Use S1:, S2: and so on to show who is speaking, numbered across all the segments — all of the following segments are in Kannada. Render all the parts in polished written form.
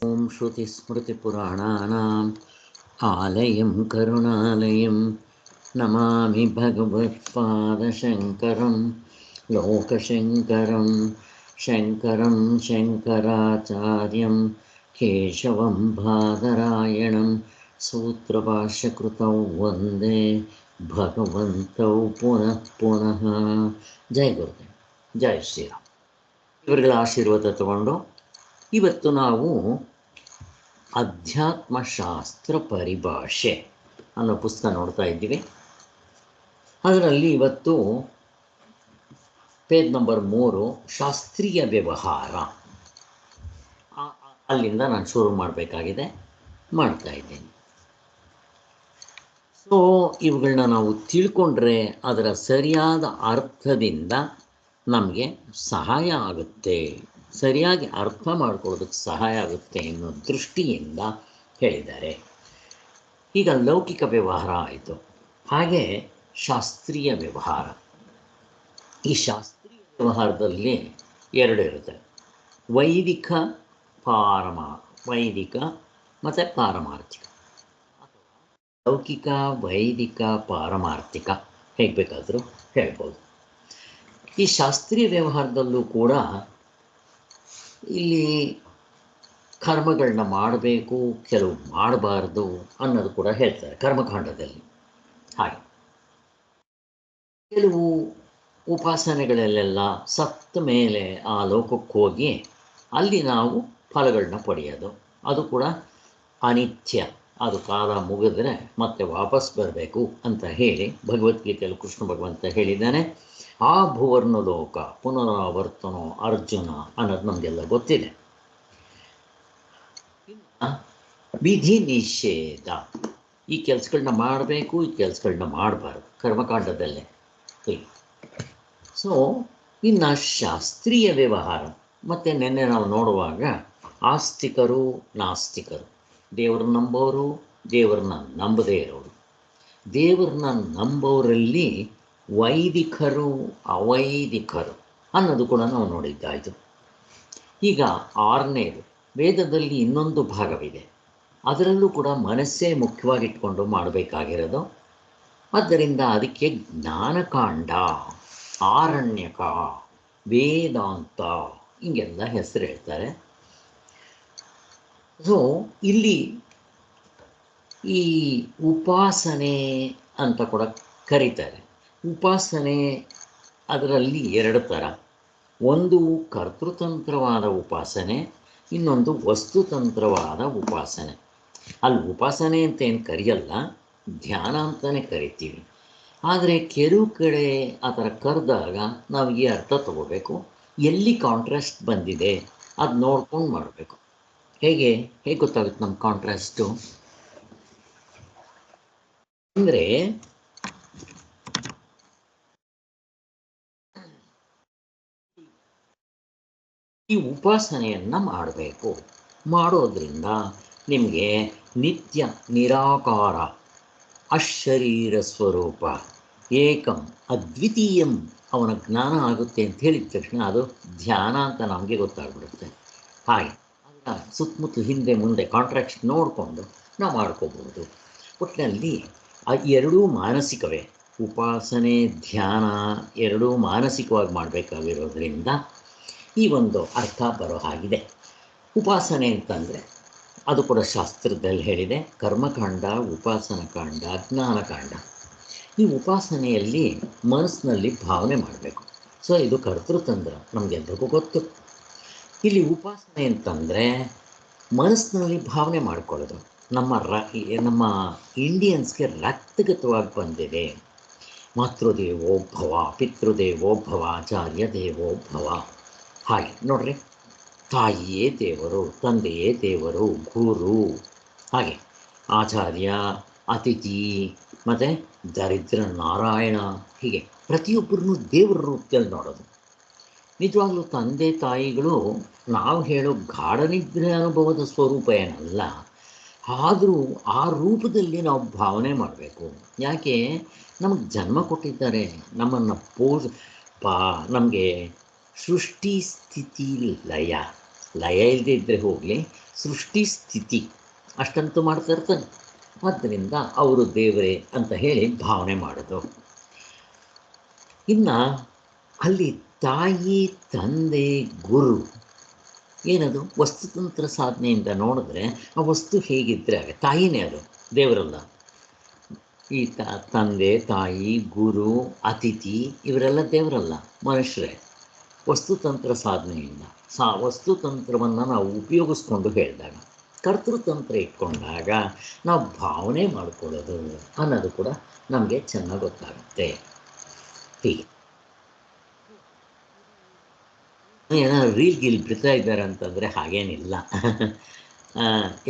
S1: ಓಂ ಶ್ರುತಿಸ್ಮೃತಿಪುರಾಣಾನಾಂ ಆಲಯಂ ಕರುಣಾಲಯಂ ನಮಾಮಿ ಭಗವತ್ಪಾದಶಂಕರಂ ಲೋಕಶಂಕರಂ ಶಂಕರಂ ಶಂಕರಾಚಾರ್ಯಂ ಕೇಶವಂ ಬಾದರಾಯಣಂ ಸೂತ್ರಭಾಷ್ಯಕೃತೌ ವಂದೇ ಭಗವಂತೌ ಪುನಃ ಪುನಃ. ಜೈ ಗುರುದೇವ್, ಜೈ ಶ್ರೀರಾಮ್. ಇವರುಗಳ ಆಶೀರ್ವಾದ ತಗೊಂಡು ಇವತ್ತು ನಾವು ಅಧ್ಯಾತ್ಮಶಾಸ್ತ್ರ ಪರಿಭಾಷೆ ಅನ್ನೋ ಪುಸ್ತಕ ನೋಡ್ತಾ ಇದ್ದೀವಿ. ಅದರಲ್ಲಿ ಇವತ್ತು ಪೇಜ್ ನಂಬರ್ 3 ಶಾಸ್ತ್ರೀಯ ವ್ಯವಹಾರ, ಅಲ್ಲಿಂದ ನಾನು ಶುರು ಮಾಡಬೇಕಾಗಿದೆ, ಮಾಡ್ತಾ ಇದ್ದೇನೆ. ಸೊ ಇವುಗಳನ್ನ ನಾವು ತಿಳ್ಕೊಂಡ್ರೆ ಅದರ ಸರಿಯಾದ ಅರ್ಥದಿಂದ ನಮಗೆ ಸಹಾಯ ಆಗುತ್ತೆ, ಸರಿಯಾಗಿ ಅರ್ಥ ಮಾಡ್ಕೊಳ್ಳೋದಕ್ಕೆ ಸಹಾಯ ಆಗುತ್ತೆ ಅನ್ನೋ ದೃಷ್ಟಿಯಿಂದ ಹೇಳಿದ್ದಾರೆ. ಈಗ ಲೌಕಿಕ ವ್ಯವಹಾರ ಆಯಿತು, ಹಾಗೆ ಶಾಸ್ತ್ರೀಯ ವ್ಯವಹಾರ. ಈ ಶಾಸ್ತ್ರೀಯ ವ್ಯವಹಾರದಲ್ಲಿ ಎರಡು ಇರುತ್ತೆ, ವೈದಿಕ ಮತ್ತು ಪಾರಮಾರ್ಥಿಕ. ಲೌಕಿಕ, ವೈದಿಕ, ಪಾರಮಾರ್ಥಿಕ ಹೇಗೆ ಬೇಕಾದರೂ ಹೇಳ್ಬೋದು. ಈ ಶಾಸ್ತ್ರೀಯ ವ್ಯವಹಾರದಲ್ಲೂ ಕೂಡ ಇಲ್ಲಿ ಕರ್ಮಗಳನ್ನ ಮಾಡಬೇಕು, ಕೆಲವು ಮಾಡಬಾರ್ದು ಅನ್ನೋದು ಕೂಡ ಹೇಳ್ತಾರೆ ಕರ್ಮಕಾಂಡದಲ್ಲಿ. ಹಾಗೆ ಕೆಲವು ಉಪಾಸನೆಗಳಲ್ಲೆಲ್ಲ ಸತ್ತ ಮೇಲೆ ಆ ಲೋಕಕ್ಕೆ ಹೋಗಿ ಅಲ್ಲಿ ನಾವು ಫಲಗಳನ್ನ ಪಡೆಯೋದು, ಅದು ಕೂಡ ಅನಿತ್ಯ, ಅದು ಕಾಲ ಮುಗಿದ್ರೆ ಮತ್ತೆ ವಾಪಸ್ ಬರಬೇಕು ಅಂತ ಹೇಳಿ ಭಗವದ್ಗೀತೆಯಲ್ಲಿ ಕೃಷ್ಣ ಭಗವಂತ ಹೇಳಿದ್ದಾನೆ. ಆ ಭುವರ್ಣ ಲೋಕ ಪುನರಾವರ್ತನೋ ಅರ್ಜುನ ಅನ್ನೋದು ನಮಗೆಲ್ಲ ಗೊತ್ತಿದೆ. ವಿಧಿ ನಿಷೇಧ, ಈ ಕೆಲಸಗಳನ್ನ ಮಾಡಬೇಕು, ಈ ಕೆಲಸಗಳನ್ನ ಮಾಡಬಾರ್ದು, ಕರ್ಮಕಾಂಡದಲ್ಲೇ. ಸೊ ಇನ್ನು ಶಾಸ್ತ್ರೀಯ ವ್ಯವಹಾರ, ಮತ್ತು ನಿನ್ನೆ ನಾವು ನೋಡುವಾಗ ಆಸ್ತಿಕರು ನಾಸ್ತಿಕರು, ದೇವ್ರನ್ನ ನಂಬೋರು, ದೇವ್ರನ್ನ ನಂಬದೇ ಇರೋರು. ದೇವ್ರನ್ನ ನಂಬೋರಲ್ಲಿ ವೈದಿಕರು ಅವೈದಿಕರು ಅನ್ನೋದು ಕೂಡ ನಾವು ನೋಡಿದ್ದಾಯಿತು. ಈಗ 6ನೇದು, ವೇದದಲ್ಲಿ ಇನ್ನೊಂದು ಭಾಗವಿದೆ, ಅದರಲ್ಲೂ ಕೂಡ ಮನಸ್ಸೇ ಮುಖ್ಯವಾಗಿಟ್ಕೊಂಡು ಮಾಡಬೇಕಾಗಿರೋದು. ಆದ್ದರಿಂದ ಅದಕ್ಕೆ ಜ್ಞಾನಕಾಂಡ, ಆರಣ್ಯಕ, ವೇದಾಂತ ಹಿಂಗೆಲ್ಲ ಹೆಸರು ಹೇಳ್ತಾರೆ. ಸೊ ಇಲ್ಲಿ ಈ ಉಪಾಸನೆ ಅಂತ ಕೂಡ ಕರೀತಾರೆ. ಉಪಾಸನೆ ಅದರಲ್ಲಿ 2 ಥರ, ಒಂದು ಕರ್ತೃತಂತ್ರವಾದ ಉಪಾಸನೆ, ಇನ್ನೊಂದು ವಸ್ತುತಂತ್ರವಾದ ಉಪಾಸನೆ. ಅಲ್ಲಿ ಉಪಾಸನೆ ಅಂತ ಏನು ಕರೆಯಲ್ಲ, ಧ್ಯಾನ ಅಂತಲೇ ಕರಿತೀವಿ. ಆದರೆ ಕೆಲವು ಕಡೆ ಆ ಥರ ಕರೆದಾಗ ನಾವು ಈ ಅರ್ಥ ತಗೋಬೇಕು, ಎಲ್ಲಿ ಕಾಂಟ್ರಾಸ್ಟ್ ಬಂದಿದೆ ಅದು ನೋಡ್ಕೊಂಡು ಮಾಡಬೇಕು. ಹೇಗೆ ಗೊತ್ತಾಗುತ್ತೆ ನಮ್ಮ ಕಾಂಟ್ರಾಸ್ಟು ಅಂದರೆ, ಈ ಉಪಾಸನೆಯನ್ನು ಮಾಡಬೇಕು, ಮಾಡೋದ್ರಿಂದ ನಿಮಗೆ ನಿತ್ಯ ನಿರಾಕಾರ ಅಶರೀರ ಸ್ವರೂಪ ಏಕಂ ಅದ್ವಿತೀಯಂ ಅವನ ಜ್ಞಾನ ಆಗುತ್ತೆ ಅಂತ ಹೇಳಿದ ತಕ್ಷಣ ಅದು ಧ್ಯಾನ ಅಂತ ನಮಗೆ ಗೊತ್ತಾಗ್ಬಿಡುತ್ತೆ. ಹಾಗೆ ಸುತ್ತಮುತ್ತಲು ಹಿಂದೆ ಮುಂದೆ ಕಾಂಟ್ರಾಕ್ಟ್ ನೋಡಿಕೊಂಡು ನಾವು ಮಾಡ್ಕೋಬಹುದು. ಒಟ್ಟಿನಲ್ಲಿ ಆ ಎರಡೂ ಮಾನಸಿಕವೇ, ಉಪಾಸನೆ ಧ್ಯಾನ ಎರಡೂ ಮಾನಸಿಕವಾಗಿ ಮಾಡಬೇಕಾಗಿರೋದ್ರಿಂದ ಈ ಒಂದು ಅರ್ಥ ಬರೋ ಹಾಗಿದೆ. ಉಪಾಸನೆ ಅಂತಂದರೆ ಅದು ಕೂಡ ಶಾಸ್ತ್ರದಲ್ಲಿ ಹೇಳಿದೆ, ಕರ್ಮಕಾಂಡ, ಉಪಾಸನಕಾಂಡ, ಜ್ಞಾನಕಾಂಡ. ಈ ಉಪಾಸನೆಯಲ್ಲಿ ಮನಸ್ಸಿನಲ್ಲಿ ಭಾವನೆ ಮಾಡಬೇಕು. ಸೊ ಇದು ಕರ್ತೃತಂತ್ರ, ನಮಗೆಲ್ಲರಿಗೂ ಗೊತ್ತು. ಇಲ್ಲಿ ಉಪಾಸನೆ ಅಂತಂದರೆ ಮನಸ್ಸಿನಲ್ಲಿ ಭಾವನೆ ಮಾಡ್ಕೊಳ್ಳೋದು. ನಮ್ಮ ಇಂಡಿಯನ್ಸ್ಗೆ ರಕ್ತಗತವಾಗಿ ಬಂದಿದೆ. ಮಾತೃದೇವೋಭವ, ಪಿತೃದೇವೋಭವ, ಆಚಾರ್ಯ ದೇವೋಭವ. ಹಾಗೆ ನೋಡ್ರಿ, ತಾಯಿಯೇ ದೇವರು, ತಂದೆಯೇ ದೇವರು, ಗುರು, ಹಾಗೆ ಆಚಾರ್ಯ, ಅತಿಥಿ, ಮತ್ತು ದರಿದ್ರ ನಾರಾಯಣ, ಹೀಗೆ ಪ್ರತಿಯೊಬ್ಬರನ್ನು ದೇವರ ರೂಪದಲ್ಲಿ ನೋಡೋದು. ನಿಜವಾಗ್ಲೂ ತಂದೆ ತಾಯಿಗಳು ನಾವು ಹೇಳೋ ಗಾಢನಿದ್ರೆ ಅನುಭವದ ಸ್ವರೂಪ ಏನಲ್ಲ, ಆದರೂ ಆ ರೂಪದಲ್ಲಿ ನಾವು ಭಾವನೆ ಮಾಡಬೇಕು. ಯಾಕೆ ನಮಗೆ ಜನ್ಮ ಕೊಟ್ಟಿದ್ದಾರೆ, ನಮ್ಮನ್ನು ನಮಗೆ ಸೃಷ್ಟಿ ಸ್ಥಿತಿ ಲಯ ಇಲ್ಲದೆ ಇದ್ದರೆ ಹೋಗಲಿ, ಸೃಷ್ಟಿ ಸ್ಥಿತಿ ಅಷ್ಟಂತೂ ಮಾಡ್ತಾ ಇರ್ತಾನೆ. ಆದ್ದರಿಂದ ಅವರು ದೇವರೇ ಅಂತ ಹೇಳಿ ಭಾವನೆ ಮಾಡೋದು. ಇನ್ನು ಅಲ್ಲಿ ತಾಯಿ, ತಂದೆ, ಗುರು ಏನದು ವಸ್ತುತಂತ್ರ ಸಾಧನೆಯಿಂದ ನೋಡಿದ್ರೆ ಆ ವಸ್ತು ಹೇಗಿದ್ದರೆ ಆಗ ತಾಯಿನೇ ಅದು, ದೇವರಲ್ಲ. ಈ ತಂದೆ, ತಾಯಿ, ಗುರು, ಅತಿಥಿ ಇವರೆಲ್ಲ ದೇವರಲ್ಲ, ಮನುಷ್ಯರೇ. ವಸ್ತುತಂತ್ರ ಸಾಧನೆಯಿಂದ ವಸ್ತುತಂತ್ರವನ್ನು ನಾವು ಉಪಯೋಗಿಸ್ಕೊಂಡು ಹೇಳಿದಾಗ, ಕರ್ತೃತಂತ್ರ ಇಟ್ಕೊಂಡಾಗ ನಾವು ಭಾವನೆ ಮಾಡ್ಕೊಳ್ಳೋದು ಅನ್ನೋದು ಕೂಡ ನಮಗೆ ಚೆನ್ನಾಗಿ ಗೊತ್ತಾಗುತ್ತೆ. ಹೀಗೆ ಏನಾದ್ರು ರೀಲ್ ಗೀಲ್ ಬಿಡ್ತಾ ಇದ್ದಾರೆ ಅಂತಂದರೆ ಹಾಗೇನಿಲ್ಲ.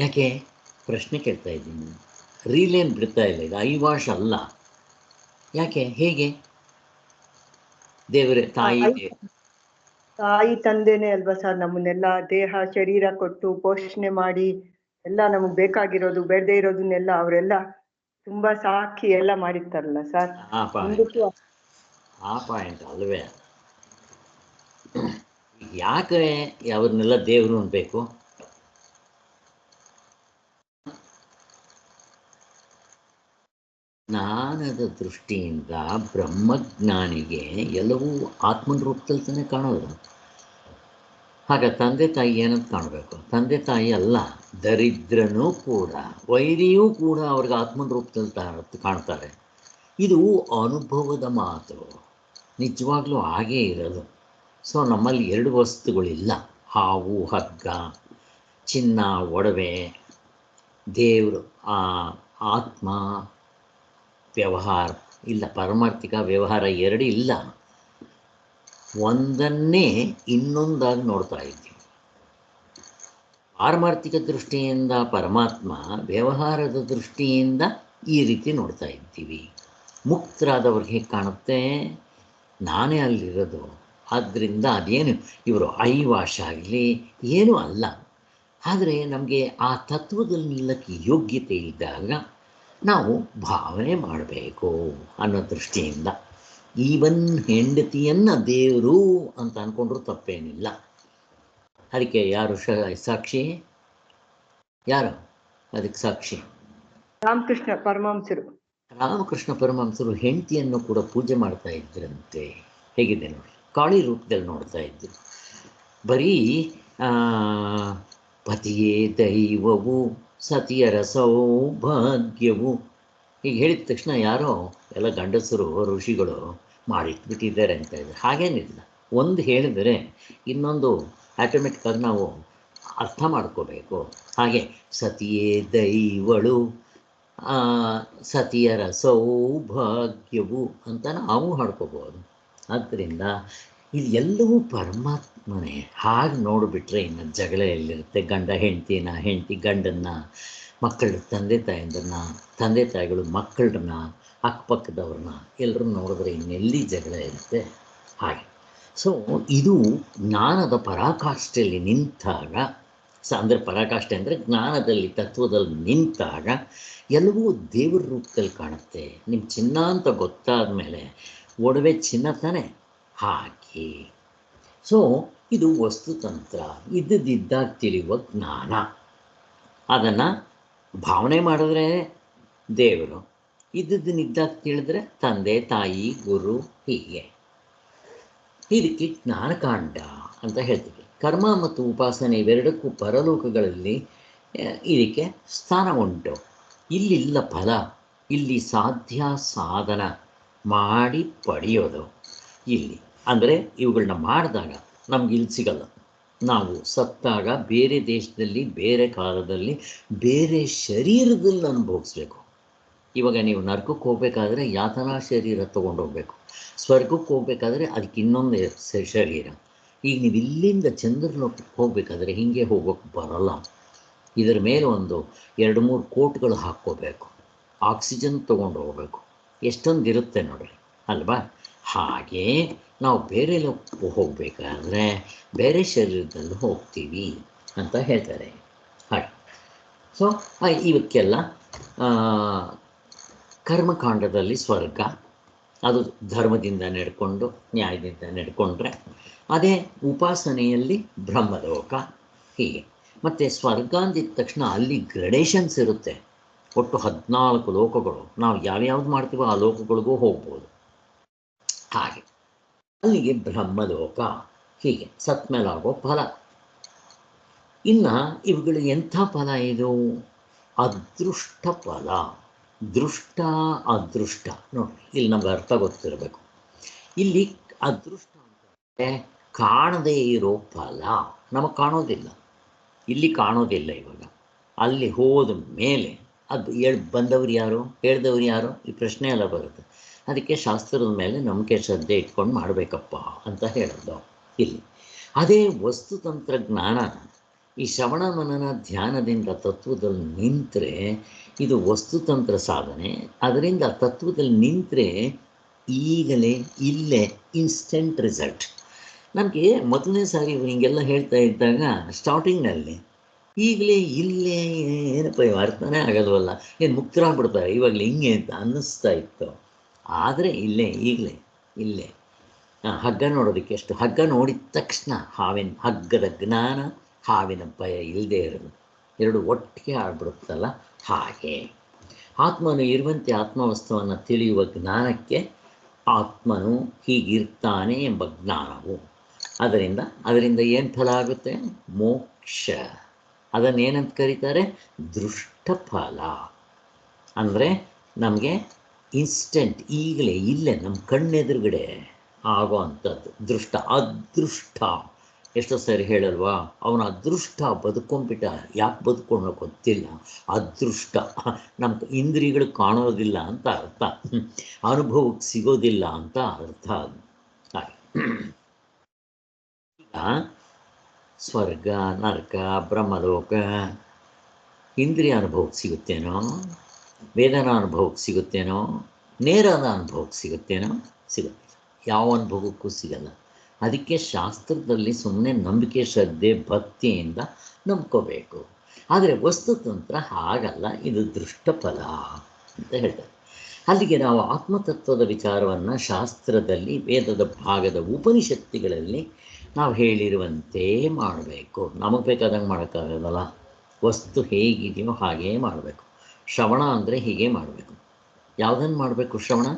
S1: ಯಾಕೆ ಪ್ರಶ್ನೆ ಕೇಳ್ತಾ ಇದ್ದೀನಿ. ರೀಲೇನು ಬಿಡ್ತಾ ಇಲ್ಲ, ಇದು ಐವಾಶ್ ಅಲ್ಲ. ಯಾಕೆ, ಹೇಗೆ? ದೇವರೇ
S2: ತಾಯಿ ತಂದೆನೇ ಅಲ್ವಾ ಸರ್ ನಮ್ಮನ್ನೆಲ್ಲ ದೇಹ ಶರೀರ ಕೊಟ್ಟು ಪೋಷಣೆ ಮಾಡಿ ಎಲ್ಲ ನಮಗೆ ಬೇಕಾಗಿರೋದು ಬೇಡದೇ ಇರೋದನ್ನೆಲ್ಲ ಅವರೆಲ್ಲ ತುಂಬಾ ಸಾಕಿ ಎಲ್ಲ ಮಾಡಿರ್ತಾರಲ್ಲ ಸರ್.
S1: ಆ ಪಾಯಿಂಟ್ ಅಲ್ವೇ. ಯಾಕೆ ಅವ್ರನ್ನೆಲ್ಲ ದೇವರು ಅನ್ಬೇಕು? ಜ್ಞಾನದ ದೃಷ್ಟಿಯಿಂದ ಬ್ರಹ್ಮಜ್ಞಾನಿಗೆ ಎಲ್ಲವೂ ಆತ್ಮನ ರೂಪದಲ್ಲಿ ತಾನೇ ಕಾಣೋದು. ಆಗ ತಂದೆ ತಾಯಿ ಏನಂತ ಕಾಣಬೇಕು? ತಂದೆ ತಾಯಿ ಅಲ್ಲ, ದರಿದ್ರನೂ ಕೂಡ, ವೈರಿಯೂ ಕೂಡ ಅವ್ರಿಗೆ ಆತ್ಮನ ರೂಪದಲ್ಲಿ ಕಾಣ್ತಾರೆ. ಇದು ಅನುಭವದ ಮಾತು, ನಿಜವಾಗ್ಲೂ ಹಾಗೇ ಇರೋದು. ಸೊ ನಮ್ಮಲ್ಲಿ ಎರಡು ವಸ್ತುಗಳಿಲ್ಲ, ಹಾವು ಹಗ್ಗ, ಚಿನ್ನ ಒಡವೆ, ದೇವರು, ಆತ್ಮ, ವ್ಯವಹಾರ ಇಲ್ಲ. ಪಾರಮಾರ್ಥಿಕ ವ್ಯವಹಾರ ಎರಡು ಇಲ್ಲ, ಒಂದನ್ನೇ ಇನ್ನೊಂದಾಗಿ ನೋಡ್ತಾ ಇದ್ದೀವಿ. ಪಾರಮಾರ್ಥಿಕ ದೃಷ್ಟಿಯಿಂದ ಪರಮಾತ್ಮ, ವ್ಯವಹಾರದ ದೃಷ್ಟಿಯಿಂದ ಈ ರೀತಿ ನೋಡ್ತಾ ಇದ್ದೀವಿ. ಮುಕ್ತರಾದವ್ರಿಗೆ ಹೇಗೆ ಕಾಣುತ್ತೆ? ನಾನೇ ಅಲ್ಲಿರೋದು. ಆದ್ದರಿಂದ ಅದೇನು ಇವರು ಐವಾಶ ಆಗಲಿ ಏನೂ ಅಲ್ಲ. ಆದರೆ ನಮಗೆ ಆ ತತ್ವದಲ್ಲಿ ನಿಲ್ಲಕ್ಕೆ ಯೋಗ್ಯತೆ ಇದ್ದಾಗ ನಾವು ಭಾವನೆ ಮಾಡಬೇಕು ಅನ್ನೋ ದೃಷ್ಟಿಯಿಂದ. ಈವನ್ ಹೆಂಡತಿಯನ್ನು ದೇವರು ಅಂತ ಅಂದ್ಕೊಂಡ್ರೂ ತಪ್ಪೇನಿಲ್ಲ. ಅದಕ್ಕೆ ಯಾರು ಸಾಕ್ಷಿ? ಯಾರು ಅದಕ್ಕೆ ಸಾಕ್ಷಿ?
S2: ರಾಮಕೃಷ್ಣ ಪರಮಹಂಸರು.
S1: ರಾಮಕೃಷ್ಣ ಪರಮಹಂಸರು ಹೆಂಡತಿಯನ್ನು ಕೂಡ ಪೂಜೆ ಮಾಡ್ತಾ ಇದ್ರಂತೆ. ಹೇಗಿದೆ ನೋಡಿ, ಕಾಳಿ ರೂಪದಲ್ಲಿ ನೋಡ್ತಾ ಇದ್ರು. ಬರೀ ಪತಿಯೇ ದೈವವು ಸತಿಯರ ಸೌಭಾಗ್ಯವು ಹೀಗೆ ಹೇಳಿದ ತಕ್ಷಣ ಯಾರೋ ಎಲ್ಲ ಗಂಡಸರು ಋಷಿಗಳು ಮಾಡಿಟ್ಬಿಟ್ಟಿದ್ದಾರೆ ಅಂತ ಇದ್ದಾರೆ. ಹಾಗೇನಿಲ್ಲ. ಒಂದು ಹೇಳಿದರೆ ಇನ್ನೊಂದು ಆಟೋಮೆಟಿಕ್ಕಾಗಿ ನಾವು ಅರ್ಥ ಮಾಡ್ಕೋಬೇಕು. ಹಾಗೆ ಸತಿಯೇ ದೈವಳು, ಸತಿಯರ ಸೌಭಾಗ್ಯವು ಅಂತ ನಾವು ಹಾಡ್ಕೋಬೋದು. ಆದ್ದರಿಂದ ಇದು ಎಲ್ಲವೂ ಪರಮಾತ್ಮನೇ. ಹಾಗೆ ನೋಡಿಬಿಟ್ರೆ ಇನ್ನು ಜಗಳ ಎಲ್ಲಿರುತ್ತೆ? ಗಂಡ ಹೆಂಡ್ತಿನ, ಹೆಂಡತಿ ಗಂಡನ್ನು, ಮಕ್ಕಳ ತಂದೆ ತಾಯಂದ್ರನ್ನ, ತಂದೆ ತಾಯಿಗಳು ಮಕ್ಕಳನ್ನ, ಅಕ್ಕಪಕ್ಕದವ್ರನ್ನ ಎಲ್ಲರೂ ನೋಡಿದ್ರೆ ಇನ್ನೆಲ್ಲಿ ಜಗಳ ಇರುತ್ತೆ? ಹಾಗೆ. ಸೊ ಇದು ಜ್ಞಾನದ ಪರಾಕಾಷ್ಠೆಯಲ್ಲಿ ನಿಂತಾಗ, ಅಂದರೆ ಪರಾಕಾಷ್ಠೆ ಅಂದರೆ ಜ್ಞಾನದಲ್ಲಿ ತತ್ವದಲ್ಲಿ ನಿಂತಾಗ ಎಲ್ಲವೂ ದೇವರ ರೂಪದಲ್ಲಿ ಕಾಣುತ್ತೆ. ನಿಮ್ಮ ಚಿನ್ನ ಅಂತ ಗೊತ್ತಾದ ಮೇಲೆ ಒಡವೆ ಚಿನ್ನ ತಾನೆ, ಹಾಗೆ. ಸೊ ಇದು ವಸ್ತುತಂತ್ರ, ಇದ್ದಾಗ ತಿಳಿಯುವ ಜ್ಞಾನ. ಅದನ್ನು ಭಾವನೆ ಮಾಡಿದ್ರೆ ದೇವರು, ಇದ್ದಾಗ ತಿಳಿದ್ರೆ ತಂದೆ ತಾಯಿ ಗುರು. ಹೀಗೆ ಇದಕ್ಕೆ ಜ್ಞಾನಕಾಂಡ ಅಂತ ಹೇಳ್ತೀವಿ. ಕರ್ಮ ಮತ್ತು ಉಪಾಸನೆ ಇವೆರಡಕ್ಕೂ ಪರಲೋಕಗಳಲ್ಲಿ ಇದಕ್ಕೆ ಸ್ಥಾನ ಉಂಟು. ಇಲ್ಲಿಲ್ಲ ಫಲ, ಇಲ್ಲಿ ಸಾಧ್ಯ ಸಾಧನ ಮಾಡಿ ಪಡೆಯೋದು ಇಲ್ಲಿ. ಅಂದರೆ ಇವುಗಳನ್ನ ಮಾಡಿದಾಗ ನಮ್ಗೆ ಇಲ್ಲಿ ಸಿಗಲ್ಲ. ನಾವು ಸತ್ತಾಗ ಬೇರೆ ದೇಶದಲ್ಲಿ, ಬೇರೆ ಕಾಲದಲ್ಲಿ, ಬೇರೆ ಶರೀರದಲ್ಲಿ ಅನುಭವಿಸ್ಬೇಕು. ಇವಾಗ ನೀವು ನರಕಕ್ಕೆ ಹೋಗಬೇಕಾದ್ರೆ ಯಾತನಾ ಶರೀರ ತೊಗೊಂಡೋಗ್ಬೇಕು, ಸ್ವರ್ಗಕ್ಕೆ ಹೋಗ್ಬೇಕಾದ್ರೆ ಅದಕ್ಕೆ ಇನ್ನೊಂದು ಶರೀರ. ಈಗ ನೀವು ಇಲ್ಲಿಂದ ಚಂದ್ರಲೋಕಕ್ಕೆ ಹೋಗಬೇಕಾದ್ರೆ ಹೀಗೆ ಹೋಗೋಕ್ಕೆ ಬರೋಲ್ಲ. ಇದರ ಮೇಲೆ ಒಂದು 2-3 ಕೋಟ್ಗಳು ಹಾಕ್ಕೋಬೇಕು, ಆಕ್ಸಿಜನ್ ತೊಗೊಂಡು ಹೋಗಬೇಕು. ಎಷ್ಟೊಂದು ಇರುತ್ತೆ ನೋಡಿರಿ, ಅಲ್ವಾ? ಹಾಗೆ ನಾವು ಬೇರೆ ಹೋಗಬೇಕಾದ್ರೆ ಬೇರೆ ಶರೀರದಲ್ಲಿ ಹೋಗ್ತೀವಿ ಅಂತ ಹೇಳ್ತಾರೆ. ಹಾಗೆ. ಸೊ ಇವಕ್ಕೆಲ್ಲ ಕರ್ಮಕಾಂಡದಲ್ಲಿ ಸ್ವರ್ಗ, ಅದು ಧರ್ಮದಿಂದ ನಡ್ಕೊಂಡು ನ್ಯಾಯದಿಂದ ನಡ್ಕೊಂಡ್ರೆ, ಅದೇ ಉಪಾಸನೆಯಲ್ಲಿ ಬ್ರಹ್ಮಲೋಕ. ಹೀಗೆ ಮತ್ತು ಸ್ವರ್ಗ ಅಂದಿದ ತಕ್ಷಣ ಅಲ್ಲಿ ಗ್ರಡೇಷನ್ಸ್ ಇರುತ್ತೆ. ಒಟ್ಟು 14 ಲೋಕಗಳು. ನಾವು ಯಾವ್ಯಾವ್ದು ಮಾಡ್ತೀವೋ ಆ ಲೋಕಗಳಿಗೂ ಹೋಗ್ಬೋದು. ಹಾಗೆ ಅಲ್ಲಿಗೆ ಬ್ರಹ್ಮಲೋಕ. ಹೀಗೆ ಸತ್ ಮೇಲಾಗೋ ಫಲ. ಇನ್ನು ಇವುಗಳು ಎಂಥ ಫಲ ಇದು? ಅದೃಷ್ಟ ಫಲ. ದೃಷ್ಟ ಅದೃಷ್ಟ. ನೋಡಿ, ಇಲ್ಲಿ ನಮ್ಗೆ ಅರ್ಥ ಗೊತ್ತಿರಬೇಕು. ಇಲ್ಲಿ ಅದೃಷ್ಟ ಅಂದರೆ ಕಾಣದೇ ಇರೋ ಫಲ. ನಮಗೆ ಕಾಣೋದಿಲ್ಲ, ಇಲ್ಲಿ ಕಾಣೋದಿಲ್ಲ. ಇವಾಗ ಅಲ್ಲಿ ಹೋದ ಮೇಲೆ ಅದು ಬಂದವ್ರು ಯಾರು, ಹೇಳಿದವ್ರು ಯಾರು, ಈ ಪ್ರಶ್ನೆ ಎಲ್ಲ ಬರುತ್ತೆ. ಅದಕ್ಕೆ ಶಾಸ್ತ್ರದ ಮೇಲೆ ನಂಬಿಕೆ ಶ್ರದ್ಧೆ ಇಟ್ಕೊಂಡು ಮಾಡಬೇಕಪ್ಪ ಅಂತ ಹೇಳೋದು ಇಲ್ಲಿ. ಅದೇ ವಸ್ತುತಂತ್ರಜ್ಞಾನ ಈ ಶ್ರವಣ ಮನನ ಧ್ಯಾನದಿಂದ ತತ್ವದಲ್ಲಿ ನಿಂತರೆ ಇದು ವಸ್ತುತಂತ್ರ ಸಾಧನೆ. ಅದರಿಂದ ತತ್ವದಲ್ಲಿ ನಿಂತರೆ ಈಗಲೇ ಇಲ್ಲೇ ಇನ್ಸ್ಟೆಂಟ್ ರಿಸಲ್ಟ್. ನನಗೆ ಮೊದಲನೇ ಸಾರಿ ಹಿಂಗೆಲ್ಲ ಹೇಳ್ತಾ ಇದ್ದಾಗ ಸ್ಟಾರ್ಟಿಂಗ್ನಲ್ಲಿ ಈಗಲೇ ಇಲ್ಲೇ ಏನಪ್ಪ ಅರ್ಥನೇ ಆಗಲ್ವಲ್ಲ, ಏನು ಮುಕ್ತರಾಗ್ಬಿಡ್ತಾರೆ ಇವಾಗಲೇ ಹಿಂಗೆ ಅಂತ ಅನ್ನಿಸ್ತಾ ಇತ್ತು. ಆದರೆ ಇಲ್ಲೇ ಈಗಲೇ ಇಲ್ಲೇ ಹಗ್ಗ ನೋಡೋದಕ್ಕೆ ಎಷ್ಟು, ಹಗ್ಗ ನೋಡಿದ ತಕ್ಷಣ ಹಾವಿನ ಹಗ್ಗದ ಜ್ಞಾನ, ಹಾವಿನ ಭಯ ಇಲ್ಲದೆ ಇರೋದು ಎರಡು ಒಟ್ಟಿಗೆ ಆಗ್ಬಿಡುತ್ತಲ್ಲ. ಹಾಗೆ ಆತ್ಮನು ಇರುವಂತೆ ಆತ್ಮವಸ್ತುವನ್ನು ತಿಳಿಯುವ ಜ್ಞಾನಕ್ಕೆ ಆತ್ಮನು ಹೀಗಿರ್ತಾನೆ ಎಂಬ ಜ್ಞಾನವು. ಅದರಿಂದ ಏನು ಫಲ ಆಗುತ್ತೆ? ಮೋಕ್ಷ. ಅದನ್ನೇನಂತ ಕರೀತಾರೆ? ದೃಷ್ಟ ಫಲ. ಅಂದರೆ ನಮಗೆ ಇನ್ಸ್ಟೆಂಟ್, ಈಗಲೇ ಇಲ್ಲೇ ನಮ್ಮ ಕಣ್ಣೆದುರುಗಡೆ ಆಗೋ ಅಂಥದ್ದು ದೃಷ್ಟ. ಅದೃಷ್ಟ ಎಷ್ಟೋ ಸರಿ ಹೇಳಲ್ವಾ, ಅವನ ಅದೃಷ್ಟ ಬದುಕೊಂಡ್ಬಿಟ್ಟ. ಯಾಕೆ ಬದುಕೊಂಡೋ ಗೊತ್ತಿಲ್ಲ. ಅದೃಷ್ಟ ನಮ್ಮ ಇಂದ್ರಿಯಗಳು ಕಾಣೋದಿಲ್ಲ ಅಂತ ಅರ್ಥ, ಅನುಭವಕ್ಕೆ ಸಿಗೋದಿಲ್ಲ ಅಂತ ಅರ್ಥ. ಈಗ ಸ್ವರ್ಗ, ನರಕ, ಬ್ರಹ್ಮಲೋಕ ಇಂದ್ರಿಯ ಅನುಭವಕ್ಕೆ ಸಿಗುತ್ತೇನೋ, ವೇದನಾ ಅನುಭವಕ್ಕೆ ಸಿಗುತ್ತೇನೋ, ನೇರದ ಅನುಭವಕ್ಕೆ ಸಿಗುತ್ತೇನೋ? ಸಿಗುತ್ತೆ. ಯಾವ ಅನುಭವಕ್ಕೂ ಸಿಗಲ್ಲ. ಅದಕ್ಕೆ ಶಾಸ್ತ್ರದಲ್ಲಿ ಸುಮ್ಮನೆ ನಂಬಿಕೆ ಶ್ರದ್ಧೆ ಭಕ್ತಿಯಿಂದ ನಂಬ್ಕೋಬೇಕು. ಆದರೆ ವಸ್ತುತಂತ್ರ ಹಾಗಲ್ಲ, ಇದು ದೃಷ್ಟಫಲ ಅಂತ ಹೇಳ್ತಾರೆ. ಅಲ್ಲಿಗೆ ನಾವು ಆತ್ಮತತ್ವದ ವಿಚಾರವನ್ನು ಶಾಸ್ತ್ರದಲ್ಲಿ ವೇದದ ಭಾಗದ ಉಪನಿಷತ್ತುಗಳಲ್ಲಿ ನಾವು ಹೇಳಿರುವಂತೆ ಮಾಡಬೇಕು. ನಮಗೆ ಬೇಕಾದಂಗೆ ಮಾಡೋಕ್ಕಾಗೋದಲ್ಲ. ವಸ್ತು ಹೇಗಿದೆಯೋ ಹಾಗೇ ಮಾಡಬೇಕು. ಶ್ರವಣ ಅಂದರೆ ಹೀಗೆ ಮಾಡಬೇಕು. ಯಾವುದನ್ನು ಮಾಡಬೇಕು ಶ್ರವಣ?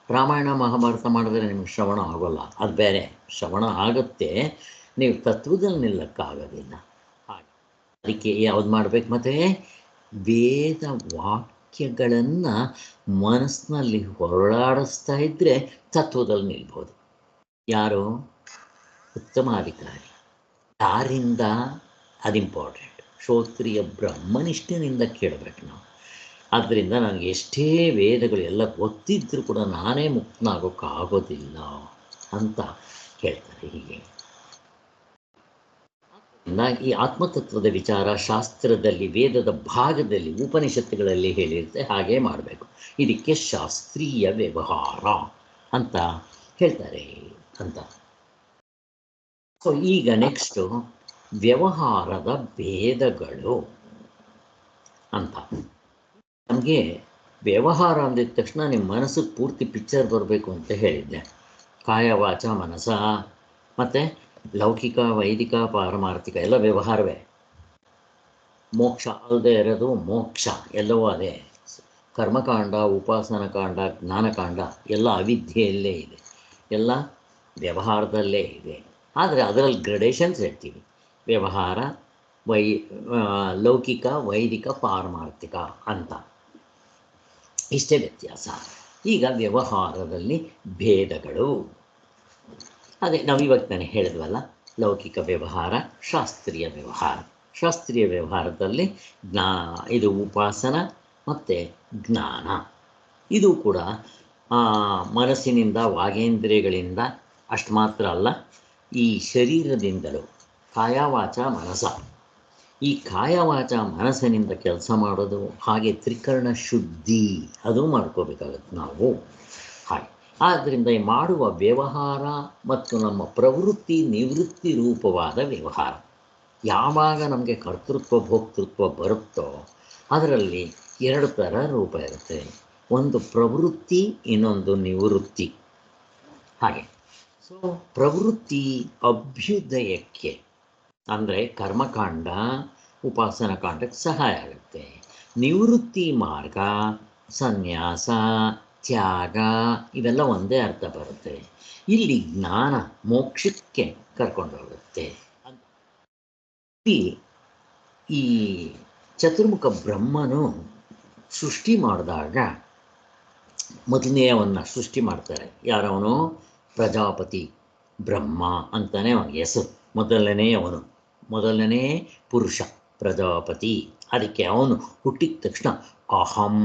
S1: ರಾಮಾಯಣ ಮಹಾಭಾರತ ಮಾಡಿದ್ರೆ ನಿಮ್ಗೆ ಶ್ರವಣ ಆಗೋಲ್ಲ, ಅದು ಬೇರೆ. ಶ್ರವಣ ಆಗುತ್ತೆ, ನೀವು ತತ್ವದಲ್ಲಿ ನಿಲ್ಲಕ್ಕಾಗೋದಿಲ್ಲ. ಹಾಗೆ ಅದಕ್ಕೆ ಯಾವ್ದು ಮಾಡಬೇಕು? ಮತ್ತು ವೇದ ವಾಕ್ಯಗಳನ್ನು ಮನಸ್ಸಿನಲ್ಲಿ ಹೊರಳಾಡಿಸ್ತಾ ಇದ್ದರೆ ತತ್ವದಲ್ಲಿ ನಿಲ್ಬೋದು. ಯಾರು? ಉತ್ತಮಾಧಿಕಾರಿ. ಯಾರಿಂದ? ಅದು ಇಂಪಾರ್ಟೆಂಟ್. ಶ್ರೋತ್ರಿಯ ಬ್ರಹ್ಮನಿಷ್ಠನಿಂದ ಕೇಳಬೇಕು ನಾವು. ಆದ್ದರಿಂದ ನನಗೆ ಎಷ್ಟೇ ವೇದಗಳು ಎಲ್ಲ ಗೊತ್ತಿದ್ದರೂ ಕೂಡ ನಾನೇ ಮುಕ್ತನಾಗೋಕ್ಕಾಗೋದಿಲ್ಲ ಅಂತ ಹೇಳ್ತಾರೆ. ಹೀಗೆ ಈ ಆತ್ಮತತ್ವದ ವಿಚಾರ ಶಾಸ್ತ್ರದಲ್ಲಿ ವೇದದ ಭಾಗದಲ್ಲಿ ಉಪನಿಷತ್ತುಗಳಲ್ಲಿ ಹೇಳಿರುತ್ತೆ, ಹಾಗೇ ಮಾಡಬೇಕು. ಇದಕ್ಕೆ ಶಾಸ್ತ್ರೀಯ ವ್ಯವಹಾರ ಅಂತ ಹೇಳ್ತಾರೆ ಅಂತ. ಸೊ ಈಗ ನೆಕ್ಸ್ಟು ವ್ಯವಹಾರದ ಭೇದಗಳು ಅಂತ. ನಮಗೆ ವ್ಯವಹಾರ ಅಂದಿದ ತಕ್ಷಣ ನಿಮ್ಮ ಮನಸ್ಸಿಗೆ ಪೂರ್ತಿ ಪಿಕ್ಚರ್ ಬರಬೇಕು ಅಂತ ಹೇಳಿದ್ದೆ. ಕಾಯ ವಾಚ ಮನಸ ಮತ್ತು ಲೌಕಿಕ ವೈದಿಕ ಪಾರಮಾರ್ಥಿಕ ಎಲ್ಲ ವ್ಯವಹಾರವೇ. ಮೋಕ್ಷ ಅಲ್ಲದೆ ಇರೋದು ಮೋಕ್ಷ, ಎಲ್ಲವೂ ಅದೇ. ಕರ್ಮಕಾಂಡ, ಉಪಾಸನಕಾಂಡ, ಜ್ಞಾನಕಾಂಡ ಎಲ್ಲ ಅವಿದ್ಯೆಯಲ್ಲೇ ಇದೆ, ಎಲ್ಲ ವ್ಯವಹಾರದಲ್ಲೇ ಇದೆ. ಆದರೆ ಅದರಲ್ಲಿ ಗ್ರಡೇಷನ್ಸ್ ಹೇಳ್ತೀವಿ. ವ್ಯವಹಾರ ಲೌಕಿಕ ವೈದಿಕ ಪಾರಮಾರ್ಥಿಕ ಅಂತ, ಇಷ್ಟೇ ವ್ಯತ್ಯಾಸ. ಈಗ ವ್ಯವಹಾರದಲ್ಲಿ ಭೇದಗಳು ಅದೇ ನಾವು ಇವತ್ತು ನಾನು ಹೇಳಿದ್ವಲ್ಲ, ಲೌಕಿಕ ವ್ಯವಹಾರ, ಶಾಸ್ತ್ರೀಯ ವ್ಯವಹಾರ. ಶಾಸ್ತ್ರೀಯ ವ್ಯವಹಾರದಲ್ಲಿ ಇದು ಉಪಾಸನ ಮತ್ತು ಜ್ಞಾನ. ಇದು ಕೂಡ ಮನಸ್ಸಿನಿಂದ ವಾಗೇಂದ್ರಿಯಗಳಿಂದ ಅಷ್ಟು ಮಾತ್ರ ಅಲ್ಲ, ಈ ಶರೀರದಿಂದಲೂ ಕಾಯವಾಚ ಮನಸ, ಈ ಕಾಯವಾಚ ಮನಸ್ಸಿನಿಂದ ಕೆಲಸ ಮಾಡೋದು. ಹಾಗೆ ತ್ರಿಕರಣ ಶುದ್ಧಿ ಅದು ಮಾಡ್ಕೋಬೇಕಾಗತ್ತೆ ನಾವು. ಹಾಗೆ ಆದ್ದರಿಂದ ಈ ಮಾಡುವ ವ್ಯವಹಾರ ಮತ್ತು ನಮ್ಮ ಪ್ರವೃತ್ತಿ ನಿವೃತ್ತಿ ರೂಪವಾದ ವ್ಯವಹಾರ, ಯಾವಾಗ ನಮಗೆ ಕರ್ತೃತ್ವ ಭೋಕ್ತೃತ್ವ ಬರುತ್ತೋ ಅದರಲ್ಲಿ ಎರಡು ಥರ ರೂಪ ಇರುತ್ತೆ. ಒಂದು ಪ್ರವೃತ್ತಿ, ಇನ್ನೊಂದು ನಿವೃತ್ತಿ. ಹಾಗೆ ಸೊ ಪ್ರವೃತ್ತಿ ಅಭ್ಯುದಯಕ್ಕೆ ಅಂದರೆ ಕರ್ಮಕಾಂಡ ಉಪಾಸನಾ ಕಾಂಡಕ್ಕೆ ಸಹಾಯ ಆಗುತ್ತೆ. ನಿವೃತ್ತಿ ಮಾರ್ಗ, ಸನ್ಯಾಸ, ತ್ಯಾಗ ಇವೆಲ್ಲ ಒಂದೇ ಅರ್ಥ ಬರುತ್ತೆ. ಇಲ್ಲಿ ಜ್ಞಾನ ಮೋಕ್ಷಕ್ಕೆ ಕರ್ಕೊಂಡೋಗುತ್ತೆ. ಈ ಚತುರ್ಮುಖ ಬ್ರಹ್ಮನು ಸೃಷ್ಟಿ ಮಾಡಿದಾಗ ಮೊದಲನೆಯವನ್ನ ಸೃಷ್ಟಿ ಮಾಡ್ತಾರೆ. ಯಾರವನು? ಪ್ರಜಾಪತಿ ಬ್ರಹ್ಮ ಅಂತಾನೆ ಅವನ ಹೆಸರು. ಮೊದಲನೇ ಪುರುಷ ಪ್ರಜಾಪತಿ. ಅದಕ್ಕೆ ಅವನು ಹುಟ್ಟಿದ ತಕ್ಷಣ ಅಹಂ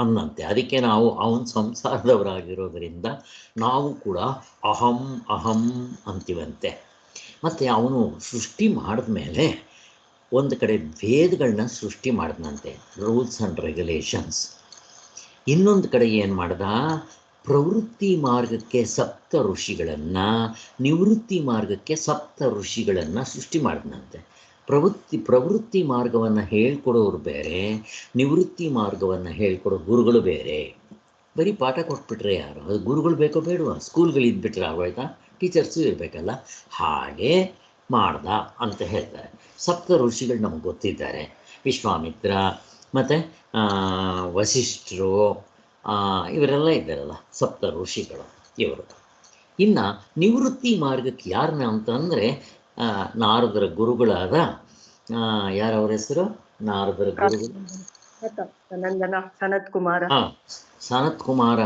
S1: ಅನ್ನಂತೆ. ಅದಕ್ಕೆ ನಾವು ಅವನ ಸಂಸಾರದವರಾಗಿರೋದರಿಂದ ನಾವು ಕೂಡ ಅಹಂ ಅಹಂ ಅಂತೀವಂತೆ. ಮತ್ತು ಅವನು ಸೃಷ್ಟಿ ಮಾಡಿದ್ಮೇಲೆ ಒಂದು ಕಡೆ ವೇದಗಳನ್ನ ಸೃಷ್ಟಿ ಮಾಡಿದಂತೆ, ರೂಲ್ಸ್ ಆ್ಯಂಡ್ ರೆಗ್ಯುಲೇಷನ್ಸ್. ಇನ್ನೊಂದು ಕಡೆ ಏನು ಮಾಡ್ದ? ಪ್ರವೃತ್ತಿ ಮಾರ್ಗಕ್ಕೆ ಸಪ್ತ ಋಷಿಗಳನ್ನು, ನಿವೃತ್ತಿ ಮಾರ್ಗಕ್ಕೆ ಸಪ್ತ ಋಷಿಗಳನ್ನು ಸೃಷ್ಟಿ ಮಾಡಿದಂತೆ. ಪ್ರವೃತ್ತಿ ಮಾರ್ಗವನ್ನು ಹೇಳ್ಕೊಡೋರು ಬೇರೆ, ನಿವೃತ್ತಿ ಮಾರ್ಗವನ್ನು ಹೇಳ್ಕೊಡೋ ಗುರುಗಳು ಬೇರೆ. ಬರೀ ಪಾಠ ಕೊಟ್ಬಿಟ್ರೆ ಯಾರು? ಅದು ಗುರುಗಳು ಬೇಕೋ ಬೇಡವಾ? ಸ್ಕೂಲ್ಗಳಿದ್ಬಿಟ್ರೆ ಆಗೋಯ್ತಾ? ಟೀಚರ್ಸು ಇರಬೇಕಲ್ಲ. ಹಾಗೆ ಮಾಡ್ದ ಅಂತ ಹೇಳ್ತಾರೆ. ಸಪ್ತ ಋಷಿಗಳು ನಮಗೆ ಗೊತ್ತಿದ್ದಾರೆ. ವಿಶ್ವಾಮಿತ್ರ ಮತ್ತು ವಸಿಷ್ಠರು, ಇವರೆಲ್ಲ ಇದ್ದಾರಲ್ಲ ಸಪ್ತ ಋಷಿಗಳು ಇವರು. ಇನ್ನು ನಿವೃತ್ತಿ ಮಾರ್ಗಕ್ಕೆ ಯಾರನ್ನ ಅಂತಂದರೆ ನಾರದರ ಗುರುಗಳಾದ ಯಾರವ್ರ ಹೆಸರು? ನಾರದರ ಗುರುಗಳು
S2: ಸನತ್ ಕುಮಾರ.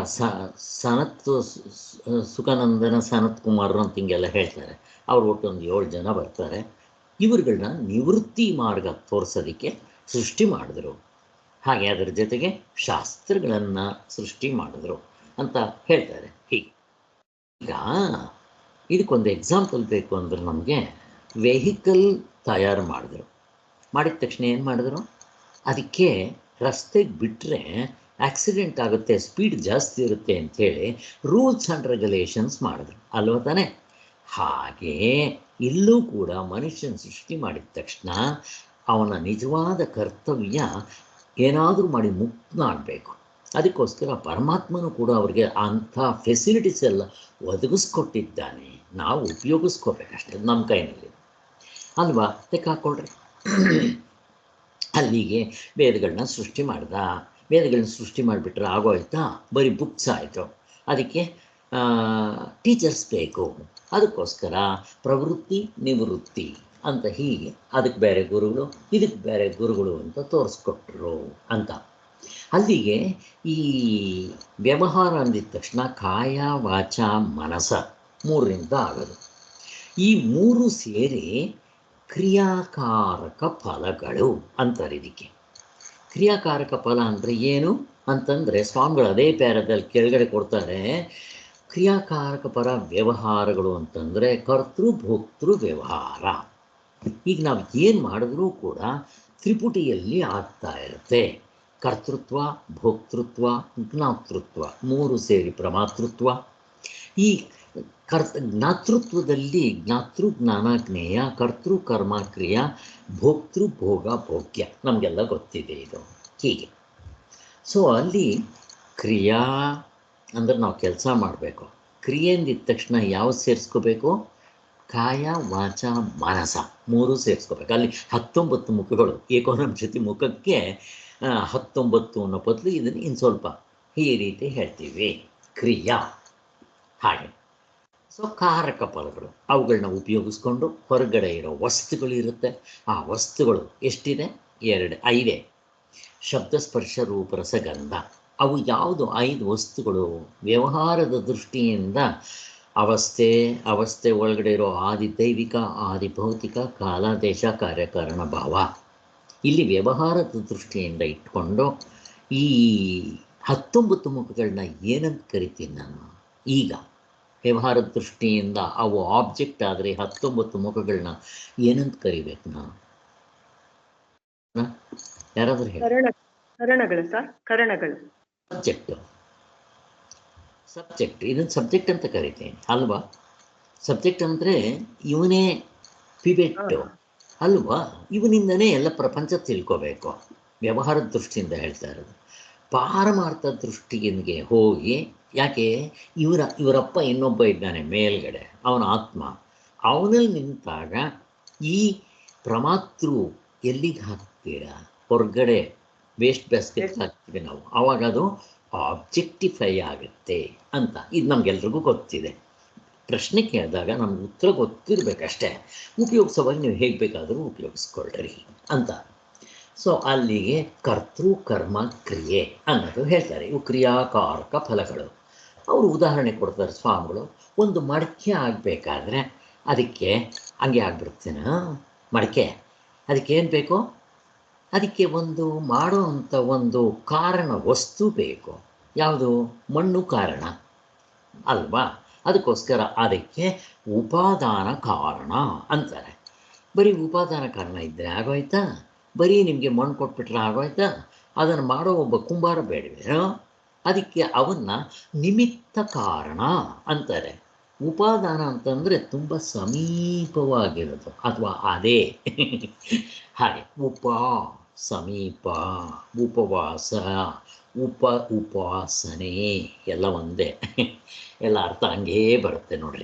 S1: ಸುಖನಂದನ ಸನತ್ ಕುಮಾರರು ಅಂತ ಹಿಂಗೆಲ್ಲ ಹೇಳ್ತಾರೆ. ಅವ್ರು ಒಟ್ಟೊಂದು 7 ಜನ ಬರ್ತಾರೆ. ಇವ್ರುಗಳನ್ನ ನಿವೃತ್ತಿ ಮಾರ್ಗ ತೋರಿಸೋದಕ್ಕೆ ಸೃಷ್ಟಿ ಮಾಡಿದ್ರು. ಹಾಗೆ ಅದರ ಜೊತೆಗೆ ಶಾಸ್ತ್ರಗಳನ್ನು ಸೃಷ್ಟಿ ಮಾಡಿದ್ರು ಅಂತ ಹೇಳ್ತಾರೆ. ಹೀಗೆ ಈಗ ಇದಕ್ಕೊಂದು ಎಕ್ಸಾಂಪಲ್ ಬೇಕು ಅಂದರೆ ನಮಗೆ ವೆಹಿಕಲ್ ತಯಾರು ಮಾಡಿದ ತಕ್ಷಣ ಏನು ಮಾಡಿದ್ರು? ಅದಕ್ಕೆ ರಸ್ತೆಗೆ ಬಿಟ್ಟರೆ ಆಕ್ಸಿಡೆಂಟ್ ಆಗುತ್ತೆ, ಸ್ಪೀಡ್ ಜಾಸ್ತಿ ಇರುತ್ತೆ ಅಂಥೇಳಿ ರೂಲ್ಸ್ ಆ್ಯಂಡ್ ರೆಗ್ಯುಲೇಷನ್ಸ್ ಮಾಡಿದ್ರು ಅಲ್ವ ತಾನೆ? ಹಾಗೆ ಇಲ್ಲೂ ಕೂಡ ಮನುಷ್ಯನ ಸೃಷ್ಟಿ ಮಾಡಿದ ತಕ್ಷಣ ಅವನ ನಿಜವಾದ ಕರ್ತವ್ಯ ಏನಾದರೂ ಮಾಡಿ ಮುಕ್ತನಾಗಬೇಕು. ಅದಕ್ಕೋಸ್ಕರ ಪರಮಾತ್ಮನೂ ಕೂಡ ಅವ್ರಿಗೆ ಅಂಥ ಫೆಸಿಲಿಟೀಸ್ ಎಲ್ಲ ಒದಗಿಸ್ಕೊಟ್ಟಿದ್ದಾನೆ. ನಾವು ಉಪಯೋಗಿಸ್ಕೋಬೇಕಷ್ಟೆ, ನಮ್ಮ ಕೈನಲ್ಲಿ ಅಲ್ವಾ? ಲೆಕ್ಕ ಹಾಕ್ಕೊಳ್ರಿ. ಅಲ್ಲಿಗೆ ವೇದಗಳನ್ನ ಸೃಷ್ಟಿ ಮಾಡ್ದ. ವೇದಗಳನ್ನ ಸೃಷ್ಟಿ ಮಾಡಿಬಿಟ್ರೆ ಆಗೋಯ್ತಾ? ಬರೀ ಬುಕ್ಸ್ ಆಯಿತು. ಅದಕ್ಕೆ ಟೀಚರ್ಸ್ ಬೇಕು. ಅದಕ್ಕೋಸ್ಕರ ಪ್ರವೃತ್ತಿ ನಿವೃತ್ತಿ ಅಂತ ಹೀಗೆ ಅದಕ್ಕೆ ಬೇರೆ ಗುರುಗಳು, ಇದಕ್ಕೆ ಬೇರೆ ಗುರುಗಳು ಅಂತ ತೋರಿಸ್ಕೊಟ್ರು ಅಂತ. ಅಲ್ಲಿಗೆ ಈ ವ್ಯವಹಾರ ಅಂದಿದ ತಕ್ಷಣ ಕಾಯ ವಾಚ ಮನಸ 3ರಿಂದ ಆಗೋದು. ಈ 3 ಸೇರಿ ಕ್ರಿಯಾಕಾರಕ ಫಲಗಳು ಅಂತಾರೆ. ಇದಕ್ಕೆ ಕ್ರಿಯಾಕಾರಕ ಫಲ ಅಂದರೆ ಏನು ಅಂತಂದರೆ ಸ್ವಾಮಿಗಳು ಅದೇ ಪ್ಯಾರದಲ್ಲಿ ಕೆಳಗಡೆ ಕೊಡ್ತಾರೆ. ಕ್ರಿಯಾಕಾರಕ ಪರ ವ್ಯವಹಾರಗಳು ಅಂತಂದರೆ ಕರ್ತೃ ಭೋಕ್ತೃ ವ್ಯವಹಾರ. ಈಗ ನಾವು ಏನು ಮಾಡಿದ್ರೂ ಕೂಡ ತ್ರಿಪುಟಿಯಲ್ಲಿ ಆಗ್ತಾ ಇರುತ್ತೆ. ಕರ್ತೃತ್ವ, ಭೋಕ್ತೃತ್ವ, ಜ್ಞಾತೃತ್ವ 3 ಸೇರಿ ಪ್ರಮಾತೃತ್ವ. ಈ ಜ್ಞಾತೃತ್ವದಲ್ಲಿ ಜ್ಞಾತೃ ಜ್ಞಾನ ಜ್ಞೇಯ, ಕರ್ತೃ ಕರ್ಮ ಕ್ರಿಯಾ, ಭೋಕ್ತೃ ಭೋಗ ಭೋಗ್ಯ ನಮಗೆಲ್ಲ ಗೊತ್ತಿದೆ ಇದು. ಹೀಗೆ ಸೊ ಅಲ್ಲಿ ಕ್ರಿಯಾ ಅಂದರೆ ನಾವು ಕೆಲಸ ಮಾಡಬೇಕು. ಕ್ರಿಯೆ ಅಂದಿದ ತಕ್ಷಣ ಯಾವ್ದು ಸೇರಿಸ್ಕೋಬೇಕು? ಕಾಯ ವಾಚ ಮನಸ 3 ಸೇರಿಸ್ಕೋಬೇಕು. ಅಲ್ಲಿ 19 ಮುಖಗಳು. ಏಕೋನಂಶತಿ ಮುಖಕ್ಕೆ 19 ಅನ್ನೋ ಬದಲು ಇದನ್ನು ಇನ್ನು ಸ್ವಲ್ಪ ಈ ರೀತಿ ಹೇಳ್ತೀವಿ, ಕ್ರಿಯಾ. ಹಾಗೆ ಸೊ ಕಾರಕ ಫಲಗಳು ಅವುಗಳನ್ನ ಉಪಯೋಗಿಸ್ಕೊಂಡು ಹೊರಗಡೆ ಇರೋ ವಸ್ತುಗಳು ಇರುತ್ತೆ. ಆ ವಸ್ತುಗಳು ಎಷ್ಟಿದೆ? 5 ಶಬ್ದ ಸ್ಪರ್ಶ ರೂಪ ರಸಗಂಧ. ಅವು ಯಾವುದು 5 ವಸ್ತುಗಳು? ವ್ಯವಹಾರದ ದೃಷ್ಟಿಯಿಂದ ಅವಸ್ಥೆ ಒಳಗಡೆ ಇರೋ ಆದಿ ದೈವಿಕ, ಆದಿ ಭೌತಿಕ, ಕಾಲ ದೇಶ ಕಾರ್ಯಕಾರಣ ಭಾವ. ಇಲ್ಲಿ ವ್ಯವಹಾರದ ದೃಷ್ಟಿಯಿಂದ ಇಟ್ಕೊಂಡು ಈ 19 ಮುಖಗಳನ್ನ ಏನಂತ ಕರಿತೀನಿ ನಾನು? ಈಗ ವ್ಯವಹಾರದ ದೃಷ್ಟಿಯಿಂದ ಅವು ಆಬ್ಜೆಕ್ಟ್ ಆದರೆ 19 ಮುಖಗಳನ್ನ ಏನಂತ ಕರಿಬೇಕು ನಾನು? ಯಾರಾದರೂ ಹೇಳಿ.
S2: ಕರಣಗಳು ಸರ್, ಕರಣಗಳು.
S1: ಸಬ್ಜೆಕ್ಟ್ ಇದನ್ನು ಸಬ್ಜೆಕ್ಟ್ ಅಂತ ಕರಿತೀನಿ ಅಲ್ವಾ? ಸಬ್ಜೆಕ್ಟ್ ಅಂದರೆ ಇವನೇ ಪಿವೆಟ್ಟು ಅಲ್ವಾ? ಇವನಿಂದನೇ ಎಲ್ಲ ಪ್ರಪಂಚ ತಿಳ್ಕೋಬೇಕು. ವ್ಯವಹಾರದ ದೃಷ್ಟಿಯಿಂದ ಹೇಳ್ತಾ ಇರೋದು. ಪಾರಮಾರ್ಥ ದೃಷ್ಟಿಗೆ ಹೋಗಿ, ಯಾಕೆ ಇವರಪ್ಪ ಇನ್ನೊಬ್ಬ ಇದ್ದಾನೆ ಮೇಲ್ಗಡೆ, ಅವನ ಆತ್ಮ. ಅವನಲ್ಲಿ ನಿಂತಾಗ ಈ ಪ್ರಮಾತೃ ಎಲ್ಲಿಗೆ ಹಾಕ್ತೀರಾ? ಹೊರಗಡೆ ವೇಸ್ಟ್ ಬ್ಯಾಸ್ಕೆಟ್ ಹಾಕ್ತೀವಿ ನಾವು, ಆವಾಗ ಅದು ಆಬ್ಜೆಕ್ಟಿಫೈ ಆಗುತ್ತೆ ಅಂತ. ಇದು ನಮಗೆಲ್ರಿಗೂ ಗೊತ್ತಿದೆ. ಪ್ರಶ್ನೆ ಕೇಳಿದಾಗ ನಮ್ಗೆ ಉತ್ತರ ಗೊತ್ತಿರಬೇಕಷ್ಟೇ, ಉಪಯೋಗಿಸೋವಾಗ ನೀವು ಹೇಗೆ ಬೇಕಾದರೂ ಉಪಯೋಗಿಸ್ಕೊಳ್ರಿ ಅಂತ. ಸೊ ಅಲ್ಲಿಗೆ ಕರ್ತೃ ಕರ್ಮ ಕ್ರಿಯೆ ಅನ್ನೋದು ಹೇಳ್ತಾರೆ. ಇವು ಕ್ರಿಯಾಕಾರಕ ಫಲಗಳು. ಅವರು ಉದಾಹರಣೆ ಕೊಡ್ತಾರೆ ಸ್ವಾಮಿಗಳು. ಒಂದು ಮಡಕೆ ಆಗಬೇಕಾದ್ರೆ ಅದಕ್ಕೆ ಹಂಗೆ ಆಗ್ಬಿಡ್ತೇನೆ ಮಡಕೆ, ಅದಕ್ಕೇನು ಬೇಕು? ಅದಕ್ಕೆ ಒಂದು ಮಾಡೋ ಅಂಥ ಒಂದು ಕಾರಣ ವಸ್ತು ಬೇಕು. ಯಾವುದು? ಮಣ್ಣು ಕಾರಣ ಅಲ್ವಾ? ಅದಕ್ಕೋಸ್ಕರ ಅದಕ್ಕೆ ಉಪಾದಾನ ಕಾರಣ ಅಂತಾರೆ. ಬರೀ ಉಪಾದಾನ ಕಾರಣ ಇದ್ದರೆ ಆಗೋಯ್ತಾ? ಬರೀ ನಿಮಗೆ ಮಣ್ಣು ಕೊಟ್ಬಿಟ್ರೆ ಆಗೋಯ್ತಾ? ಅದನ್ನು ಮಾಡೋ ಒಬ್ಬ ಕುಂಬಾರ ಬೇಡವೇನೋ? ಅದಕ್ಕೆ ಅವನ್ನ ನಿಮಿತ್ತ ಕಾರಣ ಅಂತಾರೆ. ಉಪಾದಾನ ಅಂತಂದರೆ ತುಂಬ ಸಮೀಪವಾಗಿರೋದು ಅಥವಾ ಅದೇ ಹಾಗೆ ಸಮೀಪ, ಉಪವಾಸ, ಉಪಾಸನೆ ಎಲ್ಲ ಒಂದೇ ಎಲ್ಲ ಅರ್ಥ ಹಂಗೇ ಬರುತ್ತೆ.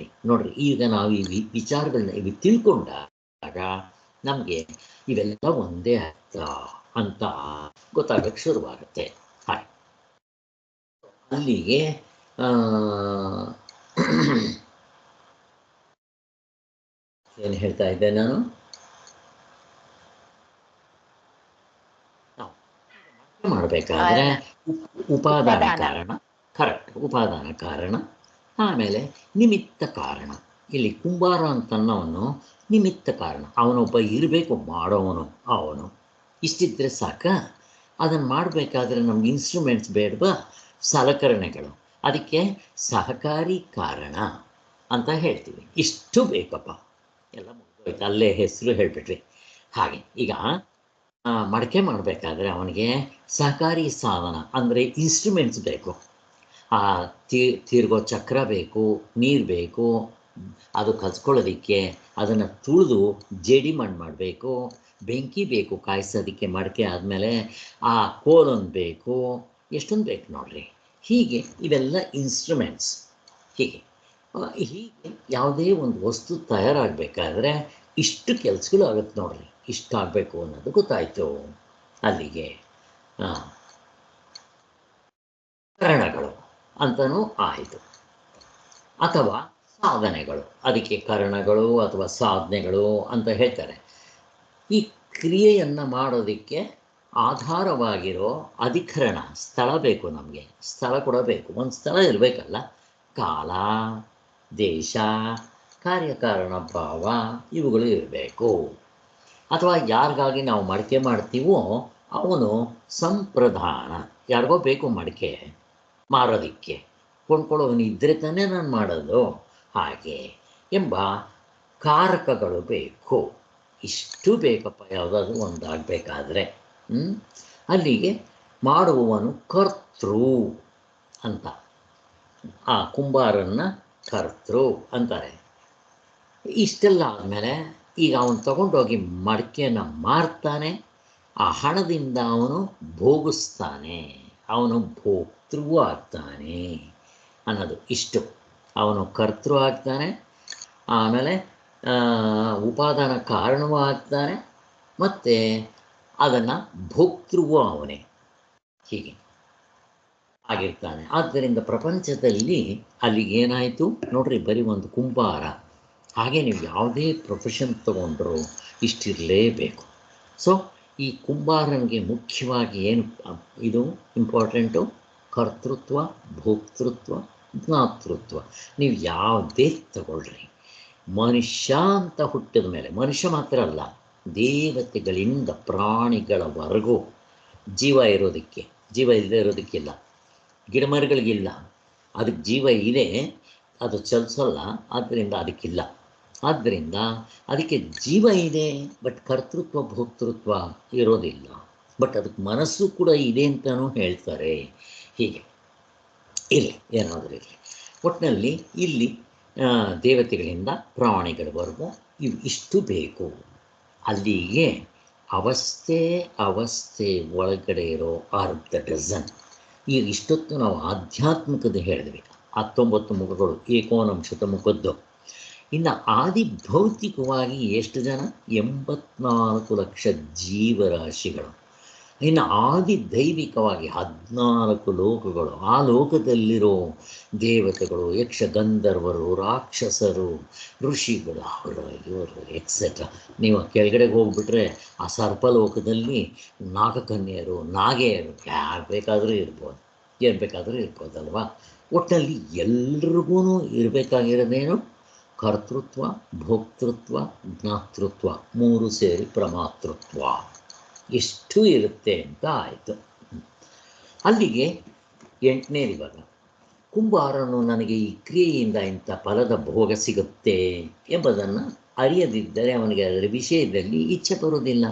S1: ನೋಡ್ರಿ ಈಗ ನಾವು ಈ ವಿಚಾರಗಳನ್ನ ಇವು ತಿಳ್ಕೊಂಡಾಗ ನಮಗೆ ಇವೆಲ್ಲ ಒಂದೇ ಅರ್ಥ ಅಂತ ಗೊತ್ತಾಗಕ್ಕೆ ಶುರುವಾಗುತ್ತೆ. ಹಾಗೆ ಅಲ್ಲಿಗೆ ಏನು ಹೇಳ್ತಾ ಇದ್ದೆ ನಾನು? ಮಾಡಬೇಕಾದ್ರೆ ಉಪಾದಾನ ಕಾರಣ, ಕರೆಕ್ಟ್, ಉಪಾದಾನ ಕಾರಣ. ಆಮೇಲೆ ನಿಮಿತ್ತ ಕಾರಣ. ಇಲ್ಲಿ ಕುಂಬಾರ ಅಂತನ್ನೋನು ನಿಮಿತ್ತ ಕಾರಣ. ಅವನೊಬ್ಬ ಇರಬೇಕು ಮಾಡೋವನು. ಅವನು ಇಷ್ಟಿದ್ರೆ ಸಾಕ? ಅದನ್ನು ಮಾಡಬೇಕಾದ್ರೆ ನಮ್ಗೆ ಇನ್ಸ್ಟ್ರೂಮೆಂಟ್ಸ್ ಬೇಡವಾ? ಸಲಕರಣೆಗಳು. ಅದಕ್ಕೆ ಸಹಕಾರಿ ಕಾರಣ ಅಂತ ಹೇಳ್ತೀವಿ. ಇಷ್ಟು ಬೇಕಪ್ಪ, ಎಲ್ಲ ಮುಗಿದೋಯ್ತು, ಅಲ್ಲೇ ಹೆಸರು ಹೇಳಿಬಿಟ್ರಿ. ಹಾಗೆ ಈಗ ಮಡಕೆ ಮಾಡಬೇಕಾದ್ರೆ ಅವನಿಗೆ ಸಹಕಾರಿ ಸಾಧನ ಅಂದರೆ ಇನ್ಸ್ಟ್ರೂಮೆಂಟ್ಸ್ ಬೇಕು. ತಿರ್ಗೋ ಚಕ್ರ ಬೇಕು, ನೀರು ಬೇಕು, ಅದು ಕಲ್ಸ್ಕೊಳ್ಳೋದಕ್ಕೆ ಅದನ್ನು ತುಳಿದು ಜೇಡಿ ಮಣ್ಣು ಮಾಡಬೇಕು, ಬೆಂಕಿ ಬೇಕು ಕಾಯಿಸೋದಕ್ಕೆ, ಮಡಕೆ ಆದಮೇಲೆ ಆ ಕೋಲೊಂದು ಬೇಕು, ಎಷ್ಟೊಂದು ಬೇಕು ನೋಡ್ರಿ. ಹೀಗೆ ಇವೆಲ್ಲ ಇನ್ಸ್ಟ್ರೂಮೆಂಟ್ಸ್. ಹೀಗೆ ಯಾವುದೇ ಒಂದು ವಸ್ತು ತಯಾರಾಗಬೇಕಾದ್ರೆ ಇಷ್ಟು ಕೆಲಸಗಳು ಆಗುತ್ತೆ ನೋಡ್ರಿ. ಇಷ್ಟ ಆಗಬೇಕು ಅನ್ನೋದು ಗೊತ್ತಾಯಿತು. ಅಲ್ಲಿಗೆ ಕಾರಣಗಳು ಅಂತಲೂ ಆಯಿತು, ಅಥವಾ ಸಾಧನೆಗಳು. ಅದಕ್ಕೆ ಕಾರಣಗಳು ಅಥವಾ ಸಾಧನೆಗಳು ಅಂತ ಹೇಳ್ತಾರೆ. ಈ ಕ್ರಿಯೆಯನ್ನು ಮಾಡೋದಕ್ಕೆ ಆಧಾರವಾಗಿರೋ ಅಧಿಕರಣ, ಸ್ಥಳ ಬೇಕು. ನಮಗೆ ಸ್ಥಳ ಕೂಡ ಬೇಕು. ಒಂದು ಸ್ಥಳ ಇರಬೇಕಲ್ಲ. ಕಾಲ, ದೇಶ, ಕಾರ್ಯಕಾರಣ ಭಾವ ಇವುಗಳು ಇರಬೇಕು. ಅಥವಾ ಯಾರಿಗಾಗಿ ನಾವು ಮಡಕೆ ಮಾಡ್ತೀವೋ ಅವನು ಸಂಪ್ರದಾನ. ಯಾರಿಗೋ ಬೇಕು ಮಡಕೆ ಮಾರೋದಕ್ಕೆ, ಕೊಂಡ್ಕೊಳ್ಳೋವನು ಇದ್ದರೆ ತಾನೇ ನಾನು ಮಾಡೋದು. ಹಾಗೆ ಎಂಬ ಕಾರಕಗಳು ಬೇಕು. ಇಷ್ಟು ಬೇಕಪ್ಪ ಯಾವುದಾದ್ರೂ ಒಂದಾಗಬೇಕಾದ್ರೆ. ಅಲ್ಲಿಗೆ ಮಾಡುವವನು ಕರ್ತೃ ಅಂತ, ಆ ಕುಂಬಾರನ್ನ ಕರ್ತೃ ಅಂತಾರೆ. ಇಷ್ಟೆಲ್ಲ ಆದಮೇಲೆ ಈಗ ಅವನು ತಗೊಂಡೋಗಿ ಮಡಕೆಯನ್ನು ಮಾರ್ತಾನೆ. ಆ ಹಣದಿಂದ ಅವನು ಭೋಗಿಸ್ತಾನೆ, ಅವನು ಭೋಕ್ತೃ ಆಗ್ತಾನೆ ಅನ್ನೋದು ಇಷ್ಟು. ಅವನು ಕರ್ತೃ ಆಗ್ತಾನೆ, ಆಮೇಲೆ ಉಪಾದಾನ ಕಾರಣವೂ ಆಗ್ತಾನೆ, ಮತ್ತು ಅದನ್ನು ಭೋಕ್ತೃವೂ ಅವನೇ. ಹೀಗೆ ಆಗಿರ್ತಾನೆ. ಆದ್ದರಿಂದ ಪ್ರಪಂಚದಲ್ಲಿ ಅಲ್ಲಿಗೆ ಏನಾಯಿತು ನೋಡ್ರಿ, ಬರೀ ಒಂದು ಕುಂಬಾರ. ಹಾಗೆ ನೀವು ಯಾವುದೇ ಪ್ರೊಫೆಷನ್ ತಗೊಂಡ್ರು ಇಷ್ಟಿರಲೇಬೇಕು. ಸೊ ಈ ಕುಂಬಾರನಿಗೆ ಮುಖ್ಯವಾಗಿ ಏನು ಇದು ಇಂಪಾರ್ಟೆಂಟು? ಕರ್ತೃತ್ವ, ಭೋಕ್ತೃತ್ವ, ಜ್ಞಾತೃತ್ವ. ನೀವು ಯಾವುದೇ ತಗೊಳ್ರಿ, ಮನುಷ್ಯ ಅಂತ ಹುಟ್ಟಿದ ಮೇಲೆ, ಮನುಷ್ಯ ಮಾತ್ರ ಅಲ್ಲ, ದೇವತೆಗಳಿಂದ ಪ್ರಾಣಿಗಳವರೆಗೂ ಜೀವ ಇರೋದಕ್ಕೆ, ಜೀವ ಇಲ್ಲದೆ ಇರೋದಕ್ಕಿಲ್ಲ. ಗಿಡಮರಗಳಿಗಿಲ್ಲ, ಅದಕ್ಕೆ ಜೀವ ಇದೆ, ಅದು ಚಲಿಸೋಲ್ಲ, ಆದ್ದರಿಂದ ಅದಕ್ಕಿಲ್ಲ. ಆದ್ದರಿಂದ ಅದಕ್ಕೆ ಜೀವ ಇದೆ, ಬಟ್ ಕರ್ತೃತ್ವ ಭೋಕ್ತೃತ್ವ ಇರೋದಿಲ್ಲ. ಬಟ್ ಅದಕ್ಕೆ ಮನಸ್ಸು ಕೂಡ ಇದೆ ಅಂತಲೂ ಹೇಳ್ತಾರೆ. ಹೀಗೆ ಇರಲಿ, ಏನಾದರೂ ಇರಲಿ. ಒಟ್ಟಿನಲ್ಲಿ ಇಲ್ಲಿ ದೇವತೆಗಳಿಂದ ಪ್ರಾಣಿಗಳವರೆಗೂ ಇಷ್ಟು ಬೇಕು. ಅಲ್ಲಿಗೆ ಅವಸ್ಥೆ ಒಳಗಡೆ ಇರೋ ಅರ್ಧ ಡಜನ್. ಈಗ ಇಷ್ಟೊತ್ತು ನಾವು ಆಧ್ಯಾತ್ಮಿಕದ ಹೇಳಿದ್ವಿ. 19 ಮುಖಗಳು, ಏಕೋನಂಶದ ಮುಖದ್ದು. ಇನ್ನು ಆದಿ ಭೌತಿಕವಾಗಿ ಎಷ್ಟು ಜನ? 84 ಲಕ್ಷ ಜೀವರಾಶಿಗಳು. ಇನ್ನು ಆದಿ ದೈವಿಕವಾಗಿ 14 ಲೋಕಗಳು. ಆ ಲೋಕದಲ್ಲಿರೋ ದೇವತೆಗಳು, ಯಕ್ಷ ಗಂಧರ್ವರು, ರಾಕ್ಷಸರು, ಋಷಿಗಳು, ಅವರು ಇವರು ಎಕ್ಸೆಟ್ರಾ. ನೀವು ಕೆಳಗಡೆಗೆ ಹೋಗ್ಬಿಟ್ರೆ ಆ ಸರ್ಪಲೋಕದಲ್ಲಿ ನಾಗಕನ್ಯರು, ನಾಗೆಯರು, ಯಾರು ಬೇಕಾದರೂ ಇರ್ಬೋದು, ಏನು ಬೇಕಾದರೂ ಇರ್ಬೋದಲ್ವಾ. ಒಟ್ಟಿನಲ್ಲಿ ಎಲ್ರಿಗೂ ಇರಬೇಕಾಗಿರೋದೇನು? ಕರ್ತೃತ್ವ, ಭೋಕ್ತೃತ್ವ, ಜ್ಞಾತೃತ್ವ, 3 ಸೇರಿ ಪ್ರಮಾತೃತ್ವ. ಇಷ್ಟು ಇರುತ್ತೆ ಅಂತ ಆಯಿತು. ಅಲ್ಲಿಗೆ 8ನೇ ವಿಭಾಗ. ಕುಂಬಾರನು ನನಗೆ ಈ ಕ್ರಿಯೆಯಿಂದ ಇಂಥ ಫಲದ ಭೋಗ ಸಿಗುತ್ತೆ ಎಂಬುದನ್ನು ಅರಿಯದಿದ್ದರೆ ಅವನಿಗೆ ಅದರ ವಿಷಯದಲ್ಲಿ ಇಚ್ಛೆ ಬರೋದಿಲ್ಲ.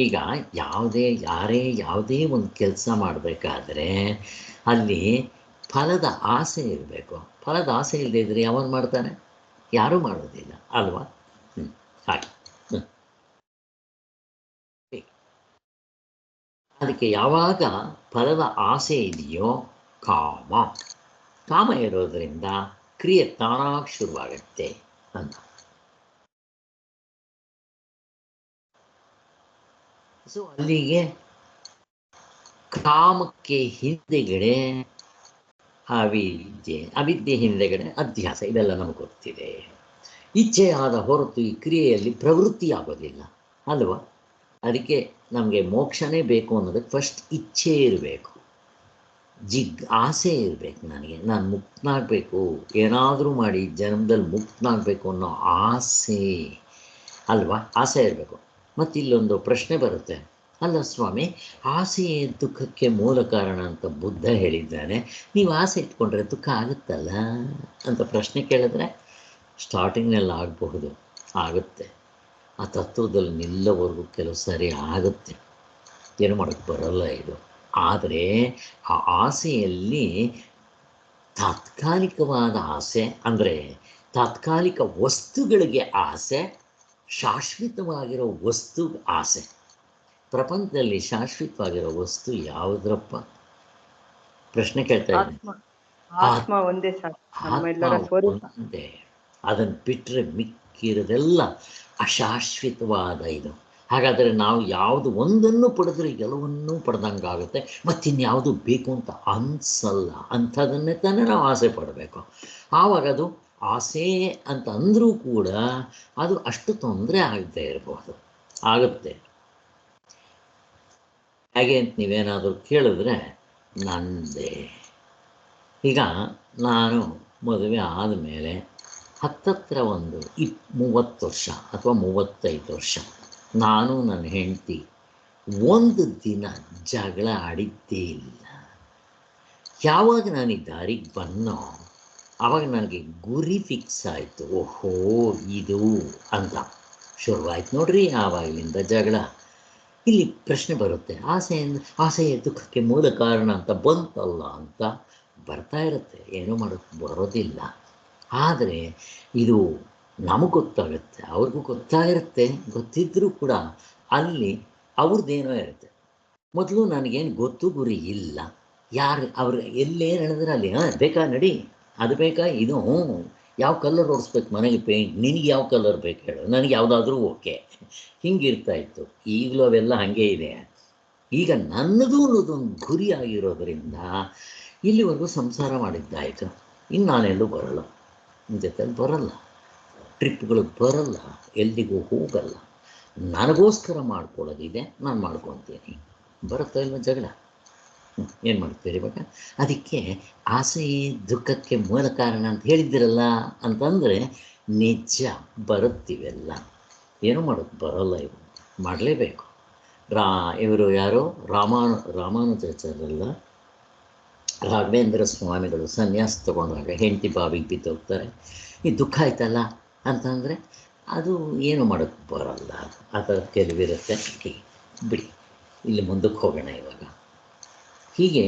S1: ಈಗ ಯಾವುದೇ ಒಂದು ಕೆಲಸ ಮಾಡಬೇಕಾದ್ರೆ ಅಲ್ಲಿ ಫಲದ ಆಸೆ ಇರಬೇಕು. ಫಲದ ಆಸೆ ಇಲ್ಲದೆ ಇದ್ದರೆ ಯಾವನು ಮಾಡ್ತಾನೆ? ಯಾರೂ ಮಾಡೋದಿಲ್ಲ ಅಲ್ವಾ? ಹಾಗೆ ಅದಕ್ಕೆ ಯಾವಾಗ ಫಲದ ಆಸೆ ಇದೆಯೋ ಕಾಮ ಇರೋದರಿಂದ ಕ್ರಿಯೆ ತಾನಾಗಿ ಶುರುವಾಗತ್ತೆ ಅಂತ. ಸೊ ಅಲ್ಲಿಗೆ ಕಾಮಕ್ಕೆ ಹಿಂದೆಗಡೆ ಅವಿದ್ಯೆ ಹಿಂದೆಗಡೆ ಅಧ್ಯಾಸ, ಇದೆಲ್ಲ ನಮಗೆ ಗೊತ್ತಿದೆ. ಇಚ್ಛೆ ಆದ ಹೊರತು ಈ ಕ್ರಿಯೆಯಲ್ಲಿ ಪ್ರವೃತ್ತಿ ಆಗೋದಿಲ್ಲ ಅಲ್ವಾ? ಅದಕ್ಕೆ ನಮಗೆ ಮೋಕ್ಷನೇ ಬೇಕು ಅನ್ನೋದಕ್ಕೆ ಫಸ್ಟ್ ಇಚ್ಛೆ ಇರಬೇಕು, ಆಸೆ ಇರಬೇಕು. ನಾನು ಮುಕ್ತನಾಗಬೇಕು, ಏನಾದರೂ ಮಾಡಿ ಜನ್ಮದಲ್ಲಿ ಮುಕ್ತನಾಗಬೇಕು ಅನ್ನೋ ಆಸೆ ಅಲ್ವಾ? ಆಸೆ ಇರಬೇಕು. ಮತ್ತು ಇಲ್ಲೊಂದು ಪ್ರಶ್ನೆ ಬರುತ್ತೆ, ಅಲ್ಲ ಸ್ವಾಮಿ, ಆಸೆಯೇ ದುಃಖಕ್ಕೆ ಮೂಲ ಕಾರಣ ಅಂತ ಬುದ್ಧ ಹೇಳಿದ್ದಾನೆ, ನೀವು ಆಸೆ ಇಟ್ಕೊಂಡ್ರೆ ದುಃಖ ಆಗುತ್ತಲ್ಲ ಅಂತ ಪ್ರಶ್ನೆ ಕೇಳಿದ್ರೆ ಸ್ಟಾರ್ಟಿಂಗ್ನಲ್ಲಿ ಆಗುತ್ತೆ. ಆ ತತ್ವದಲ್ಲಿ ನಿಲ್ಲವರೆಗೂ ಕೆಲವು ಸರಿ ಆಗುತ್ತೆ, ಏನು ಮಾಡೋಕ್ಕೆ ಬರೋಲ್ಲ ಇದು. ಆದರೆ ಆ ಆಸೆಯಲ್ಲಿ ತಾತ್ಕಾಲಿಕವಾದ ಆಸೆ, ಅಂದರೆ ತಾತ್ಕಾಲಿಕ ವಸ್ತುಗಳಿಗೆ ಆಸೆ, ಶಾಶ್ವತವಾಗಿರೋ ವಸ್ತು ಆಸೆ. ಪ್ರಪಂಚದಲ್ಲಿ ಶಾಶ್ವತವಾಗಿರೋ ವಸ್ತು ಯಾವುದ್ರಪ್ಪ? ಪ್ರಶ್ನೆ ಕೇಳ್ತಾ ಇದ್ದೀನಿ.
S2: ಆತ್ಮ ಒಂದೇ.
S1: ಅದನ್ನು ಬಿಟ್ಟರೆ ಮಿಕ್ಕಿರೋದೆಲ್ಲ ಅಶಾಶ್ವತವಾದ ಇದು. ಹಾಗಾದರೆ ನಾವು ಯಾವುದು ಒಂದನ್ನು ಪಡೆದ್ರೆ ಎಲ್ಲವನ್ನೂ ಪಡೆದಂಗಾಗುತ್ತೆ, ಮತ್ತಿನ್ಯಾವುದು ಬೇಕು ಅಂತ ಅನಿಸಲ್ಲ. ಅಂಥದನ್ನೇ ತಾನೇ ನಾವು ಆಸೆ ಪಡಬೇಕು. ಆವಾಗ ಅದು ಆಸೆ ಅಂತ ಅಂದರೂ ಕೂಡ ಅದು ಅಷ್ಟು ತೊಂದರೆ ಆಗದೆ ಇರಬಹುದು, ಆಗುತ್ತೆ. ಹಾಗೆ ಅಂತ ನೀವೇನಾದರೂ ಕೇಳಿದ್ರೆ ನಂದೇ. ಈಗ ನಾನು ಮದುವೆ ಆದಮೇಲೆ ಹತ್ತತ್ರ ಒಂದು 30 ವರ್ಷ ಅಥವಾ 35 ವರ್ಷ ನಾನು ನನ್ನ ಹೆಂಡತಿ ಒಂದು ದಿನ ಜಗಳ ಆಡಿದ್ದೇ ಇಲ್ಲ. ಯಾವಾಗ ನಾನು ಈ ದಾರಿಗೆ ಬನ್ನೋ ಆವಾಗ ನನಗೆ ಗುರಿ ಫಿಕ್ಸ್ ಆಯಿತು. ಓಹೋ ಇದು ಅಂತ ಶುರುವಾಯ್ತು ನೋಡ್ರಿ. ಆವಾಗಲಿಂದ ಜಗಳ. ಇಲ್ಲಿ ಪ್ರಶ್ನೆ ಬರುತ್ತೆ, ಆಸೆಯ ದುಃಖಕ್ಕೆ ಮೂಲ ಕಾರಣ ಅಂತ ಬಂತಲ್ಲ ಅಂತ ಬರ್ತಾ ಇರುತ್ತೆ, ಏನೂ ಮಾಡೋಕ್ಕೆ ಬರೋದಿಲ್ಲ. ಆದರೆ ಇದು ನಮಗೆ ಗೊತ್ತಾಗುತ್ತೆ, ಅವ್ರಿಗೂ ಗೊತ್ತಾಗಿರುತ್ತೆ. ಗೊತ್ತಿದ್ದರೂ ಕೂಡ ಅಲ್ಲಿ ಅವ್ರದ್ದೇನೋ ಇರುತ್ತೆ. ಮೊದಲು ನನಗೇನು ಗೊತ್ತು, ಗುರಿ ಇಲ್ಲ. ಅವ್ರು ಎಲ್ಲೇನು ಹೇಳಿದ್ರೆ ಅಲ್ಲಿ ಬೇಕಾ ನಡಿ, ಅದು ಬೇಕಾ, ಇದು ಯಾವ ಕಲರ್ ಹೊಡಿಸ್ಬೇಕು ಮನೆಗೆ ಪೇಂಟ್, ನಿನಗೆ ಯಾವ ಕಲರ್ ಬೇಕು ಹೇಳು, ನನಗೆ ಯಾವುದಾದ್ರೂ ಓಕೆ, ಹಿಂಗಿರ್ತಾಯಿತ್ತು. ಈಗಲೂ ಅವೆಲ್ಲ ಹಾಗೇ ಇದೆ. ಈಗ ನನ್ನದು ಅನ್ನೋದೊಂದು ಗುರಿ ಆಗಿರೋದ್ರಿಂದ ಇಲ್ಲಿವರೆಗೂ ಸಂಸಾರ ಮಾಡಿದ್ದಾಯಿತು. ಇನ್ನು ನಾನೆಲ್ಲೂ ಬರೋಲ್ಲ, ಜೊತೆಲಿ ಬರೋಲ್ಲ, ಟ್ರಿಪ್ಗಳಿಗೆ ಬರೋಲ್ಲ, ಎಲ್ಲಿಗೂ ಹೋಗಲ್ಲ. ನನಗೋಸ್ಕರ ಮಾಡ್ಕೊಳ್ಳೋದಿದೆ, ನಾನು ಮಾಡ್ಕೊತೀನಿ. ಬರುತ್ತಾ ಇಲ್ವ ಜಗಳ? ಏನು ಮಾಡ್ತೀರಿ ಇವಾಗ? ಅದಕ್ಕೆ ಆಸೆಯೇ ದುಃಖಕ್ಕೆ ಮೂಲ ಕಾರಣ ಅಂತ ಹೇಳಿದ್ದೀರಲ್ಲ ಅಂತಂದರೆ ನಿಜ ಬರುತ್ತೀವೆಲ್ಲ. ಏನೂ ಮಾಡೋಕ್ಕೆ ಬರೋಲ್ಲ, ಇವು ಮಾಡಲೇಬೇಕು. ಇವರು ಯಾರೋ ರಾಮಾನುಜಾಚಾರ್ಯರಲ್ಲ, ರಾಘವೇಂದ್ರ ಸ್ವಾಮಿಗಳು ಸನ್ಯಾಸ ತೊಗೊಂಡಾಗ ಹೆಂಡತಿ ಬಾವಿಗೆ ಬಿದ್ದೋಗ್ತಾರೆ. ಈ ದುಃಖ ಆಯ್ತಲ್ಲ ಅಂತಂದರೆ ಅದು ಏನು ಮಾಡೋಕ್ಕೆ ಬರೋಲ್ಲ. ಆ ಥರ ಕೆಲವಿರುತ್ತೆ. ಬಿಡಿ, ಇಲ್ಲಿ ಮುಂದಕ್ಕೆ ಹೋಗೋಣ ಇವಾಗ. ಹೀಗೆ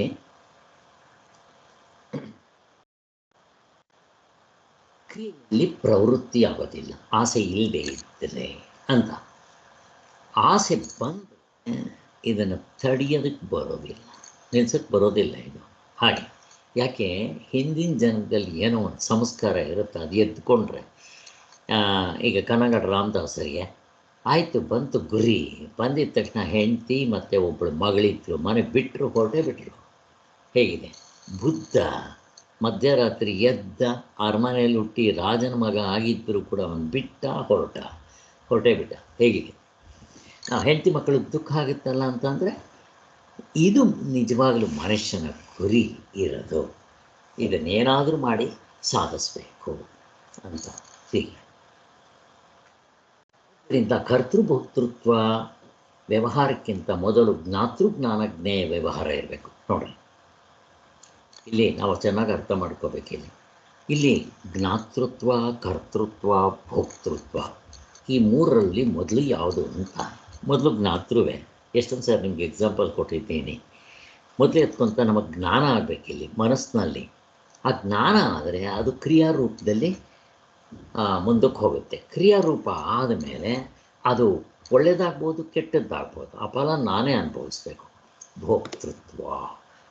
S1: ಕ್ರಿಯೆಯಲ್ಲಿ ಪ್ರವೃತ್ತಿ ಆಗೋದಿಲ್ಲ ಆಸೆ ಇಲ್ಲದೆ ಇದ್ದರೆ ಅಂತ. ಆಸೆ ಬಂದರೆ ಇದನ್ನು ತಡೆಯೋದಕ್ಕೆ ಬರೋದಿಲ್ಲ, ನಿಲ್ಸಕ್ಕೆ ಬರೋದಿಲ್ಲ ಇದು. ಯಾಕೆ? ಹಿಂದಿನ ಜನ್ಮದಲ್ಲಿ ಏನೋ ಒಂದು ಸಂಸ್ಕಾರ ಇರುತ್ತೆ, ಅದು ಎದ್ದುಕೊಂಡ್ರೆ ಈಗ ಕನ್ನಡ ರಾಮದಾಸರಿಗೆ ಆಯಿತು ಬಂತು ಗುರಿ, ಬಂದಿದ್ದ ತಕ್ಷಣ ಹೆಂಡತಿ ಮತ್ತು ಒಬ್ಬಳು ಮಗಳಿದ್ರು, ಮನೆ ಬಿಟ್ಟರು, ಹೊರಟೇ ಬಿಟ್ಟರು. ಹೇಗಿದೆ? ಬುದ್ಧ ಮಧ್ಯರಾತ್ರಿ ಎದ್ದ, ಅರಮನೆಯಲ್ಲಿ ಹುಟ್ಟಿ ರಾಜನ ಮಗ ಆಗಿದ್ದರೂ ಕೂಡ ಅವನು ಬಿಟ್ಟ, ಹೊರಟೇ ಬಿಟ್ಟ. ಹೇಗಿದೆ? ಹೆಂಡತಿ ಮಕ್ಕಳಿಗೆ ದುಃಖ ಆಗುತ್ತಲ್ಲ ಅಂತಂದರೆ ಇದು ನಿಜವಾಗಲೂ ಮನುಷ್ಯನ ಗುರಿ ಇರೋದು. ಇದನ್ನೇನಾದರೂ ಮಾಡಿ ಸಾಧಿಸಬೇಕು ಅಂತ. ಹೀಗೆ ಇದರಿಂದ ಕರ್ತೃಭೋಕ್ತೃತ್ವ ವ್ಯವಹಾರಕ್ಕಿಂತ ಮೊದಲು ಜ್ಞಾತೃಜ್ಞಾನಜ್ಞೇಯ ವ್ಯವಹಾರ ಇರಬೇಕು. ನೋಡಿರಿ, ಇಲ್ಲಿ ನಾವು ಚೆನ್ನಾಗಿ ಅರ್ಥ ಮಾಡ್ಕೋಬೇಕಿಲ್ಲಿ. ಇಲ್ಲಿ ಜ್ಞಾತೃತ್ವ, ಕರ್ತೃತ್ವ, ಭೋಕ್ತೃತ್ವ ಈ ಮೂರರಲ್ಲಿ ಮೊದಲು ಯಾವುದು ಅಂತ. ಮೊದಲು ಜ್ಞಾತೃವೇ. ಎಷ್ಟೊಂದು ಸರ್ ನಿಮ್ಗೆ ಎಕ್ಸಾಂಪಲ್ ಕೊಟ್ಟಿದ್ದೀನಿ. ಮೊದಲು ಎತ್ಕೊಂತ ನಮಗೆ ಜ್ಞಾನ ಆಗಬೇಕಿಲ್ಲಿ ಮನಸ್ಸಿನಲ್ಲಿ. ಆ ಜ್ಞಾನ ಆದರೆ ಅದು ಕ್ರಿಯಾರೂಪದಲ್ಲಿ ಮುಂದಕ್ಕೆ ಹೋಗುತ್ತೆ. ಕ್ರಿಯಾರೂಪ ಆದಮೇಲೆ ಅದು ಒಳ್ಳೆಯದಾಗ್ಬೋದು, ಕೆಟ್ಟದ್ದಾಗ್ಬೋದು. ಆ ಫಲ ನಾನೇ ಅನುಭವಿಸ್ಬೇಕು. ಭೋಕ್ತೃತ್ವ.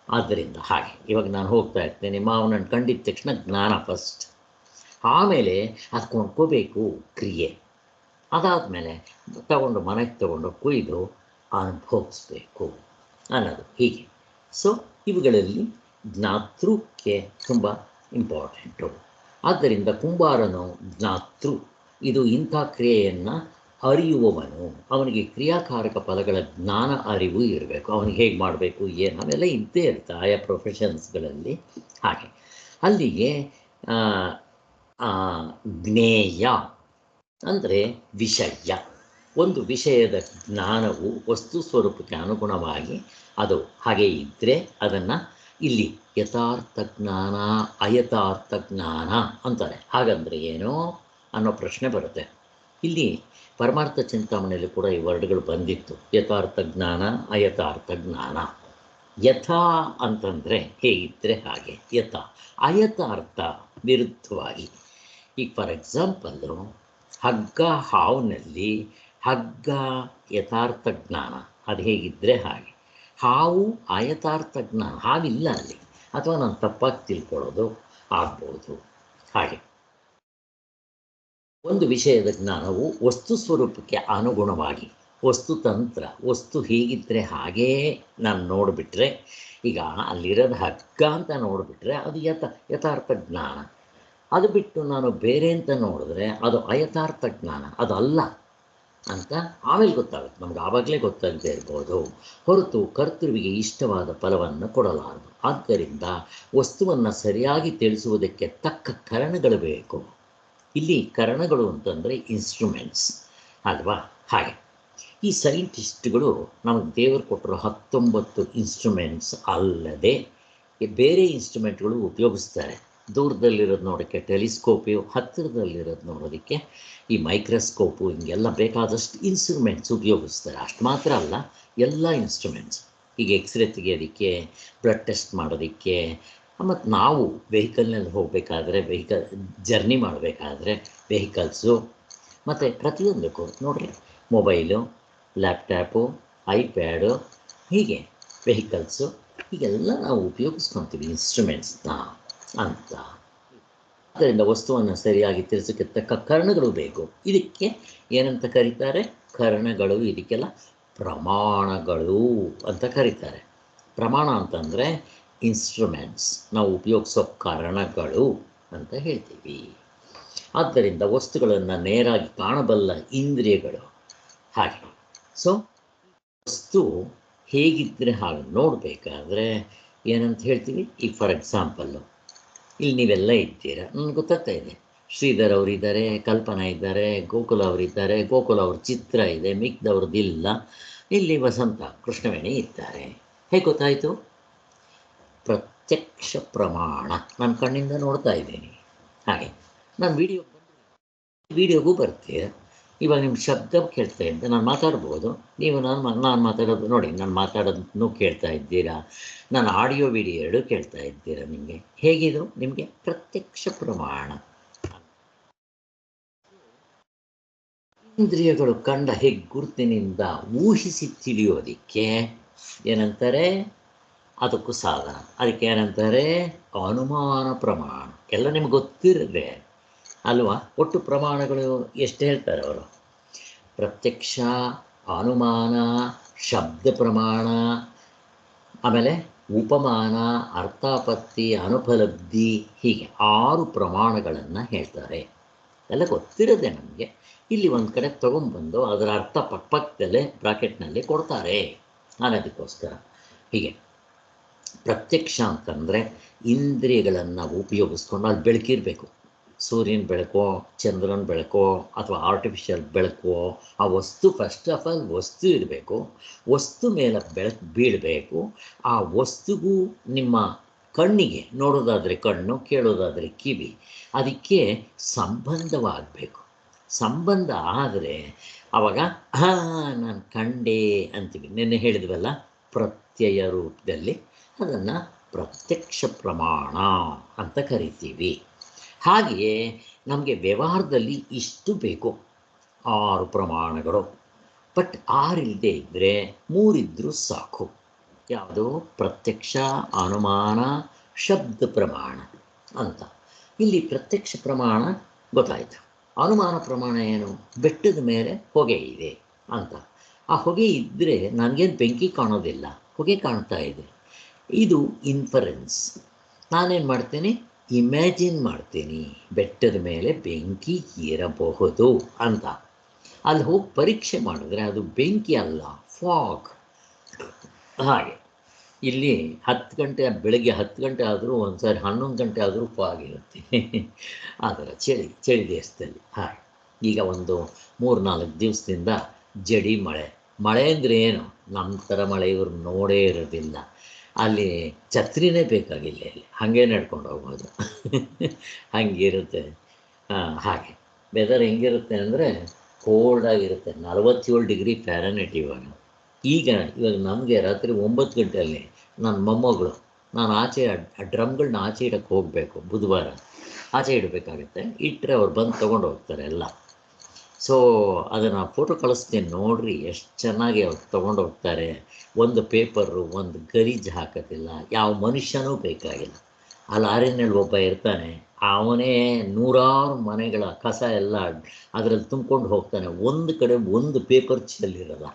S1: ಆದ್ದರಿಂದ ಹಾಗೆ ಇವಾಗ ನಾನು ಹೋಗ್ತಾ ಇರ್ತೇನೆ, ಮಾವನನ್ನು ಕಂಡಿದ್ದ ತಕ್ಷಣ ಜ್ಞಾನ ಫಸ್ಟ್, ಆಮೇಲೆ ಅದು ಕೊಂಡ್ಕೋಬೇಕು ಕ್ರಿಯೆ. ಅದಾದಮೇಲೆ ಮನೆಗೆ ತಗೊಂಡು ಕುಯ್ದು ಅನುಭವಿಸ್ಬೇಕು ಅನ್ನೋದು. ಹೀಗೆ ಸೊ ಇವುಗಳಲ್ಲಿ ಜ್ಞಾತೃಕ್ಕೆ ತುಂಬ ಇಂಪಾರ್ಟೆಂಟು. ಆದ್ದರಿಂದ ಕುಂಬಾರನು ಜ್ಞಾತೃ. ಇದು ಇಂಥ ಕ್ರಿಯೆಯನ್ನು ಅರಿಯುವವನು. ಅವನಿಗೆ ಕ್ರಿಯಾಕಾರಕ ಫಲಗಳ ಜ್ಞಾನ ಅರಿವು ಇರಬೇಕು. ಅವನಿಗೆ ಹೇಗೆ ಮಾಡಬೇಕು ಏನು ಅವೆಲ್ಲ ಇದ್ದೇ ಇರುತ್ತೆ ಆಯಾ ಪ್ರೊಫೆಷನ್ಸ್ಗಳಲ್ಲಿ. ಹಾಗೆ ಅಲ್ಲಿಗೆ ಜ್ಞೇಯ ಅಂದರೆ ವಿಷಯ. ಒಂದು ವಿಷಯದ ಜ್ಞಾನವು ವಸ್ತು ಸ್ವರೂಪಕ್ಕೆ ಅನುಗುಣವಾಗಿ ಅದು ಹಾಗೆ ಇದ್ದರೆ ಅದನ್ನು ಇಲ್ಲಿ ಯಥಾರ್ಥ ಜ್ಞಾನ, ಅಯಥಾರ್ಥ ಜ್ಞಾನ ಅಂತಾರೆ. ಹಾಗಂದರೆ ಏನೋ ಅನ್ನೋ ಪ್ರಶ್ನೆ ಬರುತ್ತೆ. ಇಲ್ಲಿ ಪರಮಾರ್ಥ ಚಿಂತಾಮಣಿಯಲ್ಲಿ ಕೂಡ ಈ ವರ್ಡ್ಗಳು ಬಂದಿತ್ತು. ಯಥಾರ್ಥ ಜ್ಞಾನ, ಅಯಥಾರ್ಥ ಜ್ಞಾನ. ಯಥಾ ಅಂತಂದರೆ ಹೇಗಿದ್ದರೆ ಹಾಗೆ, ಯಥಾ. ಅಯಥಾರ್ಥ ವಿರುದ್ಧವಾಗಿ. ಈಗ ಫಾರ್ ಎಕ್ಸಾಂಪಲ್ಲು ಹಗ್ಗ ಹಾವಿನಲ್ಲಿ ಹಗ್ಗ ಯಥಾರ್ಥ ಜ್ಞಾನ, ಅದು ಹೇಗಿದ್ದರೆ ಹಾಗೆ. ಹಾವು ಅಯಥಾರ್ಥ ಜ್ಞಾನ, ಹಾವಿಲ್ಲ ಅಲ್ಲಿ. ಅಥವಾ ನಾನು ತಪ್ಪಾಗಿ ತಿಳ್ಕೊಳ್ಳೋದು ಆಗ್ಬೋದು. ಹಾಗೆ ಒಂದು ವಿಷಯದ ಜ್ಞಾನವು ವಸ್ತು ಸ್ವರೂಪಕ್ಕೆ ಅನುಗುಣವಾಗಿ, ವಸ್ತುತಂತ್ರ, ವಸ್ತು ಹೀಗಿದ್ದರೆ ಹಾಗೇ ನಾನು ನೋಡಿಬಿಟ್ರೆ, ಈಗ ಅಲ್ಲಿರೋದು ಹಗ್ಗ ಅಂತ ನೋಡಿಬಿಟ್ರೆ ಅದು ಯಥಾರ್ಥ ಜ್ಞಾನ. ಅದು ಬಿಟ್ಟು ನಾನು ಬೇರೆ ಅಂತ ನೋಡಿದ್ರೆ ಅದು ಅಯಥಾರ್ಥ ಜ್ಞಾನ, ಅದು ಅಲ್ಲ ಅಂತ ಆಮೇಲೆ ಗೊತ್ತಾಗುತ್ತೆ ನಮ್ಗೆ. ಆವಾಗಲೇ ಗೊತ್ತಾಗದೇ ಇರ್ಬೋದು, ಹೊರತು ಕರ್ತೃವಿಗೆ ಇಷ್ಟವಾದ ಫಲವನ್ನು ಕೊಡಲಾರದು. ಆದ್ದರಿಂದ ವಸ್ತುವನ್ನು ಸರಿಯಾಗಿ ತಿಳಿಸುವುದಕ್ಕೆ ತಕ್ಕ ಕರಣಗಳು ಬೇಕು. ಇಲ್ಲಿ ಕರಣಗಳು ಅಂತಂದರೆ ಇನ್ಸ್ಟ್ರೂಮೆಂಟ್ಸ್ ಅಲ್ವಾ. ಹಾಗೆ ಈ ಸೈಂಟಿಸ್ಟ್ಗಳು ನಮಗೆ ದೇವರು ಕೊಟ್ಟಿರೋ 19 ಇನ್ಸ್ಟ್ರೂಮೆಂಟ್ಸ್ ಅಲ್ಲದೆ ಬೇರೆ ಇನ್ಸ್ಟ್ರೂಮೆಂಟ್ಗಳು ಉಪಯೋಗಿಸ್ತಾರೆ. ದೂರದಲ್ಲಿರೋದು ನೋಡೋಕ್ಕೆ ಟೆಲಿಸ್ಕೋಪು, ಹತ್ತಿರದಲ್ಲಿರೋದು ನೋಡೋದಕ್ಕೆ ಈ ಮೈಕ್ರೋಸ್ಕೋಪು, ಹಿಂಗೆಲ್ಲ ಬೇಕಾದಷ್ಟು ಇನ್ಸ್ಟ್ರೂಮೆಂಟ್ಸ್ ಉಪಯೋಗಿಸ್ತಾರೆ. ಅಷ್ಟು ಮಾತ್ರ ಅಲ್ಲ, ಎಲ್ಲ ಇನ್ಸ್ಟ್ರೂಮೆಂಟ್ಸ್. ಈಗ ಎಕ್ಸ್ರೇ ತೆಗೆಯೋದಕ್ಕೆ, ಬ್ಲಡ್ ಟೆಸ್ಟ್ ಮಾಡೋದಕ್ಕೆ, ಮತ್ತು ನಾವು ವೆಹಿಕಲ್ನಲ್ಲಿ ಹೋಗಬೇಕಾದ್ರೆ, ಜರ್ನಿ ಮಾಡಬೇಕಾದ್ರೆ ವೆಹಿಕಲ್ಸು, ಮತ್ತು ಪ್ರತಿಯೊಂದಕ್ಕೂ ನೋಡಿರಿ, ಮೊಬೈಲು, ಲ್ಯಾಪ್ಟಾಪು, ಐಪ್ಯಾಡು, ಹೀಗೆ ವೆಹಿಕಲ್ಸು, ಹೀಗೆಲ್ಲ ನಾವು ಉಪಯೋಗಿಸ್ಕೊತೀವಿ ಇನ್ಸ್ಟ್ರೂಮೆಂಟ್ಸ್ನ ಅಂತ. ಆದ್ದರಿಂದ ವಸ್ತುವನ್ನು ಸರಿಯಾಗಿ ತಿಳಿಸೋಕ್ಕೆ ತಕ್ಕ ಕರ್ಣಗಳು ಬೇಕು. ಇದಕ್ಕೆ ಏನಂತ ಕರೀತಾರೆ? ಕರ್ಣಗಳು. ಇದಕ್ಕೆಲ್ಲ ಪ್ರಮಾಣಗಳು ಅಂತ ಕರೀತಾರೆ. ಪ್ರಮಾಣ ಅಂತಂದರೆ ಇನ್ಸ್ಟ್ರೂಮೆಂಟ್ಸ್, ನಾವು ಉಪಯೋಗಿಸೋ ಕಾರಣಗಳು ಅಂತ ಹೇಳ್ತೀವಿ. ಆದ್ದರಿಂದ ವಸ್ತುಗಳನ್ನು ನೇರಾಗಿ ಕಾಣಬಲ್ಲ ಇಂದ್ರಿಯಗಳು. ಹಾಗೆ ಸೊ ವಸ್ತು ಹೇಗಿದ್ದರೆ ಹಾಗೆ ನೋಡಬೇಕಾದ್ರೆ ಏನಂತ ಹೇಳ್ತೀವಿ? ಈಗ ಫಾರ್ ಎಕ್ಸಾಂಪಲ್ಲು ಇಲ್ಲಿ ನೀವೆಲ್ಲ ಇದ್ದೀರಾ, ನನಗೆ ಗೊತ್ತಾಗ್ತಾ ಇದೆ. ಶ್ರೀಧರ್ ಅವರಿದ್ದಾರೆ, ಕಲ್ಪನಾ ಇದ್ದಾರೆ, ಗೋಕುಲ ಅವರಿದ್ದಾರೆ, ಗೋಕುಲ ಅವ್ರ ಚಿತ್ರ ಇದೆ, ಮಿಕ್ದವ್ರದ್ದಿಲ್ಲ. ಇಲ್ಲಿ ವಸಂತ, ಕೃಷ್ಣವೇಣಿ ಇದ್ದಾರೆ. ಹೇಗೆ ಗೊತ್ತಾಯಿತು? ಪ್ರತ್ಯಕ್ಷ ಪ್ರಮಾಣ. ನನ್ನ ಕಣ್ಣಿಂದ ನೋಡ್ತಾ ಇದ್ದೀನಿ. ಹಾಗೆ ನಾನು ವಿಡಿಯೋಗೂ ಬರ್ತೀರ. ಇವಾಗ ನಿಮ್ಮ ಶಬ್ದ ಕೇಳ್ತಾ ಇದ್ದೆ, ನಾನು ಮಾತಾಡ್ಬೋದು, ನೀವು ನಾನು ಮಾತಾಡೋದು ನೋಡಿ, ನಾನು ಮಾತಾಡೋದನ್ನು ಕೇಳ್ತಾ ಇದ್ದೀರಾ, ನಾನು ಆಡಿಯೋ ವಿಡಿಯೋ ಎರಡೂ ಕೇಳ್ತಾ ಇದ್ದೀರಾ. ನಿಮಗೆ ಹೇಗಿದು? ನಿಮಗೆ ಪ್ರತ್ಯಕ್ಷ ಪ್ರಮಾಣ. ಇಂದ್ರಿಯಗಳು ಕಂಡ ಗುರುತಿನಿಂದ ಊಹಿಸಿ ತಿಳಿಯೋದಕ್ಕೆ ಏನಂತಾರೆ? ಅದಕ್ಕೂ ಸಾಧನ. ಅದಕ್ಕೆ ಏನಂತಾರೆ? ಅನುಮಾನ ಪ್ರಮಾಣ. ಎಲ್ಲ ನಿಮ್ಗೆ ಗೊತ್ತಿರದೆ ಅಲ್ವಾ? ಒಟ್ಟು ಪ್ರಮಾಣಗಳು ಎಷ್ಟು ಹೇಳ್ತಾರೆ ಅವರು? ಪ್ರತ್ಯಕ್ಷ, ಅನುಮಾನ, ಶಬ್ದ ಪ್ರಮಾಣ, ಆಮೇಲೆ ಉಪಮಾನ, ಅರ್ಥಾಪತ್ತಿ, ಅನುಪಲಬ್ಧಿ, ಹೀಗೆ 6 ಪ್ರಮಾಣಗಳನ್ನು ಹೇಳ್ತಾರೆ. ಎಲ್ಲ ಗೊತ್ತಿರೋದೆ ನಮಗೆ. ಇಲ್ಲಿ ಒಂದು ಕಡೆ ತೊಗೊಂಬಂದು ಅದರ ಅರ್ಥ ಪಕ್ಕದಲ್ಲೇ ಬ್ರಾಕೆಟ್ನಲ್ಲಿ ಕೊಡ್ತಾರೆ ಅನ್ನೋದಕ್ಕೋಸ್ಕರ. ಹೀಗೆ ಪ್ರತ್ಯಕ್ಷ ಅಂತಂದರೆ ಇಂದ್ರಿಯಗಳನ್ನು ಉಪಯೋಗಿಸ್ಕೊಂಡು ಅಲ್ಲಿ ಬೆಳಕಿರಬೇಕು. ಸೂರ್ಯನ ಬೆಳಕೋ, ಚಂದ್ರನ ಬೆಳಕೋ, ಅಥವಾ ಆರ್ಟಿಫಿಷಿಯಲ್ ಬೆಳಕೋ, ಆ ವಸ್ತು ಫಸ್ಟ್ ಆಫ್ ಆಲ್ ವಸ್ತು ಇರಬೇಕು. ವಸ್ತು ಮೇಲೆ ಬೆಳಕು ಬೀಳಬೇಕು. ಆ ವಸ್ತುಗೂ ನಿಮ್ಮ ಕಣ್ಣಿಗೆ, ನೋಡೋದಾದರೆ ಕಣ್ಣು, ಕೇಳೋದಾದರೆ ಕಿವಿ, ಅದಕ್ಕೆ ಸಂಬಂಧವಾಗಬೇಕು. ಸಂಬಂಧ ಆದರೆ ಆವಾಗ ನಾನು ಕಂಡೆ ಅಂತೀವಿ. ನಿನ್ನೆ ಹೇಳಿದ್ವಲ್ಲ, ಪ್ರತ್ಯಯ ರೂಪದಲ್ಲಿ ಅದನ್ನು ಪ್ರತ್ಯಕ್ಷ ಪ್ರಮಾಣ ಅಂತ ಕರಿತೀವಿ. ಹಾಗೆಯೇ ನಮಗೆ ವ್ಯವಹಾರದಲ್ಲಿ ಇಷ್ಟು ಬೇಕು, 6 ಪ್ರಮಾಣಗಳು. ಬಟ್ 6 ಇಲ್ಲದೆ ಇದ್ದರೆ 3 ಇದ್ದರೂ ಸಾಕು. ಯಾವುದು? ಪ್ರತ್ಯಕ್ಷ, ಅನುಮಾನ, ಶಬ್ದ ಪ್ರಮಾಣ ಅಂತ. ಇಲ್ಲಿ ಪ್ರತ್ಯಕ್ಷ ಪ್ರಮಾಣ ಗೊತ್ತಾಯಿತು. ಅನುಮಾನ ಪ್ರಮಾಣ ಏನು? ಬೆಟ್ಟದ ಮೇಲೆ ಹೊಗೆ ಇದೆ ಅಂತ. ಆ ಹೊಗೆ ಇದ್ದರೆ ನನಗೇನು ಬೆಂಕಿ ಕಾಣೋದಿಲ್ಲ, ಹೊಗೆ ಕಾಣ್ತಾ ಇದೆ. ಇದು ಇನ್ಫರೆನ್ಸ್. ನಾನೇನು ಮಾಡ್ತೀನಿ? ಇಮ್ಯಾಜಿನ್ ಮಾಡ್ತೀನಿ ಬೆಟ್ಟದ ಮೇಲೆ ಬೆಂಕಿ ಇರಬಹುದು ಅಂತ. ಅಲ್ಲಿ ಹೋಗಿ ಪರೀಕ್ಷೆ ಮಾಡಿದ್ರೆ ಅದು ಬೆಂಕಿ ಅಲ್ಲ, ಫಾಗ್. ಹಾಗೆ ಇಲ್ಲಿ 10 ಗಂಟೆ, ಬೆಳಗ್ಗೆ 10 ಗಂಟೆ ಆದರೂ, ಒಂದು ಸಾರಿ 11 ಗಂಟೆ ಆದರೂ ಫಾಗ್ ಇರುತ್ತೆ. ಆ ಥರ ಚಳಿ ದೇಶದಲ್ಲಿ. ಹಾಗೆ ಈಗ ಒಂದು 3-4 ದಿವಸದಿಂದ ಜಡಿ ಮಳೆ ಅಂದರೆ ಏನು? ನಮ್ಮ ಥರ ಮಳೆ ಇವರು ನೋಡೇ ಇರೋದಿಲ್ಲ. ಅಲ್ಲಿ ಛತ್ರಿನೇ ಬೇಕಾಗಿಲ್ಲ, ಇಲ್ಲಿ ಹಾಗೆ ನಡ್ಕೊಂಡು ಹೋಗ್ಬೋದು. ಹಂಗಿರುತ್ತೆ. ಹಾಗೆ ವೆದರ್ ಹೆಂಗಿರುತ್ತೆ ಅಂದರೆ ಕೋಲ್ಡಾಗಿರುತ್ತೆ. 47 ಡಿಗ್ರಿ ಫ್ಯಾರನೈಟ್ ಈಗ ನಮಗೆ ರಾತ್ರಿ 9 ಗಂಟೆಯಲ್ಲಿ ನನ್ನ ಮೊಮ್ಮಗಳು, ನಾನು ಆಚೆ ಡ್ರಮ್ಗಳನ್ನ ಆಚೆ ಇಡಕ್ಕೆ ಹೋಗಬೇಕು, ಬುಧವಾರ ಆಚೆ ಇಡಬೇಕಾಗುತ್ತೆ. ಇಟ್ಟರೆ ಅವ್ರು ಬಂದು ತೊಗೊಂಡು ಹೋಗ್ತಾರೆ ಎಲ್ಲ. ಸೊ ಅದನ್ನು ಫೋಟೋ ಕಳಿಸ್ತೀನಿ ನೋಡ್ರಿ, ಎಷ್ಟು ಚೆನ್ನಾಗಿ ಅವ್ರು ತೊಗೊಂಡು ಹೋಗ್ತಾರೆ. ಒಂದು ಪೇಪರು, ಒಂದು ಗಲೀಜು ಹಾಕೋದಿಲ್ಲ, ಯಾವ ಮನುಷ್ಯನೂ ಬೇಕಾಗಿಲ್ಲ. ಆ ಲಾರಿನಲ್ಲಿ ಒಬ್ಬ ಇರ್ತಾನೆ, ಅವನೇ 100 ಮನೆಗಳ ಕಸ ಎಲ್ಲ ಅದರಲ್ಲಿ ತುಂಬ್ಕೊಂಡು ಹೋಗ್ತಾನೆ. ಒಂದು ಕಡೆ ಒಂದು ಪೇಪರ್ ಚೆಲ್ಲಿರಲ್ಲ.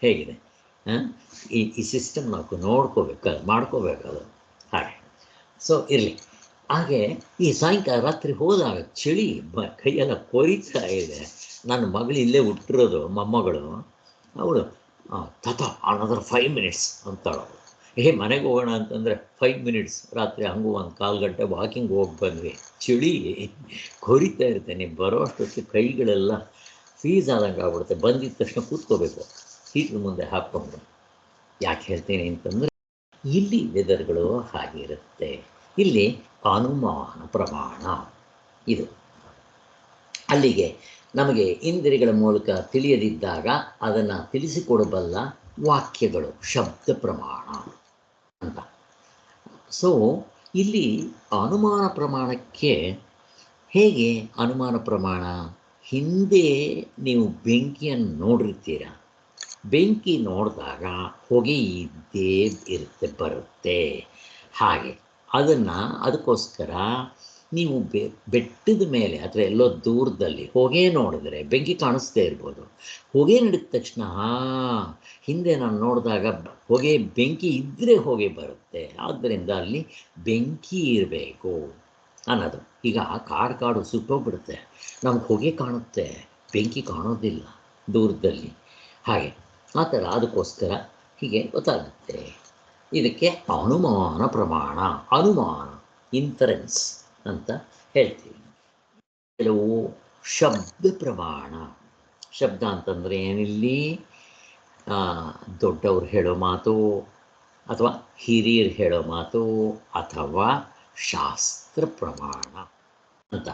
S1: ಹೇಗಿದೆ ಈ ಸಿಸ್ಟಮ್? ನಾವು ಮಾಡ್ಕೋಬೇಕದು. ಹಾಗೆ ಸೊ ಇರಲಿ. ಹಾಗೆ ಈ ಸಾಯಂಕಾಲ ರಾತ್ರಿ ಹೋದಾಗ ಚಳಿ ಕೈಯೆಲ್ಲ ಕೊರಿತಾ ಇದೆ. ನನ್ನ ಮಗಳು ಇಲ್ಲೇ ಹುಟ್ಟಿರೋದು, ಮೊಮ್ಮಗಳು. ಅವಳು ತಾತ ಅನದರ್ 5 ಮಿನಿಟ್ಸ್ ಅಂತಾಳವಳು. ಮನೆಗೆ ಹೋಗೋಣ ಅಂತಂದರೆ 5 ಮಿನಿಟ್ಸ್. ರಾತ್ರಿ ಹಂಗೂ 1/4 ಗಂಟೆ ವಾಕಿಂಗ್ ಹೋಗಿ ಬಂದ್ವಿ. ಚಳಿ ಕೊರಿತಾ ಇರುತ್ತೆ. ನೀವು ಬರೋ ಅಷ್ಟೊತ್ತಿಗೆ ಕೈಗಳೆಲ್ಲ ಫೀಸ್ ಆದಂಗೆ ಆಗ್ಬಿಡುತ್ತೆ. ಬಂದಿದ್ದ ತಕ್ಷಣ ಕೂತ್ಕೋಬೇಕು ಹೀಟ್ರ್ ಮುಂದೆ ಹಾಕ್ಕೊಂಡು. ಯಾಕೆ ಹೇಳ್ತೀನಿ ಅಂತಂದರೆ, ಇಲ್ಲಿ ವೆದರ್ಗಳು ಹಾಗಿರುತ್ತೆ. ಇಲ್ಲಿ ಅನುಮಾನ ಪ್ರಮಾಣ ಇದು. ಅಲ್ಲಿಗೆ ನಮಗೆ ಇಂದ್ರಿಯಗಳ ಮೂಲಕ ತಿಳಿಯದಿದ್ದಾಗ ಅದನ್ನು ತಿಳಿಸಿಕೊಡಬಲ್ಲ ವಾಕ್ಯಗಳು ಶಬ್ದ ಪ್ರಮಾಣ ಅಂತ. ಸೊ ಇಲ್ಲಿ ಅನುಮಾನ ಪ್ರಮಾಣಕ್ಕೆ ಹೇಗೆ ಅನುಮಾನ ಪ್ರಮಾಣ? ಹಿಂದೆ ನೀವು ಬೆಂಕಿಯನ್ನು ನೋಡಿರ್ತೀರ. ಬೆಂಕಿ ನೋಡಿದಾಗ ಹೊಗೆ ಇದ್ದೇ ಬರುತ್ತೆ. ಹಾಗೆ ಅದಕ್ಕೋಸ್ಕರ ನೀವು ಬೆಟ್ಟದ ಮೇಲೆ ಅಥವಾ ಎಲ್ಲೋ ದೂರದಲ್ಲಿ ಹೊಗೆ ನೋಡಿದ್ರೆ ಬೆಂಕಿ ಕಾಣಿಸ್ದೇ ಇರ್ಬೋದು. ಹೊಗೆ ನಡೆದ ತಕ್ಷಣ ಹಿಂದೆ ನಾನು ನೋಡಿದಾಗ ಬೆಂಕಿ ಇದ್ದರೆ ಹೊಗೆ ಬರುತ್ತೆ, ಆದ್ದರಿಂದ ಅಲ್ಲಿ ಬೆಂಕಿ ಇರಬೇಕು ಅನ್ನೋದು. ಈಗ ಕಾಡು ಸುಟ್ಟೋಗ್ಬಿಡುತ್ತೆ, ನಮ್ಗೆ ಹೊಗೆ ಕಾಣುತ್ತೆ, ಬೆಂಕಿ ಕಾಣೋದಿಲ್ಲ ದೂರದಲ್ಲಿ. ಹಾಗೆ ಆ ಥರ ಅದಕ್ಕೋಸ್ಕರ ಹೀಗೆ ಗೊತ್ತಾಗುತ್ತೆ. ಇದಕ್ಕೆ ಅನುಮಾನ ಪ್ರಮಾಣ, ಅನುಮಾನ ಇನ್ಫರೆನ್ಸ್ ಅಂತ ಹೇಳ್ತೀವಿ. ಕೆಲವು ಶಬ್ದ ಪ್ರಮಾಣ. ಶಬ್ದ ಅಂತಂದರೆ ಏನಿಲ್ಲಿ? ದೊಡ್ಡವ್ರು ಹೇಳೋ ಮಾತು, ಅಥವಾ ಹಿರಿಯರು ಹೇಳೋ ಮಾತು, ಅಥವಾ ಶಾಸ್ತ್ರ ಪ್ರಮಾಣ ಅಂತ.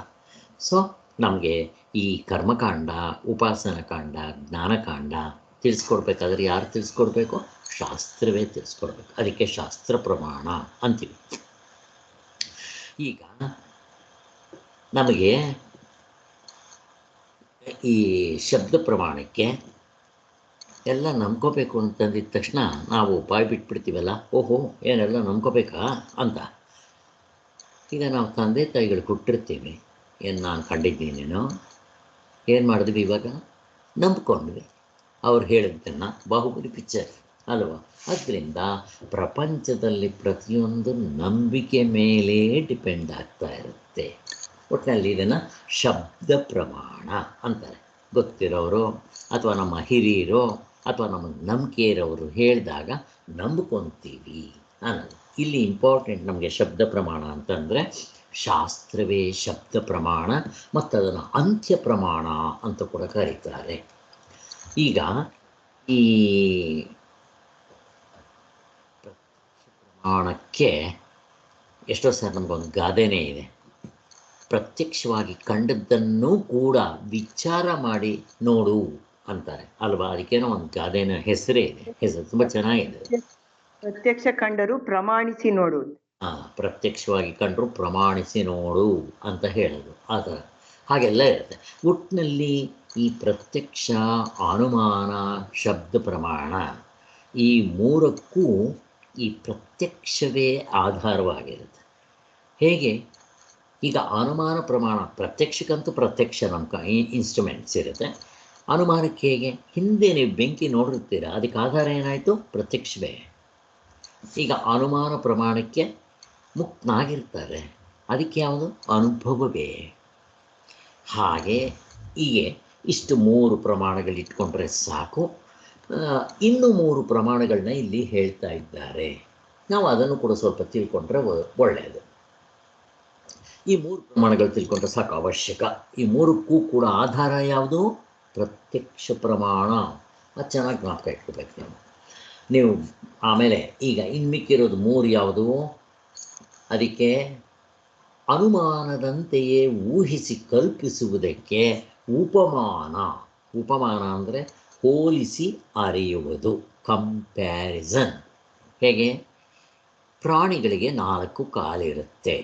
S1: ಸೊ ನಮಗೆ ಈ ಕರ್ಮಕಾಂಡ, ಉಪಾಸನ ಕಾಂಡ, ಜ್ಞಾನಕಾಂಡ ತಿಳಿಸ್ಕೊಡ್ಬೇಕಾದ್ರೆ ಯಾರು ತಿಳಿಸ್ಕೊಡ್ಬೇಕು? ಶಾಸ್ತ್ರವೇ ತಿಳಿಸ್ಕೊಡ್ಬೇಕು. ಅದಕ್ಕೆ ಶಾಸ್ತ್ರ ಪ್ರಮಾಣ ಅಂತೀವಿ. ಈಗ ನಮಗೆ ಈ ಶಬ್ದ ಪ್ರಮಾಣಕ್ಕೆ ಎಲ್ಲ ನಂಬ್ಕೋಬೇಕು ಅಂತಂದಿದ ತಕ್ಷಣ ನಾವು ಬಾಯಿ ಬಿಟ್ಬಿಡ್ತೀವಲ್ಲ, ಓಹೋ ಏನೆಲ್ಲ ನಂಬ್ಕೋಬೇಕಾ ಅಂತ. ಈಗ ನಾವು ತಂದೆ ತಾಯಿಗಳು ಕೊಟ್ಟಿರ್ತೀವಿ, ಏನು ನಾನು ಕಂಡಿದ್ದೀನೇನೋ, ಏನು ಮಾಡಿದ್ವಿ ಇವಾಗ, ನಂಬ್ಕೊಂಡ್ವಿ ಅವ್ರು ಹೇಳಿದ್ದನ್ನು. ಬಾಹುಬಲಿ ಪಿಕ್ಚರ್ ಅಲ್ವಾ? ಅದರಿಂದ ಪ್ರಪಂಚದಲ್ಲಿ ಪ್ರತಿಯೊಂದು ನಂಬಿಕೆ ಮೇಲೆ ಡಿಪೆಂಡ್ ಆಗ್ತಾ ಇರುತ್ತೆ. ಒಟ್ಟಿನಲ್ಲಿ ಇದನ್ನು ಶಬ್ದ ಪ್ರಮಾಣ ಅಂತಾರೆ. ಗೊತ್ತಿರೋರು ಅಥವಾ ನಮ್ಮ ಹಿರಿಯರು ಅಥವಾ ನಮ್ಮ ನಂಬಿಕೆ ಇರೋರು ಹೇಳಿದಾಗ ನಂಬ್ಕೊತೀವಿ ಅನ್ನೋದು. ಇಲ್ಲಿ ಇಂಪಾರ್ಟೆಂಟ್ ನಮಗೆ ಶಬ್ದ ಪ್ರಮಾಣ ಅಂತಂದರೆ ಶಾಸ್ತ್ರವೇ ಶಬ್ದ ಪ್ರಮಾಣ, ಮತ್ತು ಅದನ್ನು ಅಂತ್ಯ ಪ್ರಮಾಣ ಅಂತ ಕೂಡ ಕರೀತಾರೆ. ಈಗ ಈ ಪ್ರಮಾಣಕ್ಕೆ ಎಷ್ಟೋ ಸರ್ ನಮಗೊಂದು ಗಾದೆನೇ ಇದೆ, ಪ್ರತ್ಯಕ್ಷವಾಗಿ ಕಂಡದ್ದನ್ನು ಕೂಡ ವಿಚಾರ ಮಾಡಿ ನೋಡು ಅಂತಾರೆ ಅಲ್ವಾ? ಅದಕ್ಕೇನೋ ಒಂದು ಗಾದೆನ ಹೆಸರೇ ಇದೆ, ಹೆಸರು ತುಂಬ ಚೆನ್ನಾಗಿದೆ.
S2: ಪ್ರತ್ಯಕ್ಷ ಕಂಡರೂ ಪ್ರಮಾಣಿಸಿ ನೋಡು.
S1: ಪ್ರತ್ಯಕ್ಷವಾಗಿ ಕಂಡರೂ ಪ್ರಮಾಣಿಸಿ ನೋಡು ಅಂತ ಹೇಳೋದು ಆ ಥರ ಹಾಗೆಲ್ಲ ಇರುತ್ತೆ. ಒಟ್ಟಿನಲ್ಲಿ ಈ ಪ್ರತ್ಯಕ್ಷ, ಅನುಮಾನ, ಶಬ್ದ ಪ್ರಮಾಣ ಈ ಮೂರಕ್ಕೂ ಈ ಪ್ರತ್ಯಕ್ಷವೇ ಆಧಾರವಾಗಿರುತ್ತೆ. ಹೇಗೆ? ಈಗ ಅನುಮಾನ ಪ್ರಮಾಣ, ಪ್ರತ್ಯಕ್ಷಕ್ಕಂತೂ ಪ್ರತ್ಯಕ್ಷ ನಮ್ಮ ಇನ್ಸ್ಟ್ರೂಮೆಂಟ್ಸ್ ಇರುತ್ತೆ. ಅನುಮಾನಕ್ಕೆ ಹೇಗೆ? ಹಿಂದೆ ನೀವು ಬೆಂಕಿ ನೋಡಿರ್ತೀರ, ಅದಕ್ಕೆ ಆಧಾರ ಏನಾಯಿತು? ಪ್ರತ್ಯಕ್ಷವೇ. ಈಗ ಅನುಮಾನ ಪ್ರಮಾಣಕ್ಕೆ ಮುಕ್ತನಾಗಿರ್ತಾರೆ, ಅದಕ್ಕೆ ಯಾವುದು? ಅನುಭವವೇ. ಹಾಗೆ ಹೀಗೆ ಇಷ್ಟು 3 ಪ್ರಮಾಣಗಳಿಟ್ಕೊಂಡ್ರೆ ಸಾಕು. ಇನ್ನೂ 3 ಪ್ರಮಾಣಗಳನ್ನ ಇಲ್ಲಿ ಹೇಳ್ತಾ ಇದ್ದಾರೆ. ನಾವು ಅದನ್ನು ಕೂಡ ಸ್ವಲ್ಪ ತಿಳ್ಕೊಂಡ್ರೆ ಒಳ್ಳೆಯದು. ಈ 3 ಪ್ರಮಾಣಗಳು ತಿಳ್ಕೊಂಡ್ರೆ ಸಾಕು, ಅವಶ್ಯಕ. ಈ 3ಕ್ಕೂ ಕೂಡ ಆಧಾರ ಯಾವುದು? ಪ್ರತ್ಯಕ್ಷ ಪ್ರಮಾಣ. ಅದು ಚೆನ್ನಾಗಿ ಜ್ಞಾಪಕ ಇಟ್ಕೋಬೇಕು ನೀವು. ಆಮೇಲೆ ಈಗ ಇನ್ನು ಮಿಕ್ಕಿರೋದು 3 ಯಾವುದು? ಅದಕ್ಕೆ ಅನುಮಾನದಂತೆಯೇ ಊಹಿಸಿ ಕಲ್ಪಿಸುವುದಕ್ಕೆ ಉಪಮಾನ. ಉಪಮಾನ ಅಂದರೆ ಹೋಲಿಸಿ ಅರಿಯುವುದು, ಕಂಪ್ಯಾರಿಸನ್. ಹೇಗೆ? ಪ್ರಾಣಿಗಳಿಗೆ 4 ಕಾಲಿರುತ್ತೆ.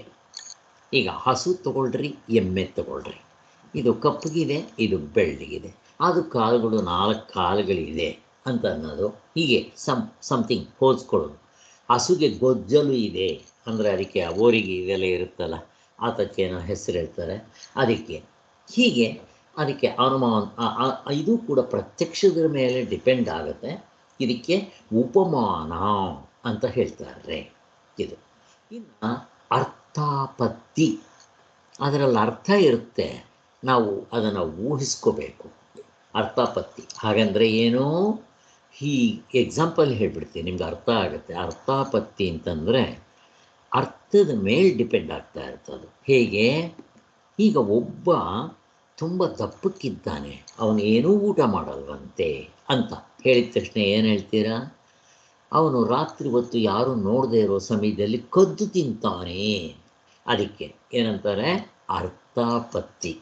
S1: ಈಗ ಹಸು ತಗೊಳ್ರಿ, ಎಮ್ಮೆ ತಗೊಳ್ರಿ, ಇದು ಕಪ್ಪಗಿದೆ, ಇದು ಬೆಳ್ಳಗಿದೆ, ಅದು ಕಾಲುಗಳು 4 ಕಾಲುಗಳಿದೆ ಅಂತ ಅನ್ನೋದು. ಹೀಗೆ ಸಮಥಿಂಗ್ ಹೋಲಿಸ್ಕೊಳ್ಳೋದು. ಹಸುಗೆ ಗೊಜ್ಜಲು ಇದೆ ಅಂದರೆ ಅದಕ್ಕೆ ಓರಿಗೆ ಇದೆಲ್ಲ ಇರುತ್ತಲ್ಲ, ಅದಕ್ಕೇನೋ ಹೆಸರು ಹೇಳ್ತಾರೆ ಅದಕ್ಕೆ. ಹೀಗೆ ಅದಕ್ಕೆ ಅನುಮಾನ, ಇದು ಕೂಡ ಪ್ರತ್ಯಕ್ಷದ ಮೇಲೆ ಡಿಪೆಂಡ್ ಆಗುತ್ತೆ. ಇದಕ್ಕೆ ಉಪಮಾನ ಅಂತ ಹೇಳ್ತಾರೆ ಇದು. ಇನ್ನು ಅರ್ಥಾಪತ್ತಿ, ಅದರಲ್ಲಿ ಅರ್ಥ ಇರುತ್ತೆ, ನಾವು ಅದನ್ನು ಊಹಿಸ್ಕೋಬೇಕು. ಅರ್ಥಾಪತ್ತಿ ಹಾಗಂದರೆ ಏನು? ಈ ಎಕ್ಸಾಂಪಲ್ ಹೇಳ್ಬಿಡ್ತೀನಿ, ನಿಮ್ಗೆ ಅರ್ಥ ಆಗುತ್ತೆ. ಅರ್ಥಾಪತ್ತಿ ಅಂತಂದರೆ ಅರ್ಥದ ಮೇಲೆ ಡಿಪೆಂಡ್ ಆಗ್ತಾ ಇರ್ತದೆ. ಹೇಗೆ? ಈಗ ಒಬ್ಬ ತುಂಬ ದಪ್ಪಕ್ಕಿದ್ದಾನೆ, ಅವನು ಏನೂ ಊಟ ಮಾಡಲ್ವಂತೆ ಅಂತ ಹೇಳಿದ ತಕ್ಷಣ ಏನು ಹೇಳ್ತೀರಾ? ಅವನು ರಾತ್ರಿ ಹೊತ್ತು ಯಾರು ನೋಡದೇ ಇರೋ ಸಮಯದಲ್ಲಿ ಕದ್ದು ತಿಂತಾನೆ. ಅದಕ್ಕೆ ಏನಂತಾರೆ? ಅರ್ಥಾಪತ್ತಿ.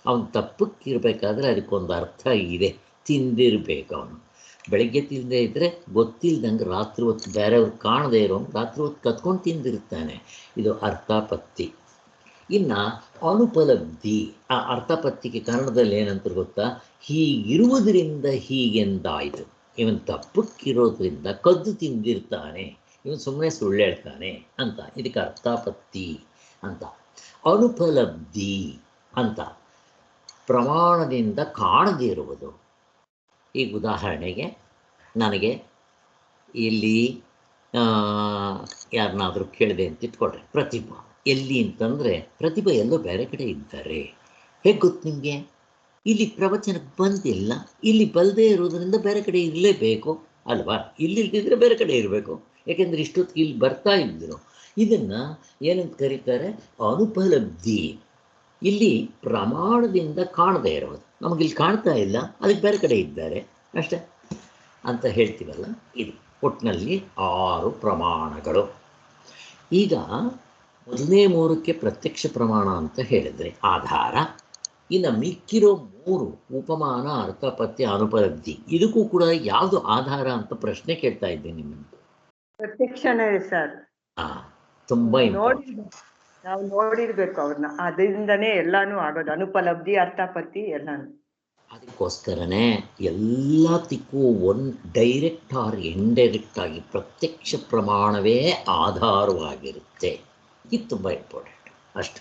S1: ಅವನು ತಪ್ಪಕ್ಕಿರಬೇಕಾದ್ರೆ ಅದಕ್ಕೊಂದು ಅರ್ಥ ಇದೆ, ತಿಂದಿರಬೇಕು. ಅವನು ಬೆಳಗ್ಗೆ ತಿಂದೇ ಇದ್ದರೆ ಗೊತ್ತಿಲ್ದಂಗೆ ರಾತ್ರಿ ಹೊತ್ತು ಬೇರೆಯವ್ರು ಕಾಣದೇ ಇರೋ ರಾತ್ರಿ ಹೊತ್ತು ಕತ್ಕೊಂಡು ತಿಂದಿರ್ತಾನೆ. ಇದು ಅರ್ಥಾಪತ್ತಿ. ಇನ್ನು ಅನುಪಲಬ್ಧಿ. ಆ ಅರ್ಥಾಪತ್ತಿಗೆ ಕನ್ನಡದಲ್ಲಿ ಏನಂತ ಗೊತ್ತಾ? ಹೀಗಿರುವುದರಿಂದ ಹೀಗೆಂದಾಯಿತು, ಇವನು ತಪ್ಪಕ್ಕಿರೋದ್ರಿಂದ ಕದ್ದು ತಿಂದಿರ್ತಾನೆ, ಇವನು ಸುಮ್ಮನೆ ಸುಳ್ಳು ಹೇಳ್ತಾನೆ ಅಂತ. ಇದಕ್ಕೆ ಅರ್ಥಾಪತ್ತಿ ಅಂತ. ಅನುಪಲಬ್ಧಿ ಅಂತ ಪ್ರಮಾಣದಿಂದ ಕಾಣದೇ ಇರುವುದು. ಈಗ ಉದಾಹರಣೆಗೆ ನನಗೆ ಇಲ್ಲಿ ಯಾರನ್ನಾದರೂ ಕೇಳಿದೆ ಅಂತ ಇಟ್ಕೊಳ್ರಿ, ಪ್ರತಿಭಾ ಎಲ್ಲಿ ಅಂತಂದರೆ ಪ್ರತಿಭಾ ಎಲ್ಲೋ ಬೇರೆ ಕಡೆ ಇದ್ದಾರೆ. ಹೇಗೆ ಗೊತ್ತು ನಿಮಗೆ? ಇಲ್ಲಿ ಪ್ರವಚನಕ್ಕೆ ಬಂದಿಲ್ಲ, ಇಲ್ಲಿ ಬಲ್ಲದೇ ಇರೋದರಿಂದ ಬೇರೆ ಕಡೆ ಇರಲೇಬೇಕು ಅಲ್ವಾ? ಇಲ್ಲಿಲ್ದಿದ್ರೆ ಬೇರೆ ಕಡೆ ಇರಬೇಕು, ಯಾಕೆಂದರೆ ಇಷ್ಟೊತ್ತಿಗೆ ಇಲ್ಲಿ ಬರ್ತಾ ಇದ್ದರು. ಇದನ್ನು ಏನಂತ ಕರೀತಾರೆ? ಅನುಪಲಬ್ಧಿ. ಇಲ್ಲಿ ಪ್ರಮಾಣದಿಂದ ಕಾಣದೇ ಇರೋದು, ನಮಗಿಲ್ಲಿ ಕಾಣ್ತಾ ಇಲ್ಲ, ಅದಕ್ಕೆ ಬೇರೆ ಕಡೆ ಇದ್ದಾರೆ ಅಷ್ಟೇ ಅಂತ ಹೇಳ್ತೀವಲ್ಲ. ಇದು ಒಟ್ಟಿನಲ್ಲಿ 6 ಪ್ರಮಾಣಗಳು. ಈಗ ಮೊದಲನೇ 3ಕ್ಕೆ ಪ್ರತ್ಯಕ್ಷ ಪ್ರಮಾಣ ಅಂತ ಹೇಳಿದರೆ ಆಧಾರ. ಇನ್ನು ಮಿಕ್ಕಿರೋ 3 ಉಪಮಾನ, ಅರ್ಥಾಪತ್ತಿ, ಅನುಪಲಬ್ಧಿ, ಇದಕ್ಕೂ ಕೂಡ ಯಾವುದು ಆಧಾರ ಅಂತ ಪ್ರಶ್ನೆ ಕೇಳ್ತಾ ಇದ್ದೀನಿ ನಿಮ್ಮನ್ನು.
S2: ಪ್ರತ್ಯಕ್ಷನೇ ಸರ್.
S1: ತುಂಬ
S2: ನಾವು ನೋಡಿರ್ಬೇಕು ಅವ್ರನ್ನ, ಅದರಿಂದನೇ ಎಲ್ಲಾನು ಆಗೋದು. ಅನುಪಲಬ್ಧಿ, ಅರ್ಥಾಪತ್ತಿ ಎಲ್ಲಾನು.
S1: ಅದಕ್ಕೋಸ್ಕರನೇ ಎಲ್ಲದಕ್ಕೂ ಡೈರೆಕ್ಟ್ ಆರ್ ಇಂಡೈರೆಕ್ಟ್ ಆಗಿ ಪ್ರತ್ಯಕ್ಷ ಪ್ರಮಾಣವೇ ಆಧಾರವಾಗಿರುತ್ತೆ. ಇದು ತುಂಬ ಇಂಪಾರ್ಟೆಂಟ್ ಅಷ್ಟು.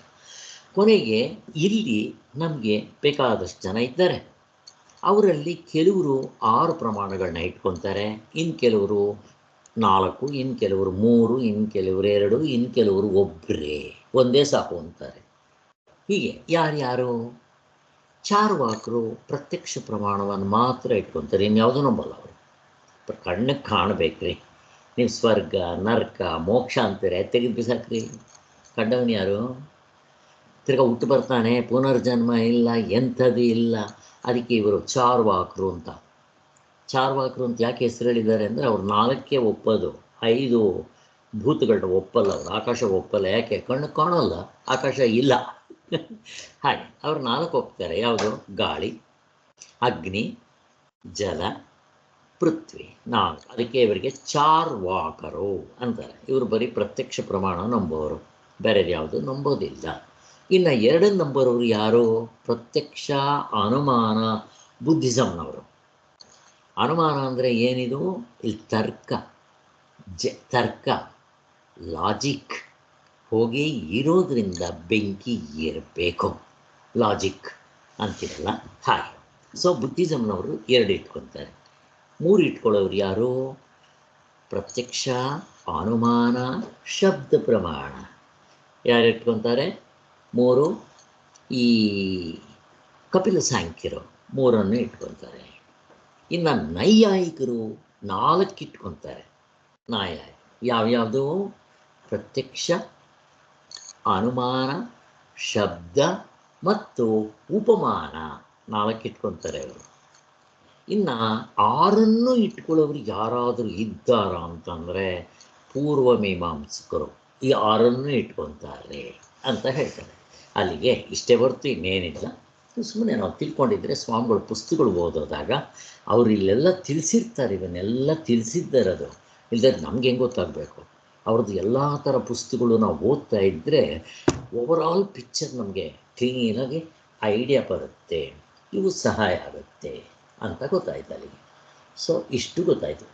S1: ಕೊನೆಗೆ ಇಲ್ಲಿ ನಮಗೆ ಬೇಕಾದಷ್ಟು ಜನ ಇದ್ದಾರೆ. ಅವರಲ್ಲಿ ಕೆಲವರು 6 ಪ್ರಮಾಣಗಳನ್ನ ಇಟ್ಕೊತಾರೆ, ಇನ್ನು ಕೆಲವರು 4, ಇನ್ನು ಕೆಲವರು 3, ಇನ್ನು ಕೆಲವರು 2, ಇನ್ನು ಕೆಲವರು ಒಬ್ಬರೇ ಒಂದೇ ಸಾಕು ಅಂತಾರೆ. ಹೀಗೆ ಯಾರ್ಯಾರು ಚಾರ್ವಾಕರು ಪ್ರತ್ಯಕ್ಷ ಪ್ರಮಾಣವನ್ನು ಮಾತ್ರ ಇಟ್ಕೊತಾರೆ, ಇನ್ಯಾವುದೂ ನಂಬಲ್ಲ ಅವರು. ಕಣ್ಣಕ್ಕೆ ಕಾಣಬೇಕ್ರಿ, ನೀವು ಸ್ವರ್ಗ ನರ್ಕ ಮೋಕ್ಷ ಅಂತೀರ, ತೆಗೆದು ಬಿಸಾಕ್ರಿ. ಕಂಡವನು ಯಾರು? ತಿರ್ಗಾ ಹುಟ್ಟು ಬರ್ತಾನೆ, ಪುನರ್ಜನ್ಮ ಇಲ್ಲ, ಎಂಥದ್ದು ಇಲ್ಲ. ಅದಕ್ಕೆ ಇವರು ಚಾರ್ವಾಕರು ಅಂತ. ಚಾರ್ವಾಕರು ಅಂತ ಯಾಕೆ ಹೆಸರು ಹೇಳಿದ್ದಾರೆ ಅಂದರೆ ಅವ್ರು 4ಕ್ಕೆ ಒಪ್ಪೋದು, 5 ಭೂತಗಳನ್ನ ಒಪ್ಪಲ್ಲ ಅವರು. ಆಕಾಶ ಒಪ್ಪಲ್ಲ, ಯಾಕೆ? ಕಣ್ಣು ಕಾಣೋಲ್ಲ, ಆಕಾಶ ಇಲ್ಲ. ಹಾಗೆ ಅವ್ರು 4 ಒಪ್ತಾರೆ. ಯಾವುದು? ಗಾಳಿ, ಅಗ್ನಿ, ಜಲ, ಪೃಥ್ವಿ, 4. ಅದಕ್ಕೆ ಇವರಿಗೆ ಚಾರ್ವಾಕರು ಅಂತಾರೆ. ಇವರು ಬರೀ ಪ್ರತ್ಯಕ್ಷ ಪ್ರಮಾಣ ನಂಬೋರು, ಬೇರೆ ಯಾವುದು ನಂಬೋದಿಲ್ಲ. ಇನ್ನು 2 ನಂಬರವರು ಯಾರು? ಪ್ರತ್ಯಕ್ಷ ಅನುಮಾನ ಬುದ್ಧಿಸಮ್ನವರು. ಅನುಮಾನ ಅಂದರೆ ಏನಿದು? ಇಲ್ಲಿ ತರ್ಕ ಲಾಜಿಕ್ ಹೋಗಿ ಇರೋದ್ರಿಂದ ಬೆಂಕಿ ಇರಬೇಕು, ಲಾಜಿಕ್ ಅಂತಿರಲ್ಲ ಹಾಗೆ. ಸೊ ಬುದ್ಧಿಸಮ್ನವರು 2 ಇಟ್ಕೊತಾರೆ. 3 ಇಟ್ಕೊಳ್ಳೋರು ಯಾರು? ಪ್ರತ್ಯಕ್ಷ ಅನುಮಾನ ಶಬ್ದ ಪ್ರಮಾಣ. ಯಾರು ಇಟ್ಕೊತಾರೆ? 3 ಈ ಕಪಿಲ ಸಾಂಖ್ಯರು 3 ಇಟ್ಕೊತಾರೆ. ಇನ್ನು ನೈಯಾಯಿಕರು 4 ಇಟ್ಕೊತಾರೆ. ಯಾವ್ಯಾವುದು? ಪ್ರತ್ಯಕ್ಷ ಅನುಮಾನ ಶಬ್ದ ಮತ್ತು ಉಪಮಾನ 4 ಇಟ್ಕೊತಾರೆ ಅವರು. ಇನ್ನು 6 ಇಟ್ಕೊಳ್ಳೋರು ಯಾರಾದರೂ ಇದ್ದಾರಾ ಅಂತಂದರೆ ಪೂರ್ವಮೀಮಾಂಸಕರು ಈ 6 ಇಟ್ಕೊತಾರೆ ಅಂತ ಹೇಳ್ತಾರೆ. ಅಲ್ಲಿಗೆ ಇಷ್ಟೇ ಹೊರತು ಇನ್ನೇನಿಲ್ಲ. ಸುಮ್ಮನೆ ನಾವು ತಿಳ್ಕೊಂಡಿದ್ರೆ ಸ್ವಾಮಿಗಳು ಪುಸ್ತಕಗಳು ಓದೋದಾಗ ಅವರು ಇಲ್ಲೆಲ್ಲ ತಿಳಿಸಿರ್ತಾರೆ, ಇವನ್ನೆಲ್ಲ ತಿಳಿಸಿದ್ದಾರೆ. ಅದು ಇಲ್ಲದೆ ನಮ್ಗೆ ಹೆಂಗೆ ಗೊತ್ತಾಗಬೇಕು? ಅವ್ರದ್ದು ಎಲ್ಲ ಥರ ಪುಸ್ತಕಗಳು ನಾವು ಓದ್ತಾ ಇದ್ದರೆ ಓವರಾಲ್ ಪಿಕ್ಚರ್ ನಮಗೆ ಕ್ಲೀನಾಗಿ ಐಡಿಯಾ ಬರುತ್ತೆ, ಇವು ಸಹಾಯ ಆಗುತ್ತೆ ಅಂತ ಗೊತ್ತಾಯ್ತು ಅಲ್ಲಿಗೆ. ಸೊ ಇಷ್ಟು ಗೊತ್ತಾಯಿತು.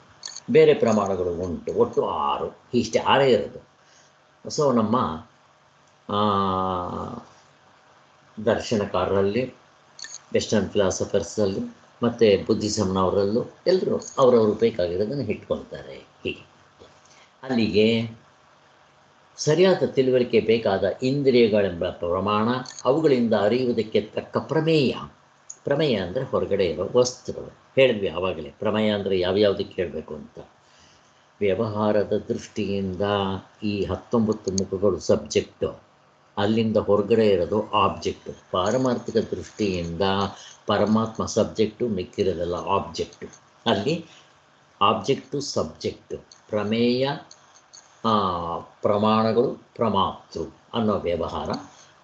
S1: ಬೇರೆ ಪ್ರಮಾಣಗಳು ಉಂಟು, ಒಟ್ಟು 6, ಇಷ್ಟೇ 6 ಇರೋದು. ಸೊ ನಮ್ಮ ದರ್ಶನಕಾರರಲ್ಲಿ, ವೆಸ್ಟರ್ನ್ ಫಿಲಾಸಫರ್ಸಲ್ಲಿ ಮತ್ತು ಬುದ್ಧಿಸಮ್ನವರಲ್ಲೂ ಎಲ್ಲರೂ ಅವರವರು ಬೇಕಾಗಿರೋದನ್ನು ಇಟ್ಕೊಳ್ತಾರೆ. ಹೀಗೆ ಅಲ್ಲಿಗೆ ಸರಿಯಾದ ತಿಳುವಳಿಕೆ ಬೇಕಾದ ಇಂದ್ರಿಯಗಳೆಂಬ ಪ್ರಮಾಣ, ಅವುಗಳಿಂದ ಅರಿಯುವುದಕ್ಕೆ ತಕ್ಕ ಪ್ರಮೇಯ. ಪ್ರಮೇಯ ಅಂದರೆ ಹೊರಗಡೆ ಇರೋ ವಸ್ತುಗಳು. ಹೇಳಿದ್ವಿ ಆವಾಗಲೇ ಪ್ರಮೇಯ ಅಂದರೆ ಯಾವ್ಯಾವುದಕ್ಕೆ ಹೇಳಬೇಕು ಅಂತ. ವ್ಯವಹಾರದ ದೃಷ್ಟಿಯಿಂದ ಈ 19 ಮುಖಗಳು ಸಬ್ಜೆಕ್ಟು, ಅಲ್ಲಿಂದ ಹೊರಗಡೆ ಇರೋದು ಆಬ್ಜೆಕ್ಟು. ಪಾರಮಾರ್ಥಿಕ ದೃಷ್ಟಿಯಿಂದ ಪರಮಾತ್ಮ ಸಬ್ಜೆಕ್ಟು, ಮಿಕ್ಕಿರೋದೆಲ್ಲ ಆಬ್ಜೆಕ್ಟು. ಅಲ್ಲಿ ಆಬ್ಜೆಕ್ಟು ಸಬ್ಜೆಕ್ಟು, ಪ್ರಮೇಯ ಪ್ರಮಾಣಗಳು ಪ್ರಮಾತೃ ಅನ್ನೋ ವ್ಯವಹಾರ,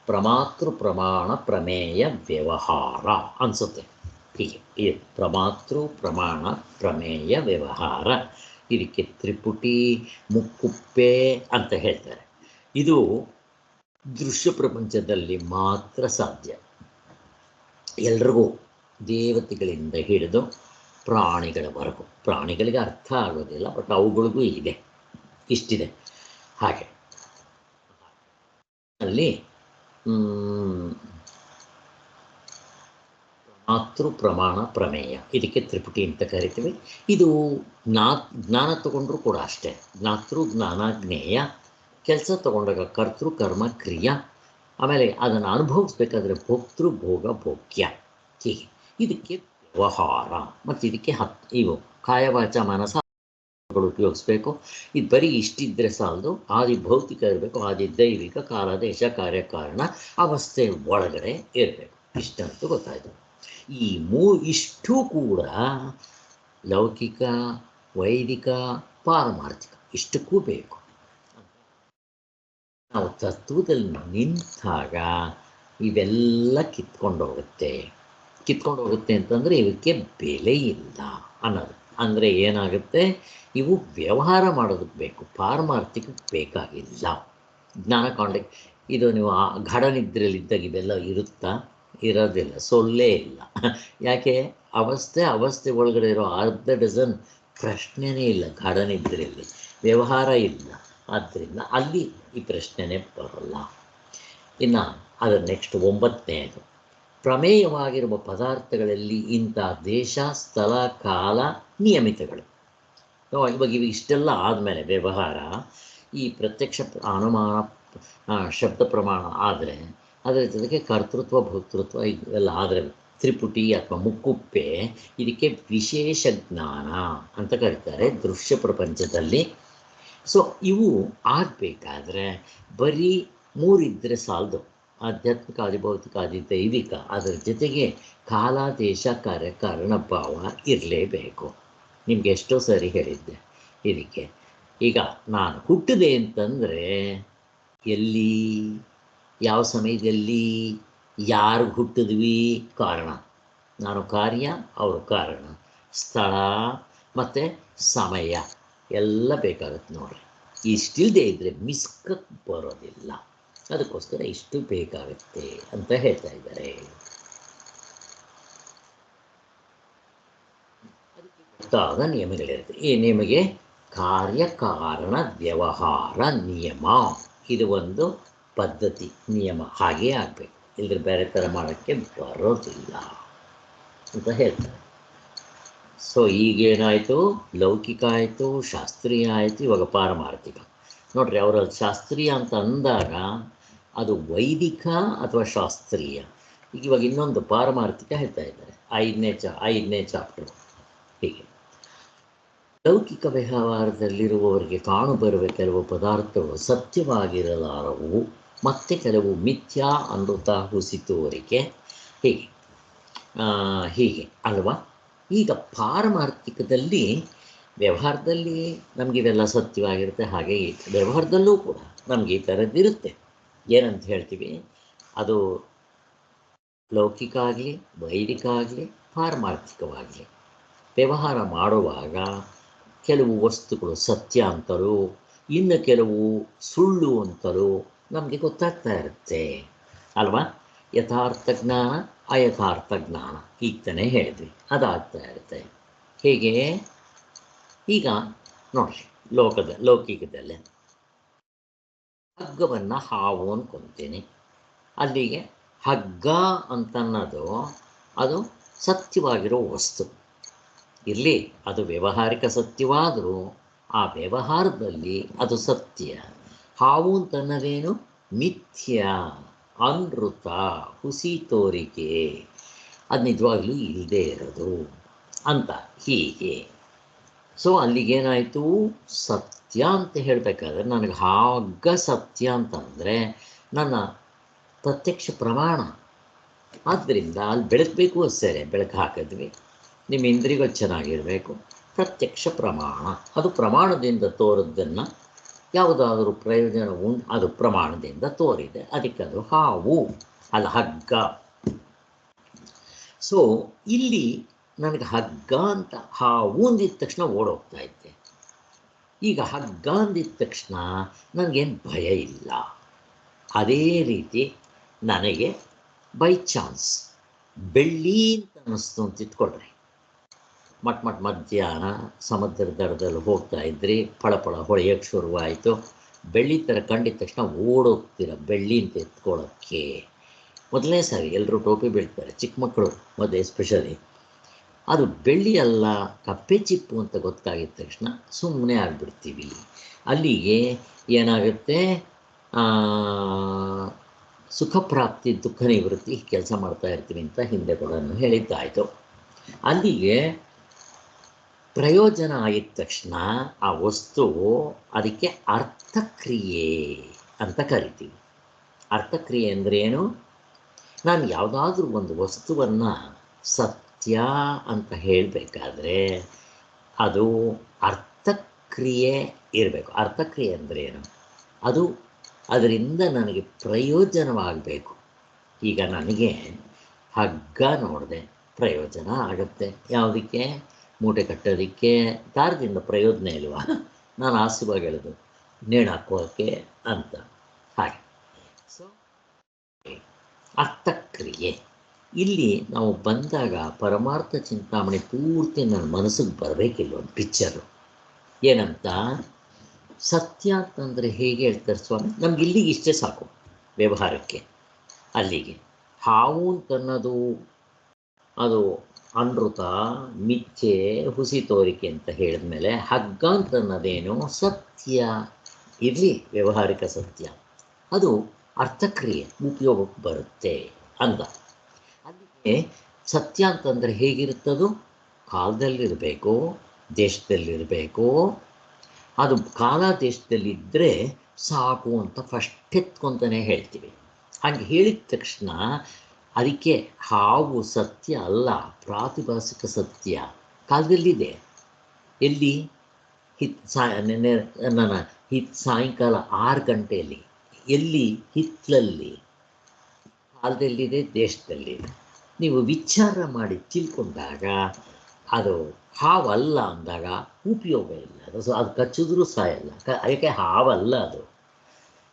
S1: ಪ್ರಮಾತೃ ಪ್ರಮಾಣ ಪ್ರಮೇಯ ವ್ಯವಹಾರ ಅನಿಸುತ್ತೆ. ಹೀಗೆ ಈ ಪ್ರಮಾತೃ ಪ್ರಮಾಣ ಪ್ರಮೇಯ ವ್ಯವಹಾರ, ಇದಕ್ಕೆ ತ್ರಿಪುಟಿ ಮುಕ್ಕುಪ್ಪೆ ಅಂತ ಹೇಳ್ತಾರೆ. ಇದು ದೃಶ್ಯ ಪ್ರಪಂಚದಲ್ಲಿ ಮಾತ್ರ ಸಾಧ್ಯ. ಎಲ್ರಿಗೂ ದೇವತೆಗಳಿಂದ ಹಿಡಿದು ಪ್ರಾಣಿಗಳವರೆಗೂ. ಪ್ರಾಣಿಗಳಿಗೆ ಅರ್ಥ ಆಗೋದಿಲ್ಲ, ಬಟ್ ಅವುಗಳಿಗೂ ಇದೆ, ಇಷ್ಟಿದೆ. ಹಾಗೆ ಅಲ್ಲಿ ಮಾತೃ ಪ್ರಮಾಣ ಪ್ರಮೇಯ, ಇದಕ್ಕೆ ತ್ರಿಪುಟಿ ಅಂತ ಕರಿತೀವಿ. ಇದು ಜ್ಞಾನ ತಗೊಂಡ್ರೂ ಕೂಡ ಅಷ್ಟೇ. ಜ್ಞಾತೃ ಜ್ಞಾನ ಜ್ಞೇಯ, ಕೆಲಸ ತಗೊಂಡಾಗ ಕರ್ತೃ ಕರ್ಮ ಕ್ರಿಯಾ, ಆಮೇಲೆ ಅದನ್ನು ಅನುಭವಿಸ್ಬೇಕಾದ್ರೆ ಭೋಕ್ತೃ ಭೋಗ ಭೋಗ್ಯ. ಹೀಗೆ ಇದಕ್ಕೆ ವ್ಯವಹಾರ. ಮತ್ತು ಇದಕ್ಕೆ ಇವು ಕಾಯವಾಚ ಮನಸ ಉಪಯೋಗಿಸ್ಬೇಕು. ಇದು ಬರೀ ಇಷ್ಟಿದ್ರೆ ಸಾಲದು, ಆದಿ ಭೌತಿಕ ಇರಬೇಕು, ಆದಿ ದೈವಿಕ, ಕಾಲ ದೇಶ ಕಾರ್ಯಕಾರಣ ಅವಸ್ಥೆ ಒಳಗಡೆ ಇರಬೇಕು. ಇಷ್ಟಂತೂ ಗೊತ್ತಾಯಿತು. ಈ ಇಷ್ಟೂ ಕೂಡ ಲೌಕಿಕ ವೈದಿಕ ಪಾರಮಾರ್ಥಿಕ ಇಷ್ಟಕ್ಕೂ ಬೇಕು. ನಾವು ತತ್ವದಲ್ಲಿ ನಿಂತಾಗ ಇವೆಲ್ಲ ಕಿತ್ಕೊಂಡು ಹೋಗುತ್ತೆ ಅಂತಂದರೆ ಇವಕ್ಕೆ ಬೆಲೆ ಇಲ್ಲ ಅನ್ನೋದು. ಅಂದರೆ ಏನಾಗುತ್ತೆ, ಇವು ವ್ಯವಹಾರ ಮಾಡೋದಕ್ಕೆ ಬೇಕು, ಪಾರಮಾರ್ಥಿಕಕ್ಕೆ ಬೇಕಾಗಿಲ್ಲ. ಜ್ಞಾನಕಾಂಡ ಇದು ನೀವು ಆ ಘಡನಿದ್ರೆಯಲ್ಲಿದ್ದಾಗ ಇವೆಲ್ಲ ಇರೋದಿಲ್ಲ, ಸೊಲ್ಲೇ ಇಲ್ಲ. ಯಾಕೆ? ಅವಸ್ಥೆ ಒಳಗಡೆ ಇರೋ 1/2 ಡಜನ್ ಪ್ರಶ್ನೆನೇ ಇಲ್ಲ. ಘಡನಿದ್ರೆಯಲ್ಲಿ ವ್ಯವಹಾರ ಇಲ್ಲ, ಆದ್ದರಿಂದ ಅಲ್ಲಿ ಈ ಪ್ರಶ್ನೆನೇ ಬರೋಲ್ಲ. ಇನ್ನು ಅದರ ನೆಕ್ಸ್ಟ್ 9ನೇದು, ಪ್ರಮೇಯವಾಗಿರುವ ಪದಾರ್ಥಗಳಲ್ಲಿ ಇಂಥ ದೇಶ, ಸ್ಥಳ, ಕಾಲ, ನಿಯಮಿತಗಳು. ಇವಾಗ ಇಷ್ಟೆಲ್ಲ ಆದಮೇಲೆ ವ್ಯವಹಾರ, ಈ ಪ್ರತ್ಯಕ್ಷ ಅನುಮಾನ ಶಬ್ದ ಪ್ರಮಾಣ ಆದರೆ ಅದರ ಜೊತೆಗೆ ಕರ್ತೃತ್ವ ಭೋಕ್ತೃತ್ವ ಇವೆಲ್ಲ ಆದರೆ ತ್ರಿಪುಟಿ ಅಥವಾ ಮುಕ್ಕುಪ್ಪೆ, ಇದಕ್ಕೆ ವಿಶೇಷ ಜ್ಞಾನ ಅಂತ ಕರೀತಾರೆ ದೃಶ್ಯ ಪ್ರಪಂಚದಲ್ಲಿ. ಸೊ ಇವು ಆಗಬೇಕಾದ್ರೆ ಬರೀ 3 ಇದ್ದರೆ ಸಾಲದು. ಆಧ್ಯಾತ್ಮಿಕ, ಆದಿಭೌತಿಕ, ಆದಿದೈವಿಕ, ಅದರ ಜೊತೆಗೆ ಕಾಲ, ದೇಶ, ಕಾರ್ಯ, ಕಾರಣ ಭಾವ ಇರಲೇಬೇಕು. ನಿಮಗೆ ಎಷ್ಟೋ ಸರಿ ಹೇಳಿದ್ದೆ ಇದಕ್ಕೆ. ಈಗ ನಾನು ಹುಟ್ಟಿದೆ ಅಂತಂದರೆ ಎಲ್ಲಿ, ಯಾವ ಸಮಯದಲ್ಲಿ, ಯಾರು ಹುಟ್ಟಿದ್ವಿ, ಕಾರಣ. ನಾನು ಕಾರ್ಯ, ಅವರು ಕಾರಣ, ಸ್ಥಳ ಮತ್ತು ಸಮಯ ಎಲ್ಲ ಬೇಕಾಗುತ್ತೆ ನೋಡ್ರಿ. ಇಷ್ಟಿಲ್ಲದೆ ಇದ್ದರೆ ಮಿಸ್ಕಕ್ಕೆ ಬರೋದಿಲ್ಲ. ಅದಕ್ಕೋಸ್ಕರ ಇಷ್ಟು ಬೇಕಾಗುತ್ತೆ ಅಂತ ಹೇಳ್ತಾ ಇದ್ದಾರೆ. ಅದಕ್ಕೆ ಗೊತ್ತಾದ ನಿಯಮಗಳಿರುತ್ತೆ. ಈ ನಿಮಗೆ ಕಾರ್ಯಕಾರಣ ವ್ಯವಹಾರ ನಿಯಮ, ಇದು ಒಂದು ಪದ್ಧತಿ, ನಿಯಮ. ಹಾಗೇ ಆಗಬೇಕು, ಇಲ್ಲದ್ರೆ ಬೇರೆ ಥರ ಮಾಡೋಕ್ಕೆ ಬರೋದಿಲ್ಲ ಅಂತ ಹೇಳ್ತಾರೆ. ಸೊ ಈಗೇನಾಯಿತು, ಲೌಕಿಕ ಆಯಿತು, ಶಾಸ್ತ್ರೀಯ ಆಯಿತು, ಇವಾಗ ಪಾರಮಾರ್ಥಿಕ. ನೋಡ್ರಿ, ಅವರಲ್ಲಿ ಶಾಸ್ತ್ರೀಯ ಅಂತ ಅಂದಾಗ ಅದು ವೈದಿಕ ಅಥವಾ ಶಾಸ್ತ್ರೀಯ. ಈಗ ಇವಾಗ ಇನ್ನೊಂದು ಪಾರಮಾರ್ಥಿಕ ಹೇಳ್ತಾ ಇದ್ದಾರೆ, 5ನೇ ಚಾಪ್ಟರ್. ಹೀಗೆ ಲೌಕಿಕ ವ್ಯವಹಾರದಲ್ಲಿರುವವರಿಗೆ ಕಾಣುಬರುವ ಕೆಲವು ಪದಾರ್ಥಗಳು ಸತ್ಯವಾಗಿರಲಾರವು, ಮತ್ತೆ ಕೆಲವು ಮಿಥ್ಯಾ ಅಮೃತ ಹುಸಿ ತೋರಿಕೆ, ಹೀಗೆ ಅಲ್ವಾ. ಈಗ ಪಾರಮಾರ್ಥಿಕದಲ್ಲಿ ವ್ಯವಹಾರದಲ್ಲಿ ನಮಗೆ ಇವೆಲ್ಲ ಸತ್ಯವಾಗಿರುತ್ತೆ. ಹಾಗೆ ವ್ಯವಹಾರದಲ್ಲೂ ಕೂಡ ನಮಗೆ ಈ ಥರದ್ದಿರುತ್ತೆ. ಏನಂತ ಹೇಳ್ತೀವಿ, ಅದು ಲೌಕಿಕ ಆಗಲಿ, ವೈದಿಕ ಆಗಲಿ, ಪಾರಮಾರ್ಥಿಕವಾಗಲಿ ವ್ಯವಹಾರ ಮಾಡುವಾಗ ಕೆಲವು ವಸ್ತುಗಳು ಸತ್ಯ ಅಂತಲೂ ಇನ್ನು ಕೆಲವು ಸುಳ್ಳು ಅಂತಲೂ ನಮಗೆ ಗೊತ್ತಾಗ್ತಾ ಇರುತ್ತೆ ಅಲ್ವಾ. ಯಥಾರ್ಥ ಜ್ಞಾನ, ಅಯಥಾರ್ಥ ಜ್ಞಾನ, ಈಗ ತಾನೇ ಹೇಳಿದ್ವಿ, ಅದಾಗ್ತಾ ಇರುತ್ತೆ. ಹೇಗೆ, ಈಗ ನೋಡ್ರಿ, ಲೌಕಿಕದಲ್ಲೇ ಹಗ್ಗವನ್ನು ಹಾವು ಅಂದ್ಕೊತೀನಿ. ಅಲ್ಲಿಗೆ ಹಗ್ಗ ಅಂತನ್ನೋದು ಅದು ಸತ್ಯವಾಗಿರೋ ವಸ್ತು ಇರಲಿ. ಅದು ವ್ಯಾವಹಾರಿಕ ಸತ್ಯವಾದರೂ ಆ ವ್ಯವಹಾರದಲ್ಲಿ ಅದು ಸತ್ಯ. ಹಾವು ಅಂತನ್ನೋದೇನು, ಮಿಥ್ಯ, ಅನೃತ, ಹುಸಿ ತೋರಿಕೆ, ಅದು ನಿಜವಾಗ್ಲೂ ಇಲ್ಲದೇ ಇರೋದು ಅಂತ ಹೀಗೆ. ಸೊ ಅಲ್ಲಿಗೇನಾಯಿತು, ಸತ್ಯ ಅಂತ ಹೇಳಬೇಕಾದ್ರೆ ನನಗೆ ಹಗ್ಗ ಸತ್ಯ ಅಂತಂದರೆ ನನ್ನ ಪ್ರತ್ಯಕ್ಷ ಪ್ರಮಾಣ. ಆದ್ದರಿಂದ ಅಲ್ಲಿ ಬೆಳಕಬೇಕು, ಅಷ್ಟೇ ಬೆಳಕು ಹಾಕಿದ್ವಿ. ನಿಮ್ಮ ಇಂದ್ರಿಯಗಳು ಚೆನ್ನಾಗಿರಬೇಕು. ಪ್ರತ್ಯಕ್ಷ ಪ್ರಮಾಣ, ಅದು ಪ್ರಮಾಣದಿಂದ ತೋರಿದ್ದನ್ನು ಯಾವುದಾದ್ರೂ ಪ್ರಯೋಜನ ಉಂಟು, ಅದು ಪ್ರಮಾಣದಿಂದ ತೋರಿದೆ, ಅದಕ್ಕೆ ಅದು ಹಾವು ಅಲ್ಲ ಹಗ್ಗ. ಸೊ ಇಲ್ಲಿ ನನಗೆ ಹಗ್ಗ ಅಂತ ಹಾವು ಅಂದಿದ ತಕ್ಷಣ ಓಡೋಗ್ತಾ ಇದ್ದೆ. ಈಗ ಹಗ್ಗ ಅಂದಿದ ತಕ್ಷಣ ನನಗೇನು ಭಯ ಇಲ್ಲ. ಅದೇ ರೀತಿ ನನಗೆ ಬೈ ಚಾನ್ಸ್ ಬೆಳ್ಳಿ ಅಂತ ಅನ್ನಿಸ್ತು ಅಂತ ಇಟ್ಕೊಳ್ರಿ. ಮಧ್ಯಾಹ್ನ ಸಮುದ್ರ ದಡದಲ್ಲಿ ಹೋಗ್ತಾ ಇದ್ರಿ, ಫಳಫಳ ಹೊಳೆಯೋಕ್ಕೆ ಶುರುವಾಯಿತು. ಬೆಳ್ಳಿ ಥರ ಕಂಡಿದ ತಕ್ಷಣ ಓಡೋಗ್ತೀರ ಬೆಳ್ಳಿ ಅಂತ ಎತ್ಕೊಳ್ಳೋಕ್ಕೆ. ಮೊದಲನೇ ಸಾರಿ ಎಲ್ಲರೂ ಟೋಪಿ ಬೀಳ್ತಾರೆ, ಚಿಕ್ಕ ಮಕ್ಕಳು ಮತ್ತು ಎಸ್ಪೆಷಲಿ. ಅದು ಬೆಳ್ಳಿ ಅಲ್ಲ, ಕಪ್ಪೆ ಚಿಪ್ಪು ಅಂತ ಗೊತ್ತಾಗಿದ ತಕ್ಷಣ ಸುಮ್ಮನೆ ಆಗಿಬಿಡ್ತೀವಿ. ಅಲ್ಲಿಗೆ ಏನಾಗುತ್ತೆ, ಸುಖ ಪ್ರಾಪ್ತಿ, ದುಃಖ ನಿವೃತ್ತಿ ಕೆಲಸ ಮಾಡ್ತಾ ಇರ್ತೀವಿ ಅಂತ ಹಿಂದೆ ಕೂಡ ಹೇಳಿದ್ದಾಯಿತು. ಅಲ್ಲಿಗೆ ಪ್ರಯೋಜನ ಆಗಿದ ತಕ್ಷಣ ಆ ವಸ್ತು, ಅದಕ್ಕೆ ಅರ್ಥಕ್ರಿಯೆ ಅಂತ ಕರಿತೀವಿ. ಅರ್ಥಕ್ರಿಯೆ ಅಂದರೆ ಏನು, ನಾನು ಯಾವುದಾದ್ರೂ ಒಂದು ವಸ್ತುವನ್ನು ಸತ್ಯ ಅಂತ ಹೇಳಬೇಕಾದ್ರೆ ಅದು ಅರ್ಥಕ್ರಿಯೆ ಇರಬೇಕು. ಅರ್ಥಕ್ರಿಯೆ ಅಂದರೆ ಏನು, ಅದು ಅದರಿಂದ ನನಗೆ ಪ್ರಯೋಜನವಾಗಬೇಕು. ಈಗ ನನಗೆ ಹಗ್ಗ ನೋಡಿದೆ, ಪ್ರಯೋಜನ ಆಗುತ್ತೆ. ಯಾವುದಕ್ಕೆ, ಮೂಟೆ ಕಟ್ಟೋದಕ್ಕೆ. ದಾರದಿಂದ ಪ್ರಯೋಜನ ಇಲ್ವಾ, ನಾನು ಆಸವಾಗಿ ಹೇಳೋದು ನೇಣು ಹಾಕೋಕ್ಕೆ ಅಂತ. ಹಾಗೆ ಸೊ ಅರ್ಥಕ್ರಿಯೆ ಇಲ್ಲಿ ನಾವು ಬಂದಾಗ ಪರಮಾರ್ಥ ಚಿಂತಾಮಣಿ ಪೂರ್ತಿ ನನ್ನ ಮನಸ್ಸಿಗೆ ಬರಬೇಕಿಲ್ಲ ಒಂದು ಪಿಕ್ಚರು. ಏನಂತ, ಸತ್ಯ ಅಂತಂದರೆ ಹೇಗೆ ಹೇಳ್ತಾರೆ ಸ್ವಾಮಿ, ನಮ್ಗೆ ಇಲ್ಲಿಗೆ ಇಷ್ಟೇ ಸಾಕು ವ್ಯವಹಾರಕ್ಕೆ. ಅಲ್ಲಿಗೆ ಹಾವು ಅಂತನ್ನೋದು ಅದು ಅನೃತ, ಮಿಥ್ಯೆ, ಹುಸಿ ತೋರಿಕೆ ಅಂತ ಹೇಳಿದ್ಮೇಲೆ ಹಗ್ಗ ಅಂತನ್ನೋದೇನು ಸತ್ಯ. ಇರಲಿ ವ್ಯಾವಹಾರಿಕ ಸತ್ಯ, ಅದು ಅರ್ಥಕ್ರಿಯೆ ಉಪಯೋಗಕ್ಕೆ ಬರುತ್ತೆ ಅಂದ. ಅಲ್ಲಿಗೆ ಸತ್ಯ ಅಂತಂದರೆ ಹೇಗಿರುತ್ತದು? ಕಾಲದಲ್ಲಿರಬೇಕು, ದೇಶದಲ್ಲಿರಬೇಕು. ಅದು ಕಾಲ ದೇಶದಲ್ಲಿದ್ದರೆ ಸಾಕು ಅಂತ ಫಸ್ಟ್ ಎತ್ಕೊಂತಾನೆ ಹೇಳ್ತೀವಿ. ಹಾಗೆ ಹೇಳಿದ ತಕ್ಷಣ ಅದಕ್ಕೆ ಹಾವು ಸತ್ಯ ಅಲ್ಲ, ಪ್ರಾತಿಭಾಸಿಕ ಸತ್ಯ. ಕಾಲದಲ್ಲಿದೆ. ಎಲ್ಲಿ? ಸಾಯಂಕಾಲ 6 ಗಂಟೆಯಲ್ಲಿ. ಎಲ್ಲಿ? ಹಿತ್ತಲಲ್ಲಿ. ಕಾಲದಲ್ಲಿದೆ, ದೇಶದಲ್ಲಿದೆ. ನೀವು ವಿಚಾರ ಮಾಡಿ ತಿಳ್ಕೊಂಡಾಗ ಅದು ಹಾವಲ್ಲ ಅಂದಾಗ ಉಪಯೋಗ ಇಲ್ಲ. ಅದು ಕಚ್ಚಿದ್ರೂ ಸಾಯಲ್ಲ, ಅದಕ್ಕೆ ಹಾವಲ್ಲ ಅದು.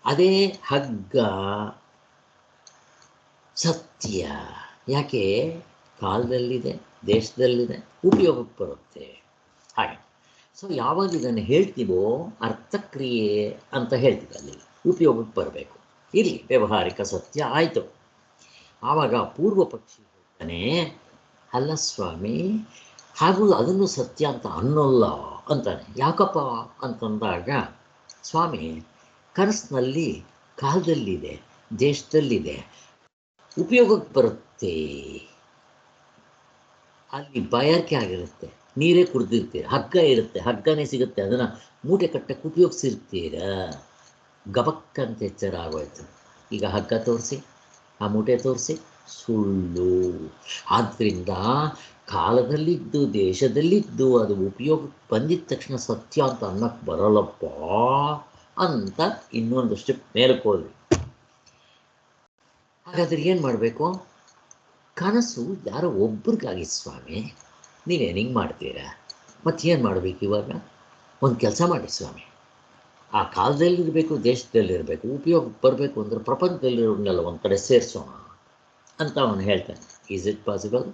S1: ಅದೇ ಹಗ್ಗ ಸತ್ಯ. ಯಾಕೆ? ಕಾಲದಲ್ಲಿದೆ, ದೇಶದಲ್ಲಿದೆ, ಉಪಯೋಗಕ್ಕೆ ಬರುತ್ತೆ. ಹಾಗೆ ಸೊ ಯಾವಾಗ ಇದನ್ನು ಹೇಳ್ತೀವೋ ಅರ್ಥಕ್ರಿಯೆ ಅಂತ ಹೇಳ್ತೀವಿ, ಅಲ್ಲಿ ಉಪಯೋಗಕ್ಕೆ ಬರಬೇಕು. ಇರಲಿ ವ್ಯಾವಹಾರಿಕ ಸತ್ಯ ಆಯಿತು. ಆವಾಗ ಪೂರ್ವ ಪಕ್ಷಿ ಹೇಳ್ತಾನೆ, ಅಲ್ಲ ಸ್ವಾಮಿ, ಹಾಗೂ ಅದನ್ನು ಸತ್ಯ ಅಂತ ಅನ್ನೋಲ್ಲ ಅಂತಾನೆ. ಯಾಕಪ್ಪ ಅಂತಂದಾಗ, ಸ್ವಾಮಿ ಕನಸಿನಲ್ಲಿ ಕಾಲದಲ್ಲಿದೆ, ದೇಶದಲ್ಲಿದೆ, ಉಪಯೋಗಕ್ಕೆ ಬರುತ್ತೆ. ಅಲ್ಲಿ ಬಯಕೆ ಆಗಿರುತ್ತೆ, ನೀರೇ ಕುಡಿದಿರ್ತೀರ, ಹಗ್ಗ ಇರುತ್ತೆ, ಹಗ್ಗನೇ ಸಿಗುತ್ತೆ, ಅದನ್ನು ಮೂಟೆ ಕಟ್ಟಕ್ಕೆ ಉಪಯೋಗಿಸಿರ್ತೀರ. ಗಬಕ್ಕಂತ ಎಚ್ಚರ ಆಗೋಯ್ತು. ಈಗ ಹಗ್ಗ ತೋರಿಸಿ, ಆ ಮೂಟೆ ತೋರಿಸಿ, ಸುಳ್ಳು. ಆದ್ದರಿಂದ ಕಾಲದಲ್ಲಿದ್ದು, ದೇಶದಲ್ಲಿದ್ದು, ಅದು ಉಪಯೋಗಕ್ಕೆ ಬಂದಿದ್ದ ತಕ್ಷಣ ಸತ್ಯ ಅಂತ ಅನ್ನಕ್ಕೆ ಬರೋಲ್ಲಪ್ಪ ಅಂತ ಇನ್ನೊಂದು ಸ್ಟೆಪ್ ಮೇಲಕ್ಕೆ ಹೋದ್ವಿ. ಹಾಗಾದ್ರೆ ಏನು ಮಾಡಬೇಕು? ಕನಸು ಯಾರೋ ಒಬ್ರಿಗಾಗಿ ಸ್ವಾಮಿ, ನೀವೇನು ಹಿಂಗೆ ಮಾಡ್ತೀರಾ? ಮತ್ತೇನು ಮಾಡಬೇಕು ಇವಾಗ? ಒಂದು ಕೆಲಸ ಮಾಡಿ ಸ್ವಾಮಿ, ಆ ಕಾಲದಲ್ಲಿರಬೇಕು, ದೇಶದಲ್ಲಿರಬೇಕು, ಉಪಯೋಗಕ್ಕೆ ಬರಬೇಕು ಅಂದರೆ ಪ್ರಪಂಚದಲ್ಲಿರೋನ್ನೆಲ್ಲ ಒಂದು ಕಡೆ ಸೇರಿಸೋಣ ಅಂತ ಅವನು ಹೇಳ್ತಾನೆ. Is it possible?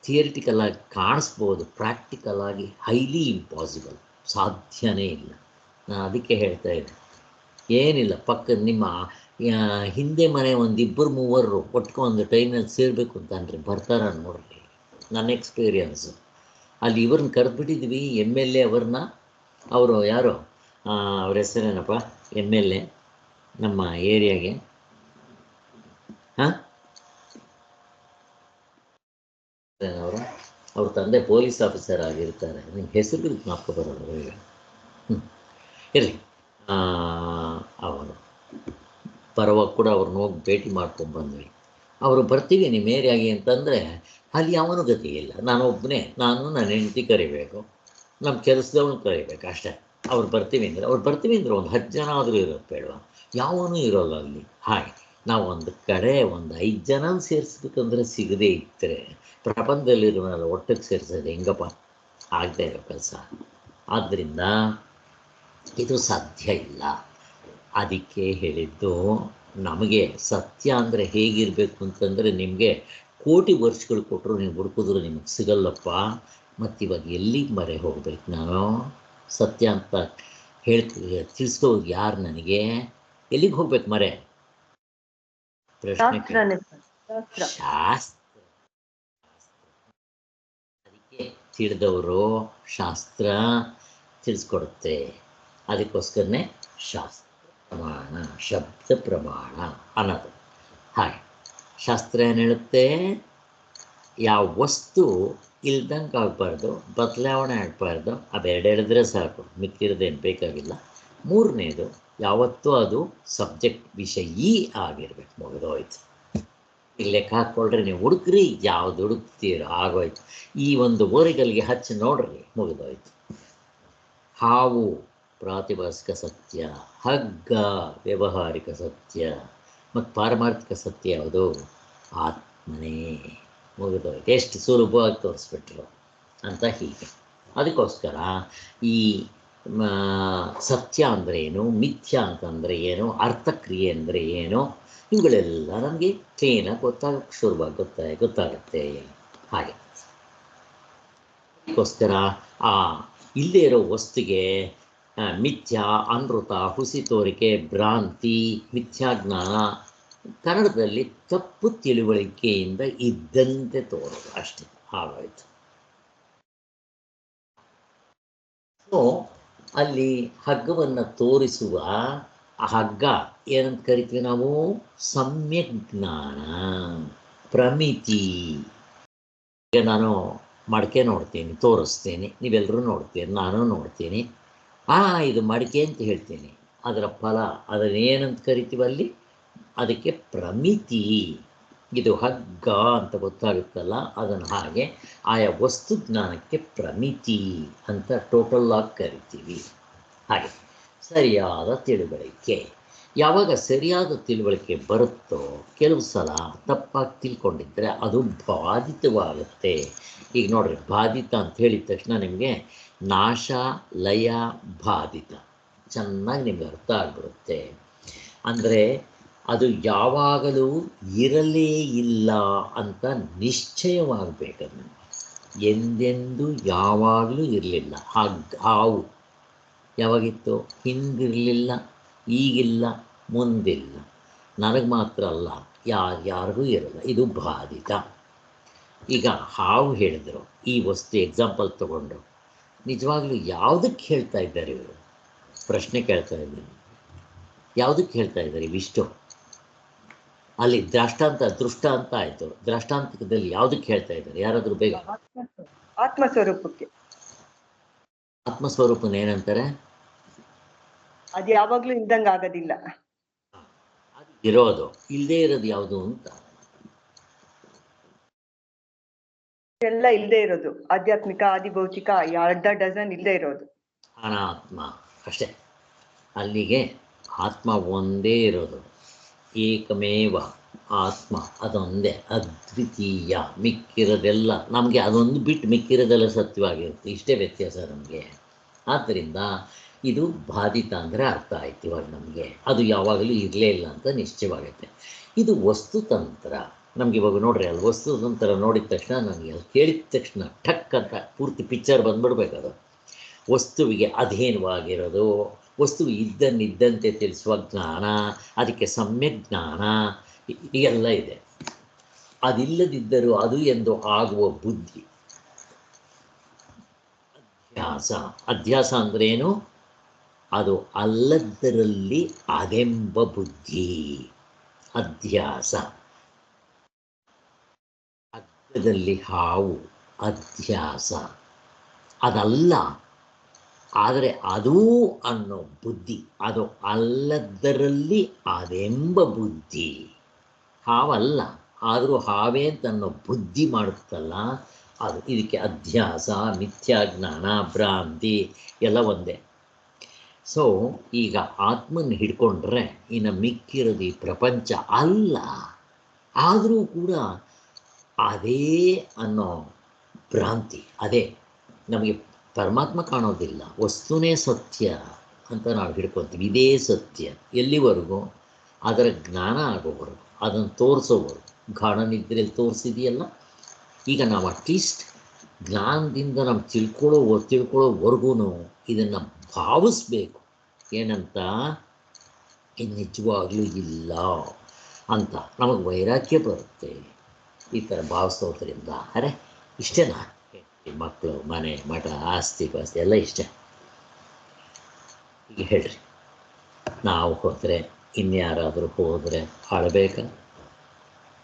S1: ಥಿಯರಿಟಿಕಲ್ ಆಗಿ ಕಾಣಿಸ್ಬೋದು, ಪ್ರಾಕ್ಟಿಕಲ್ ಆಗಿ ಹೈಲಿ ಇಂಪಾಸಿಬಲ್, ಸಾಧ್ಯನೇ ಇಲ್ಲ. ನಾನು ಅದಕ್ಕೆ ಹೇಳ್ತಾ ಇದ್ದೆ, ಏನಿಲ್ಲ, ಪಕ್ಕದ ನಿಮ್ಮ ಹಿಂದೆ ಮನೆ ಒಂದು 2-3 ಒಟ್ಕೊಂಡು ಟ್ರೈನಲ್ಲಿ ಸೇರಬೇಕು ಅಂತ ಅಂದರೆ ಬರ್ತಾರ ನೋಡ್ರಿ. ನನ್ನ ಎಕ್ಸ್ಪೀರಿಯನ್ಸು ಅಲ್ಲಿ ಇವ್ರನ್ನ ಕರೆದ್ಬಿಟ್ಟಿದ್ವಿ, MLA ಅವ್ರನ್ನ. ಅವರು ಯಾರು, ಅವ್ರ ಹೆಸರೇನಪ್ಪ, MLA ನಮ್ಮ ಏರಿಯಾಗೆ, ಅವ್ರ ತಂದೆ ಪೊಲೀಸ್ ಆಫೀಸರ್ ಆಗಿರ್ತಾರೆ. ನಿಮ್ಗೆ ಹೆಸರು ಜ್ಞಾಪಕ ಬರೋದು ಈಗ. ಇರಲಿ, ಅವರು ಪರವಾಗಿ ಕೂಡ ಅವ್ರನ್ನ ಹೋಗಿ ಭೇಟಿ ಮಾಡ್ಕೊಂಡು ಬಂದ್ವಿ. ಅವರು ಬರ್ತೀವಿ ನಿಮ್ಮ ಏರಿಯಾಗೆ ಅಂತಂದರೆ ಅಲ್ಲಿ ಅವನು ಗತಿ ಇಲ್ಲ. ನಾನು ನನ್ನ ಹೆಂಡತಿ ಕರಿಬೇಕು, ನಮ್ಮ ಕೆಲಸದವನು ಕರಿಬೇಕು ಅಷ್ಟೇ. ಅವ್ರು ಬರ್ತೀವಿ ಅಂದರೆ ಒಂದು 10 ಜನ ಆದರೂ ಇರೋದು ಬೇಡವಾ? ಯಾವನೂ ಇರೋಲ್ಲ ಅಲ್ಲಿ. ಹಾಗೆ ನಾವು ಒಂದು ಕಡೆ ಒಂದು 5 ಜನ ಸೇರಿಸ್ಬೇಕಂದ್ರೆ ಸಿಗದೇ ಇದ್ದರೆ ಪ್ರಪಂಚದಲ್ಲಿರೋನೆಲ್ಲ ಒಟ್ಟಿಗೆ ಸೇರಿಸೋದು ಹೆಂಗಪ್ಪ? ಆಗದೆ ಇರೋ ಕೆಲಸ. ಆದ್ದರಿಂದ ಇದು ಸಾಧ್ಯ ಇಲ್ಲ. ಅದಕ್ಕೆ ಹೇಳಿದ್ದು, ನಮಗೆ ಸತ್ಯ ಅಂದರೆ ಹೇಗಿರಬೇಕು ಅಂತಂದರೆ, ನಿಮಗೆ ಕೋಟಿ ವರ್ಷಗಳು ಕೊಟ್ಟರು ನೀವು ಹುಡುಕಿದ್ರು ನಿಮಗೆ ಸಿಗಲ್ಲಪ್ಪ. ಮತ್ತಿವಾಗ ಎಲ್ಲಿಗೆ ಮರೆ ಹೋಗ್ಬೇಕು ನಾನು? ಸತ್ಯ ಅಂತ ತಿಳಿಸ್ಕೋದು ಯಾರು ನನಗೆ? ಎಲ್ಲಿಗೆ ಹೋಗ್ಬೇಕು ಮರೆ? ಪ್ರಶ್ನೆ. ಶಾಸ್ತ್ರ. ಅದಕ್ಕೆ ತಿಳಿದವರು ಶಾಸ್ತ್ರ ತಿಳಿಸ್ಕೊಡುತ್ತೆ. ಅದಕ್ಕೋಸ್ಕರನೇ ಶಾಸ್ತ್ರ ಪ್ರಮಾಣ, ಶಬ್ದ ಪ್ರಮಾಣ ಅನ್ನೋದು. ಹಾಗೆ ಶಾಸ್ತ್ರ ಏನು ಹೇಳುತ್ತೆ? ಯಾವ ವಸ್ತು ಇಲ್ದಂಗೆ ಆಗಬಾರ್ದು, ಬದಲಾವಣೆ ಆಗಬಾರ್ದು. ಅವೆರಡು ಹೇಳಿದ್ರೆ ಸಾಕು, ಮಿಕ್ಕಿರೋದೇನು ಬೇಕಾಗಿಲ್ಲ. 3ನೇದು, ಯಾವತ್ತೂ ಅದು ಸಬ್ಜೆಕ್ಟ್ ವಿಷಯೀ ಆಗಿರ್ಬೇಕು. ಮುಗಿದೋಯ್ತು. ಈಗ ಲೆಕ್ಕ ಹಾಕ್ಕೊಳ್ರಿ, ನೀವು ಹುಡುಕ್ರಿ, ಯಾವ್ದು ಹುಡುಕ್ತೀರೋ ಆಗೋಯ್ತು. ಈ ಒಂದು ಓರಿಗಲ್ಲಿಗೆ ಹಚ್ಚಿ ನೋಡ್ರಿ, ಮುಗಿದೋಯ್ತು. ಹಾವು ಪ್ರಾತಿಭಾಸಿಕ ಸತ್ಯ, ಹಗ್ಗ ವ್ಯಾವಹಾರಿಕ ಸತ್ಯ, ಮತ್ತು ಪಾರಮಾರ್ಥಿಕ ಸತ್ಯ ಯಾವುದು? ಆತ್ಮನೇ. ಮುಗಿದೋಯ್ತು. ಎಷ್ಟು ಸುಲಭವಾಗಿ ತೋರಿಸ್ಬಿಟ್ರು ಅಂತ. ಹೀಗೆ ಅದಕ್ಕೋಸ್ಕರ ಈ ಸತ್ಯ ಅಂದರೆ ಏನು, ಮಿಥ್ಯ ಅಂತಂದರೆ ಏನು, ಅರ್ಥಕ್ರಿಯೆ ಅಂದರೆ ಏನು, ಇವುಗಳೆಲ್ಲ ನಮಗೆ ಕ್ಲೀನಾಗಿ ಶುರುವಾಗಿ ಗೊತ್ತಾಗುತ್ತೆ. ಹಾಗೆ ಅದಕ್ಕೋಸ್ಕರ ಇಲ್ಲೇ ಇರೋ ವಸ್ತುಗೆ ಮಿಥ್ಯ, ಅನೃತ, ಹುಸಿ ತೋರಿಕೆ, ಭ್ರಾಂತಿ, ಮಿಥ್ಯಾಜ್ಞಾನ ಕನ್ನಡದಲ್ಲಿ ತಪ್ಪು ತಿಳುವಳಿಕೆಯಿಂದ ಇದ್ದಂತೆ ತೋರೋದು ಅಷ್ಟೇ, ಹಾಗಾಯಿತು. ಸೊ ಅಲ್ಲಿ ಹಗ್ಗವನ್ನು ತೋರಿಸುವ ಆ ಹಗ್ಗ ಏನಂತ ಕರಿತೀವಿ ನಾವು? ಸಮ್ಯಕ್ ಜ್ಞಾನ, ಪ್ರಮಿತಿ. ಈಗ ನಾನು ಮಡಕೆ ನೋಡ್ತೀನಿ, ತೋರಿಸ್ತೀನಿ, ನೀವೆಲ್ಲರೂ ನೋಡ್ತೀರಿ, ನಾನು ನೋಡ್ತೀನಿ. ಇದು ಮಡಕೆ ಅಂತ ಹೇಳ್ತೀನಿ. ಅದರ ಫಲ ಅದನ್ನೇನಂತ ಕರಿತೀವಿ ಅಲ್ಲಿ? ಅದಕ್ಕೆ ಪ್ರಮಿತಿ. ಇದು ಹಗ್ಗ ಅಂತ ಗೊತ್ತಾಗುತ್ತಲ್ಲ, ಅದನ್ನು ಹಾಗೆ ಆಯಾ ವಸ್ತು ಜ್ಞಾನಕ್ಕೆ ಪ್ರಮಿತಿ ಅಂತ ಟೋಟಲ್ ಆಗಿ ಕರಿತೀವಿ. ಹಾಗೆ ಸರಿಯಾದ ತಿಳುವಳಿಕೆ. ಯಾವಾಗ ಸರಿಯಾದ ತಿಳುವಳಿಕೆ ಬರುತ್ತೋ, ಕೆಲವು ಸಲ ತಪ್ಪಾಗಿ ತಿಳ್ಕೊಂಡಿದ್ರೆ ಅದು ಬಾಧಿತವಾಗುತ್ತೆ. ಈಗ ನೋಡ್ರಿ, ಬಾಧಿತ ಅಂತ ಹೇಳಿದ ತಕ್ಷಣ ನಿಮಗೆ ನಾಶ, ಲಯ, ಬಾಧಿತ ಚೆನ್ನಾಗಿ ನಿಮಗೆ ಅರ್ಥ ಆಗಿಬಿಡುತ್ತೆ. ಅಂದರೆ ಅದು ಯಾವಾಗಲೂ ಇರಲೇ ಇಲ್ಲ ಅಂತ ನಿಶ್ಚಯವಾಗಬೇಕದು. ಎಂದೆಂದೂ ಯಾವಾಗಲೂ ಇರಲಿಲ್ಲ. ಹಾವು ಯಾವಾಗಿತ್ತು? ಹಿಂದಿರಲಿಲ್ಲ, ಈಗಿಲ್ಲ, ಮುಂದಿಲ್ಲ. ನನಗೆ ಮಾತ್ರ ಅಲ್ಲ, ಯಾರಿಗೂ ಇರಲ್ಲ. ಇದು ಬಾಧಿತ. ಈಗ ಹಾವು ಹೇಳಿದರು, ಈ ವಸ್ತು ಎಕ್ಸಾಂಪಲ್ ತಗೊಂಡು ನಿಜವಾಗ್ಲೂ ಯಾವುದಕ್ಕೆ ಹೇಳ್ತಾ ಇದ್ದಾರೆ ಇವರು? ಪ್ರಶ್ನೆ ಕೇಳ್ತಾ ಇದ್ದೀನಿ, ಯಾವುದಕ್ಕೆ ಹೇಳ್ತಾ ಇದ್ದಾರೆ ಇವಿಷ್ಟು? ಅಲ್ಲಿ ದೃಷ್ಟಾಂತ ಆಯಿತು. ದೃಷ್ಟಾಂತದಲ್ಲಿ ಯಾವುದಕ್ಕೆ ಹೇಳ್ತಾ ಇದ್ದಾರೆ? ಯಾರಾದರೂ ಬೇಗ.
S2: ಆತ್ಮಸ್ವರೂಪಕ್ಕೆ.
S1: ಆತ್ಮಸ್ವರೂಪನ ಏನಂತಾರೆ?
S2: ಅದು ಯಾವಾಗ್ಲೂ ಇಲ್ದಂಗ ಆಗೋದಿಲ್ಲ.
S1: ಅದು ಇರೋದು, ಇಲ್ಲದೆ ಇರೋದು ಯಾವುದು ಅಂತ?
S2: ಎಲ್ಲ ಇಲ್ಲದೆ ಇರೋದು, ಆಧ್ಯಾತ್ಮಿಕ, ಆದಿಭೌತಿಕ, ಅರ್ಧ ಡಜನ್ ಇಲ್ಲದೆ ಇರೋದು
S1: ಅನಾತ್ಮ ಅಷ್ಟೇ. ಅಲ್ಲಿಗೆ ಆತ್ಮ ಒಂದೇ ಇರೋದು, ಏಕಮೇವ ಆತ್ಮ, ಅದೊಂದೇ ಅದ್ವಿತೀಯ. ಮಿಕ್ಕಿರೋದೆಲ್ಲ ನಮಗೆ ಅದೊಂದು ಬಿಟ್ಟು ಮಿಕ್ಕಿರೋದೆಲ್ಲ ಸತ್ಯವಾಗಿರುತ್ತೆ. ಇಷ್ಟೇ ವ್ಯತ್ಯಾಸ ನಮಗೆ. ಆದ್ದರಿಂದ ಇದು ಬಾಧಿತ ಅಂದರೆ ಅರ್ಥ ಆಯ್ತು ಇವಾಗ ನಮಗೆ. ಅದು ಯಾವಾಗಲೂ ಇರಲೇ ಇಲ್ಲ ಅಂತ ನಿಶ್ಚಯವಾಗುತ್ತೆ. ಇದು ವಸ್ತುತಂತ್ರ. ನಮ್ಗೆ ಇವಾಗ ನೋಡ್ರಿ, ಅಲ್ಲಿ ವಸ್ತುತಂತ್ರ ನೋಡಿದ ತಕ್ಷಣ ನನಗೆ ಅಲ್ಲಿ ಕೇಳಿದ ತಕ್ಷಣ ಠಕ್ ಅಂತ ಪೂರ್ತಿ ಪಿಕ್ಚರ್ ಬಂದ್ಬಿಡ್ಬೇಕದು. ವಸ್ತುವಿಗೆ ಅಧೀನವಾಗಿರೋದು, ವಸ್ತು ಇದ್ದಂತೆ ತಿಳಿಸುವ ಜ್ಞಾನ, ಅದಕ್ಕೆ ಸಮ್ಯಕ್ ಜ್ಞಾನ ಎಲ್ಲ ಇದೆ. ಅದಿಲ್ಲದಿದ್ದರೂ ಅದು ಎಂದು ಆಗುವ ಬುದ್ಧಿ. ಅಧ್ಯಾಸ ಅಂದ್ರೇನು? ಅದು ಅಲ್ಲದರಲ್ಲಿ ಅದೆಂಬ ಬುದ್ಧಿ, ಅಧ್ಯಾಸ. ಹಗ್ಗದಲ್ಲಿ ಹಾವು ಅಧ್ಯಾಸ, ಅದಲ್ಲ. ಆದರೆ ಅದೂ ಅನ್ನೋ ಬುದ್ಧಿ, ಅದು ಅಲ್ಲದರಲ್ಲಿ ಅದೆಂಬ ಬುದ್ಧಿ. ಹಾವಲ್ಲ, ಆದರೂ ಹಾವೇ ಅಂತ ಅನ್ನೋ ಬುದ್ಧಿ ಮಾಡುತ್ತಲ್ಲ, ಅದು ಇದಕ್ಕೆ ಅಧ್ಯಾಸ, ಮಿಥ್ಯಾಜ್ಞಾನ, ಭ್ರಾಂತಿ ಎಲ್ಲ ಒಂದೇ. ಸೊ ಈಗ ಆತ್ಮನ ಹಿಡ್ಕೊಂಡ್ರೆ ಇನ್ನು ಮಿಕ್ಕಿರೋದು ಈ ಪ್ರಪಂಚ ಅಲ್ಲ. ಆದರೂ ಕೂಡ ಅದೇ ಅನ್ನೋ ಭ್ರಾಂತಿ, ಅದೇ ನಮಗೆ ಪರಮಾತ್ಮ ಕಾಣೋದಿಲ್ಲ. ವಸ್ತುನೇ ಸತ್ಯ ಅಂತ ನಾವು ಹಿಡ್ಕೊತೀವಿ. ಇದೇ ಸತ್ಯ ಎಲ್ಲಿವರೆಗೂ? ಅದರ ಜ್ಞಾನ ಆಗೋವರೆಗೂ, ಅದನ್ನು ತೋರಿಸೋವರೆಗೂ. ಗಾಢ ನಿದ್ರೆಯಲ್ಲಿ ತೋರಿಸಿದೆಯಲ್ಲ. ಈಗ ನಾವು ಅಟ್ಲೀಸ್ಟ್ ಜ್ಞಾನದಿಂದ ನಾವು ತಿಳ್ಕೊಳ್ಳೋವರೆಗೂ ಇದನ್ನು ಭಾವಿಸ್ಬೇಕು. ಏನಂತ? ಇದು ನಿಜವಾಗ್ಲೂ ಇಲ್ಲ ಅಂತ ನಮಗೆ ವೈರಾಗ್ಯ ಬರುತ್ತೆ ಈ ಥರ ಭಾವಿಸೋದ್ರಿಂದ. ಅರೆ ಇಷ್ಟೇನಾ? ಮಕ್ಕಳು, ಮನೆ, ಮಠ, ಆಸ್ತಿ ಪಾಸ್ತಿ ಎಲ್ಲ ಇಷ್ಟ. ಈಗ ಹೇಳ್ರಿ, ನಾವು ಹೋದರೆ, ಇನ್ಯಾರಾದರೂ ಹೋದರೆ ಆಳಬೇಕಾ?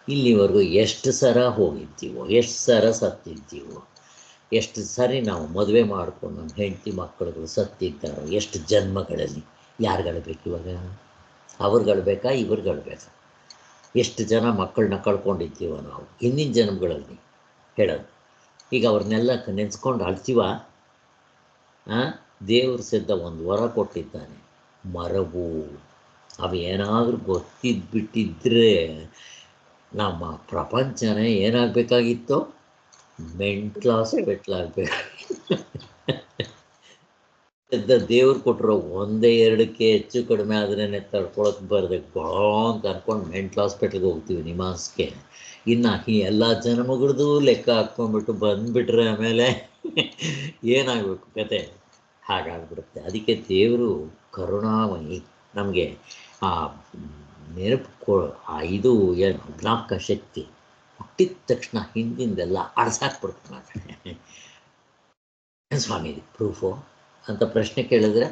S1: ಇಲ್ಲಿವರೆಗೂ ಎಷ್ಟು ಸರ ಹೋಗಿದ್ದೀವೋ, ಎಷ್ಟು ಸರ ಸತ್ತಿದ್ದೀವೋ, ಎಷ್ಟು ಸರಿ ನಾವು ಮದುವೆ ಮಾಡ್ಕೊಂಡು ನಮ್ಮ ಹೆಂಡತಿ ಮಕ್ಕಳುಗಳು ಸತ್ತಿದ್ದಾರೋ, ಎಷ್ಟು ಜನ್ಮಗಳಲ್ಲಿ. ಯಾರುಗಳು ಬೇಕು ಇವಾಗ? ಅವ್ರುಗಳು ಬೇಕಾ, ಇವ್ರುಗಳು ಬೇಕಾ? ಎಷ್ಟು ಜನ ಮಕ್ಕಳನ್ನ ಕಳ್ಕೊಂಡಿದ್ದೀವೋ ನಾವು ಹಿಂದಿನ ಜನ್ಮಗಳಲ್ಲಿ ಹೇಳೋದು. ಈಗ ಅವ್ರನ್ನೆಲ್ಲ ನೆನೆಸ್ಕೊಂಡು ಅಳ್ತೀವ? ದೇವರು ಸಿದ್ಧ ಒಂದು ವರ ಕೊಟ್ಟಿದ್ದಾನೆ, ಮರವು. ಅವು ಏನಾದರೂ ಗೊತ್ತಿದ್ಬಿಟ್ಟಿದ್ರೆ ನಮ್ಮ ಪ್ರಪಂಚನೇ ಏನಾಗಬೇಕಾಗಿತ್ತು? ಮೆಂಟಲ್ ಹಾಸ್ಪಿಟ್ಲಾಗಬೇಕು. ಸಿದ್ಧ ದೇವ್ರು ಕೊಟ್ಟರು ಒಂದೇ ಎರಡಕ್ಕೆ ಹೆಚ್ಚು ಕಡಿಮೆ ಆದ್ರೇ ತಡ್ಕೊಳಕ್ಕೆ ಬರದೆ ಗೊಳೋ ಅಂತ ಅನ್ಕೊಂಡು ಮೆಂಟಲ್ ಹಾಸ್ಪಿಟ್ಲಿಗೆ ಹೋಗ್ತೀವಿ ನಿಮಾನ್ಸ್ಗೆ. ಇನ್ನು ಈ ಎಲ್ಲ ಜನ್ಮಗಳದ್ದು ಲೆಕ್ಕ ಹಾಕ್ಕೊಂಡ್ಬಿಟ್ಟು ಬಂದುಬಿಟ್ರೆ ಆಮೇಲೆ ಏನಾಗಬೇಕು ಕತೆ? ಹಾಗಾಗ್ಬಿಡುತ್ತೆ. ಅದಕ್ಕೆ ದೇವರು ಕರುಣಾಮಯಿ. ನಮಗೆ ಆ ನೆನಪು ಇದು ಏನು ಜ್ಞಾಪಕ ಶಕ್ತಿ ಹುಟ್ಟಿದ ತಕ್ಷಣ ಹಿಂದಿಂದೆಲ್ಲ ಅಡ್ಸಾಕ್ಬಿಡ್ತಾನೆ. ಸ್ವಾಮಿ ಇದು ಪ್ರೂಫು ಅಂತ ಪ್ರಶ್ನೆ ಕೇಳಿದ್ರೆ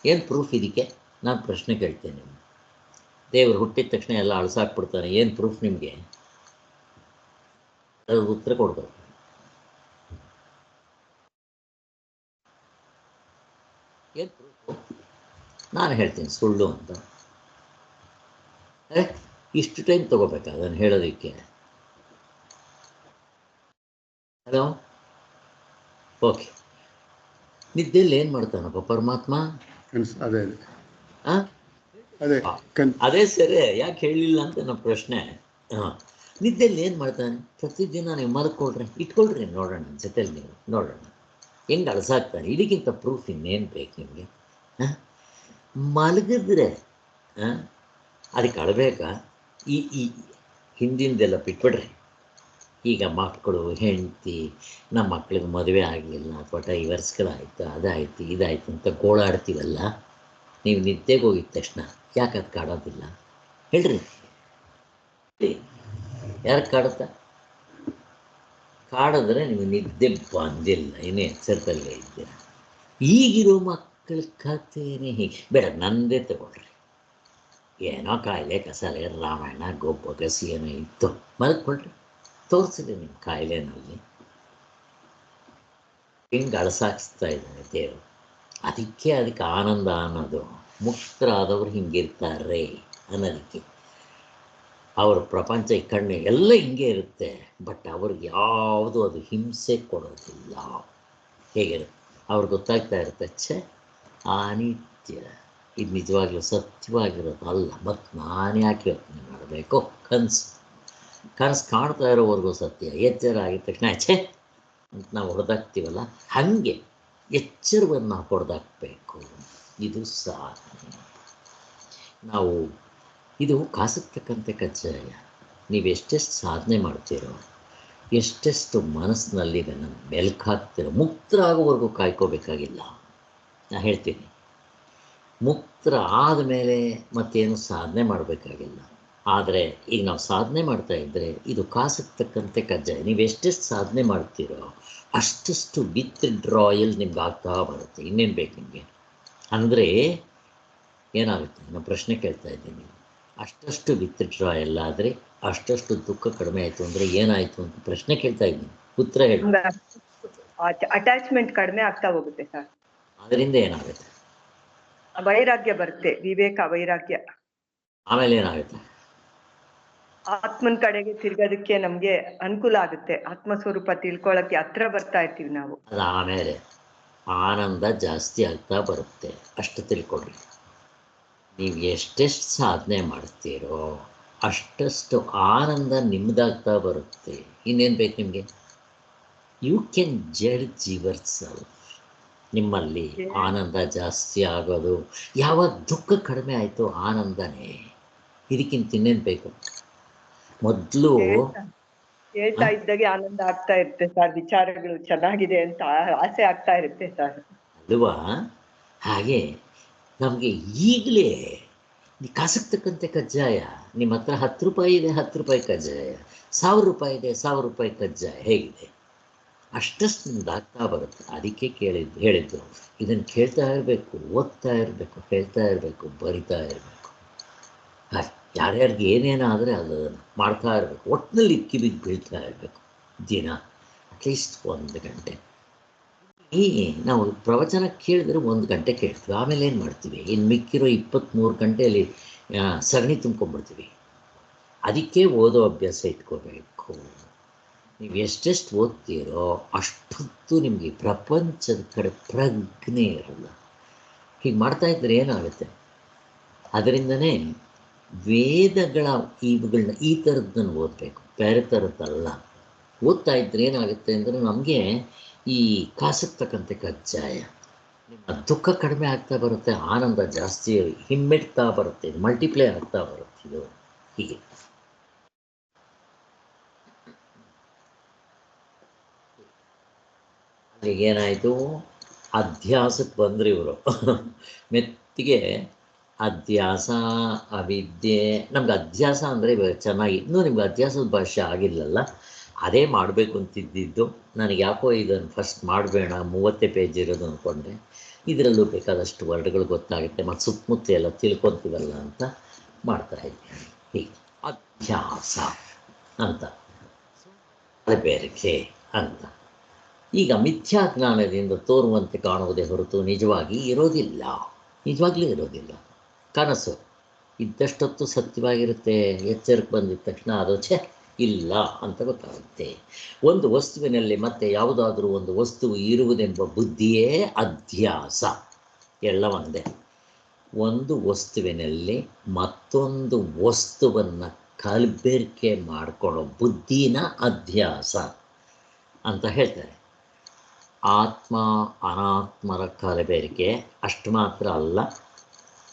S1: ಏನು ಪ್ರೂಫ್ ಇದಕ್ಕೆ? ನಾನು ಪ್ರಶ್ನೆ ಕೇಳ್ತೇನೆ. ದೇವರು ಹುಟ್ಟಿದ ತಕ್ಷಣ ಎಲ್ಲ ಅಳ್ಸಾಕ್ಬಿಡ್ತಾನೆ, ಏನು ಪ್ರೂಫ್ ನಿಮಗೆ? ಅದು ಉತ್ತರ ಕೊಡ್ಬೇಕು. ಏನು ಪ್ರೂಫು? ನಾನು ಹೇಳ್ತೀನಿ ಸುಳ್ಳು ಅಂತ. ಇಷ್ಟು ಟೈಮ್ ತೊಗೋಬೇಕಾ ಅದನ್ನು ಹೇಳೋದಕ್ಕೆ? Hello, okay. ನಿದ್ದೆಯಲ್ಲಿ ಏನು ಮಾಡ್ತಾನಪ್ಪ ಪರಮಾತ್ಮ?
S3: ಅದೇ
S1: ಹಾಂ,
S3: ಅದೇ
S1: ಅದೇ ಸರಿ, ಯಾಕೆ ಹೇಳಿಲ್ಲ ಅಂತ ನಮ್ಮ ಪ್ರಶ್ನೆ. ಹಾಂ, ನಿದ್ದೆಯಲ್ಲಿ ಏನು ಮಾಡ್ತಾನೆ? ಪ್ರತಿದಿನ ನೀವು ಮಲ್ಕೊಳ್ರಿ, ಇಟ್ಕೊಳ್ರಿ, ನೋಡೋಣ ಜೊತೆಲಿ, ನೀವು ನೋಡೋಣ ಹೆಂಗೆ ಅಳಸಾಕ್ತಾನೆ. ಇದಕ್ಕಿಂತ ಪ್ರೂಫ್ ಇನ್ನೇನು ಬೇಕು ನಿಮಗೆ? ಹಾಂ, ಮಲಗಿದ್ರೆ ಅದಕ್ಕೆ ಅಳಬೇಕಾ? ಈ ಹಿಂದಿಂದೆಲ್ಲ ಬಿಟ್ಬಿಡ್ರಿ. ಈಗ ಮಕ್ಕಳು, ಹೆಂಡತಿ, ನಮ್ಮ ಮಕ್ಳಿಗೆ ಮದುವೆ ಆಗಲಿಲ್ಲ ಅಥವಾ ಡೈವರ್ಸ್ಗಳಾಯಿತು, ಅದಾಯಿತು ಇದಾಯಿತು ಅಂತ ಗೋಳಾಡ್ತೀವಲ್ಲ, ನೀವು ನಿದ್ದೆಗೆ ಹೋಗಿದ ತಕ್ಷಣ ಯಾಕೆ ಅದು ಕಾಡೋದಿಲ್ಲ ಹೇಳ್ರಿ? ಯಾರು ಕಾಡುತ್ತಾ? ಕಾಡಿದ್ರೆ ನೀವು ನಿದ್ದೆ ಬಂದಿಲ್ಲ, ಇನ್ನೂ ಎಚ್ಚರದಲ್ಲೇ ಇದ್ದೀರ. ಈಗಿರೋ ಮಕ್ಕಳ ಕಥೆನೇ ಹೀಗೆ. ಬೇಡ, ನನ್ನದೇ ತಗೊಳ್ರಿ. ಏನೋ ಕಾಯಿಲೆ ಕಸಾಲೆ ರಾಮಾಯಣ ಗೊಬ್ಬ ಗಸಿ ಏನೋ ಇತ್ತು, ಮಲ್ಕೊಳ್ರಿ, ತೋರಿಸಿದೆ ನಿಮ್ಮ ಕಾಯಿಲೆನಲ್ಲಿ ಹಿಂಗೆ ಅಳಸಾಕ್ಸ್ತಾ ಇದ್ದಾನೆ ದೇವರು. ಅದಕ್ಕೆ ಆನಂದ ಅನ್ನೋದು. ಮುಕ್ತರಾದವರು ಹಿಂಗಿರ್ತಾರೆ ಅನ್ನೋದಕ್ಕೆ. ಅವ್ರ ಪ್ರಪಂಚ ಈ ಕಣ್ಣು ಎಲ್ಲ ಹಿಂಗೆ ಇರುತ್ತೆ, ಬಟ್ ಅವ್ರಿಗೆ ಯಾವುದು ಅದು ಹಿಂಸೆ ಕೊಡೋದಿಲ್ಲ. ಹೇಗಿರುತ್ತೆ ಅವ್ರಿಗೆ ಗೊತ್ತಾಗ್ತಾ ಇರುತ್ತೆ, ಛೆ ಅನಿತ್ಯ, ಇದು ನಿಜವಾಗ್ಲೂ ಸತ್ಯವಾಗಿರೋದು ಅಲ್ಲ, ಮತ್ತು ನಾನು ಯಾಕೆ ಯೋಚನೆ ಮಾಡಬೇಕು? ಕನಸು ಕಾಣ್ತಾ ಇರೋವರೆಗೂ ಸತ್ಯ, ಎಚ್ಚರ ಆಗಿದ ತಕ್ಷಣ ಛೆ ಅಂತ ನಾವು ಹೊಡೆದಾಕ್ತೀವಲ್ಲ, ಹಾಗೆ ಎಚ್ಚರವನ್ನು ಹೊಡೆದಾಕಬೇಕು. ಇದು ಸಾಧನೆ. ನಾವು ಇದು ಕಾಸಕ್ತಕ್ಕಂಥ ಕಜ್ಜಾಯ. ನೀವು ಎಷ್ಟೆಷ್ಟು ಸಾಧನೆ ಮಾಡ್ತೀರೋ, ಎಷ್ಟೆಷ್ಟು ಮನಸ್ಸಿನಲ್ಲಿ ಇದನ್ನು ಮೆಲ್ಕಾಕ್ತಿರೋ, ಮುಕ್ತರಾಗೋವರೆಗೂ ಕಾಯ್ಕೋಬೇಕಾಗಿಲ್ಲ. ನಾನು ಹೇಳ್ತೀನಿ, ಮುಕ್ತರ ಆದಮೇಲೆ ಮತ್ತೇನು ಸಾಧನೆ ಮಾಡಬೇಕಾಗಿಲ್ಲ. ಆದರೆ ಈಗ ನಾವು ಸಾಧನೆ ಮಾಡ್ತಾಯಿದ್ರೆ ಇದು ಕಾಸಕ್ತಕ್ಕಂತೆ ಕಜ್ಜಾಯ. ನೀವು ಎಷ್ಟೆಷ್ಟು ಸಾಧನೆ ಮಾಡ್ತೀರೋ ಅಷ್ಟಷ್ಟು ವಿತ್ ಡ್ರಾಯಲ್ ನಿಮ್ಗೆ ಆಗ್ತಾ ಬರುತ್ತೆ. ಇನ್ನೇನು ಬೇಕು ನಿಮಗೆ? ಅಂದರೆ ಏನಾಗುತ್ತೆ? ನಾನು ಪ್ರಶ್ನೆ ಕೇಳ್ತಾ ಇದ್ದೀನಿ. ಅಷ್ಟಷ್ಟು ವಿತ್ ಡ್ರಾಯಲ್ ಆದರೆ ಅಷ್ಟಷ್ಟು ದುಃಖ ಕಡಿಮೆ ಆಯಿತು ಅಂದರೆ ಏನಾಯಿತು ಅಂತ ಪ್ರಶ್ನೆ ಕೇಳ್ತಾ ಇದ್ದೀನಿ. ಉತ್ತರ ಹೇಳಿ.
S2: ಅಟ್ಯಾಚ್ಮೆಂಟ್ ಕಡಿಮೆ ಆಗ್ತಾ ಹೋಗುತ್ತೆ ಸರ್.
S1: ಅದರಿಂದ ಏನಾಗುತ್ತೆ?
S2: ವೈರಾಗ್ಯ ಬರುತ್ತೆ, ವಿವೇಕ, ವೈರಾಗ್ಯ.
S1: ಆಮೇಲೆ ಏನಾಗುತ್ತೆ?
S2: ಆತ್ಮನ ಕಡೆಗೆ ತಿರ್ಗೋದಕ್ಕೆ ನಮ್ಗೆ ಅನುಕೂಲ ಆಗುತ್ತೆ. ಆತ್ಮಸ್ವರೂಪ ತಿಳ್ಕೊಳಕ್ಕೆ ಹತ್ರ ಬರ್ತಾ ಇರ್ತೀವಿ ನಾವು.
S1: ಅದಾದಮೇಲೆ ಆನಂದ ಜಾಸ್ತಿ ಆಗ್ತಾ ಬರುತ್ತೆ. ಅಷ್ಟು ತಿಳ್ಕೊಳ್ರಿ. ನೀವು ಎಷ್ಟೆಷ್ಟು ಸಾಧನೆ ಮಾಡ್ತೀರೋ ಅಷ್ಟಷ್ಟು ಆನಂದ ನಿಮ್ಮದಾಗ್ತಾ ಬರುತ್ತೆ. ಇನ್ನೇನು ಬೇಕು ನಿಮಗೆ? You can judge yourself. ನಿಮ್ಮಲ್ಲಿ ಆನಂದ ಜಾಸ್ತಿ ಆಗೋದು, ಯಾವಾಗ ದುಃಖ ಕಡಿಮೆ ಆಯಿತು ಆನಂದನೇ. ಇದಕ್ಕಿಂತ ಇನ್ನೇನು ಬೇಕು? ಮೊದಲು
S2: ಹೇಳ್ತಾ ಇದ್ದಾಗೆ ಆನಂದ ಆಗ್ತಾ ಇರುತ್ತೆ ಸರ್. ವಿಚಾರಗಳು ಚೆನ್ನಾಗಿದೆ ಅಂತ ಆಸೆ ಆಗ್ತಾ ಇರುತ್ತೆ ಸರ್.
S1: ಅಲ್ವಾ? ಹಾಗೆ ನಮಗೆ ಈಗಲೇ ಕಾಸಕ್ತಕ್ಕಂತೆ ಕಜ್ಜಾಯ. ನಿಮ್ಮ ಹತ್ರ 10 ರೂಪಾಯಿ ಇದೆ, 10 ರೂಪಾಯಿ ಕಜ್ಜಾಯ. 1000 ರೂಪಾಯಿ ಇದೆ, 1000 ರೂಪಾಯಿ ಕಜ್ಜಾಯ. ಹೇಗಿದೆ? ಅಷ್ಟಷ್ಟು ನಿಮ್ದು ಆಗ್ತಾ ಬರುತ್ತೆ. ಅದಕ್ಕೆ ಹೇಳಿದ್ದು ಇದನ್ನು ಕೇಳ್ತಾ ಇರಬೇಕು, ಓದ್ತಾ ಇರಬೇಕು, ಹೇಳ್ತಾ ಇರಬೇಕು, ಬರಿತಾ ಇರಬೇಕು. ಯಾರ್ಯಾರಿಗೆ ಏನೇನಾದರೆ ಅದನ್ನು ಮಾಡ್ತಾ ಇರಬೇಕು. ಒಟ್ಟಿನಲ್ಲಿ ಕಿವಿಗೆ ಬೀಳ್ತಾ ಇರಬೇಕು ದಿನ, ಅಟ್ಲೀಸ್ಟ್ 1 ಗಂಟೆ. ನಾವು ಪ್ರವಚನ ಕೇಳಿದ್ರೆ 1 ಗಂಟೆ ಕೇಳ್ತೀವಿ, ಆಮೇಲೆ ಏನು ಮಾಡ್ತೀವಿ? ಇನ್ನು ಮಿಕ್ಕಿರೋ 23 ಗಂಟೆಯಲ್ಲಿ ಸಗಣಿ ತುಂಬ್ಕೊಂಡ್ಬಿಡ್ತೀವಿ. ಅದಕ್ಕೆ ಓದೋ ಅಭ್ಯಾಸ ಇಟ್ಕೋಬೇಕು. ನೀವು ಎಷ್ಟೆಷ್ಟು ಓದ್ತೀರೋ ಅಷ್ಟೊತ್ತು ನಿಮಗೆ ಪ್ರಪಂಚದ ಕಡೆ ಪ್ರಜ್ಞೆ ಇರಲ್ಲ. ಹೀಗೆ ಮಾಡ್ತಾಯಿದ್ರೆ ಏನಾಗುತ್ತೆ? ಅದರಿಂದನೇ ವೇದಗಳ ಇವುಗಳನ್ನ ಈ ಥರದ್ದನ್ನು ಓದಬೇಕು, ಬೇರೆ ಥರದ್ದಲ್ಲ. ಓದ್ತಾ ಇದ್ರೆ ಏನಾಗುತ್ತೆ ಅಂದರೆ ನಮಗೆ ಈ ಕಾಸಕ್ತಕ್ಕಂತೆ ಕಜ್ಜಾಯ, ನಿಮ್ಮ ದುಃಖ ಕಡಿಮೆ ಆಗ್ತಾ ಬರುತ್ತೆ, ಆನಂದ ಜಾಸ್ತಿ ಹಿಮ್ಮೆಟ್ತಾ ಬರುತ್ತೆ, ಇದು ಮಲ್ಟಿಪ್ಲೈ ಆಗ್ತಾ ಬರುತ್ತೆ. ಇದು ಹೀಗೆ. ಅಲ್ಲಿಗೇನಾಯಿತು? ಅಧ್ಯಾಸಕ್ಕೆ ಬಂದರು ಇವರು. ಮೆತ್ತಿಗೆ ಅಧ್ಯಾಸ ಅವಿದ್ಯೆ. ನಮ್ಗೆ ಅಧ್ಯಾಸ ಅಂದರೆ ಚೆನ್ನಾಗಿ ಇನ್ನೂ ನಿಮ್ಗೆ ಅಧ್ಯಾಸದ ಭಾಷೆ ಆಗಿಲ್ಲಲ್ಲ, ಅದೇ ಮಾಡಬೇಕು ಅಂತಿದ್ದಿದ್ದು. ನನಗೆ ಯಾಕೋ ಇದನ್ನು ಫಸ್ಟ್ ಮಾಡಬೇಡ, 30 ಪೇಜ್ ಇರೋದು ಅಂದ್ಕೊಂಡೆ. ಇದರಲ್ಲೂ ಬೇಕಾದಷ್ಟು ವರ್ಡ್ಗಳು ಗೊತ್ತಾಗುತ್ತೆ ಮತ್ತು ಸುತ್ತಮುತ್ತ ಎಲ್ಲ ತಿಳ್ಕೊತೀವಲ್ಲ ಅಂತ ಮಾಡ್ತಾಯಿದ್ದೆ. ಹೀಗೆ ಅಧ್ಯಾಸ ಅಂತ, ಕಲಬೆರಕೆ ಅಂತ. ಈಗ ಮಿಥ್ಯಾಜ್ಞಾನದಿಂದ ತೋರುವಂತೆ ಕಾಣುವುದೇ ಹೊರತು ನಿಜವಾಗಿ ಇರೋದಿಲ್ಲ, ನಿಜವಾಗ್ಲೂ ಇರೋದಿಲ್ಲ. ಕನಸು ಇದ್ದಷ್ಟೊತ್ತು ಸತ್ಯವಾಗಿರುತ್ತೆ, ಎಚ್ಚರಿಕೆ ಬಂದಿದ ತಕ್ಷಣ ಅದು ಇಲ್ಲ ಅಂತ ಗೊತ್ತಾಗುತ್ತೆ. ಒಂದು ವಸ್ತುವಿನಲ್ಲಿ ಮತ್ತೆ ಯಾವುದಾದ್ರೂ ಒಂದು ವಸ್ತು ಇರುವುದೆಂಬ ಬುದ್ಧಿಯೇ ಅಧ್ಯಾಸ. ಎಲ್ಲ ಒಂದೇ. ಒಂದು ವಸ್ತುವಿನಲ್ಲಿ ಮತ್ತೊಂದು ವಸ್ತುವನ್ನು ಕಲಬೆರಕೆ ಮಾಡಿಕೊಳ್ಳೋ ಬುದ್ಧಿನ ಅಧ್ಯಾಸ ಅಂತ ಹೇಳ್ತಾರೆ. ಆತ್ಮ ಅನಾತ್ಮರ ಕಲಬೆರಕೆ ಅಷ್ಟು ಮಾತ್ರ ಅಲ್ಲ,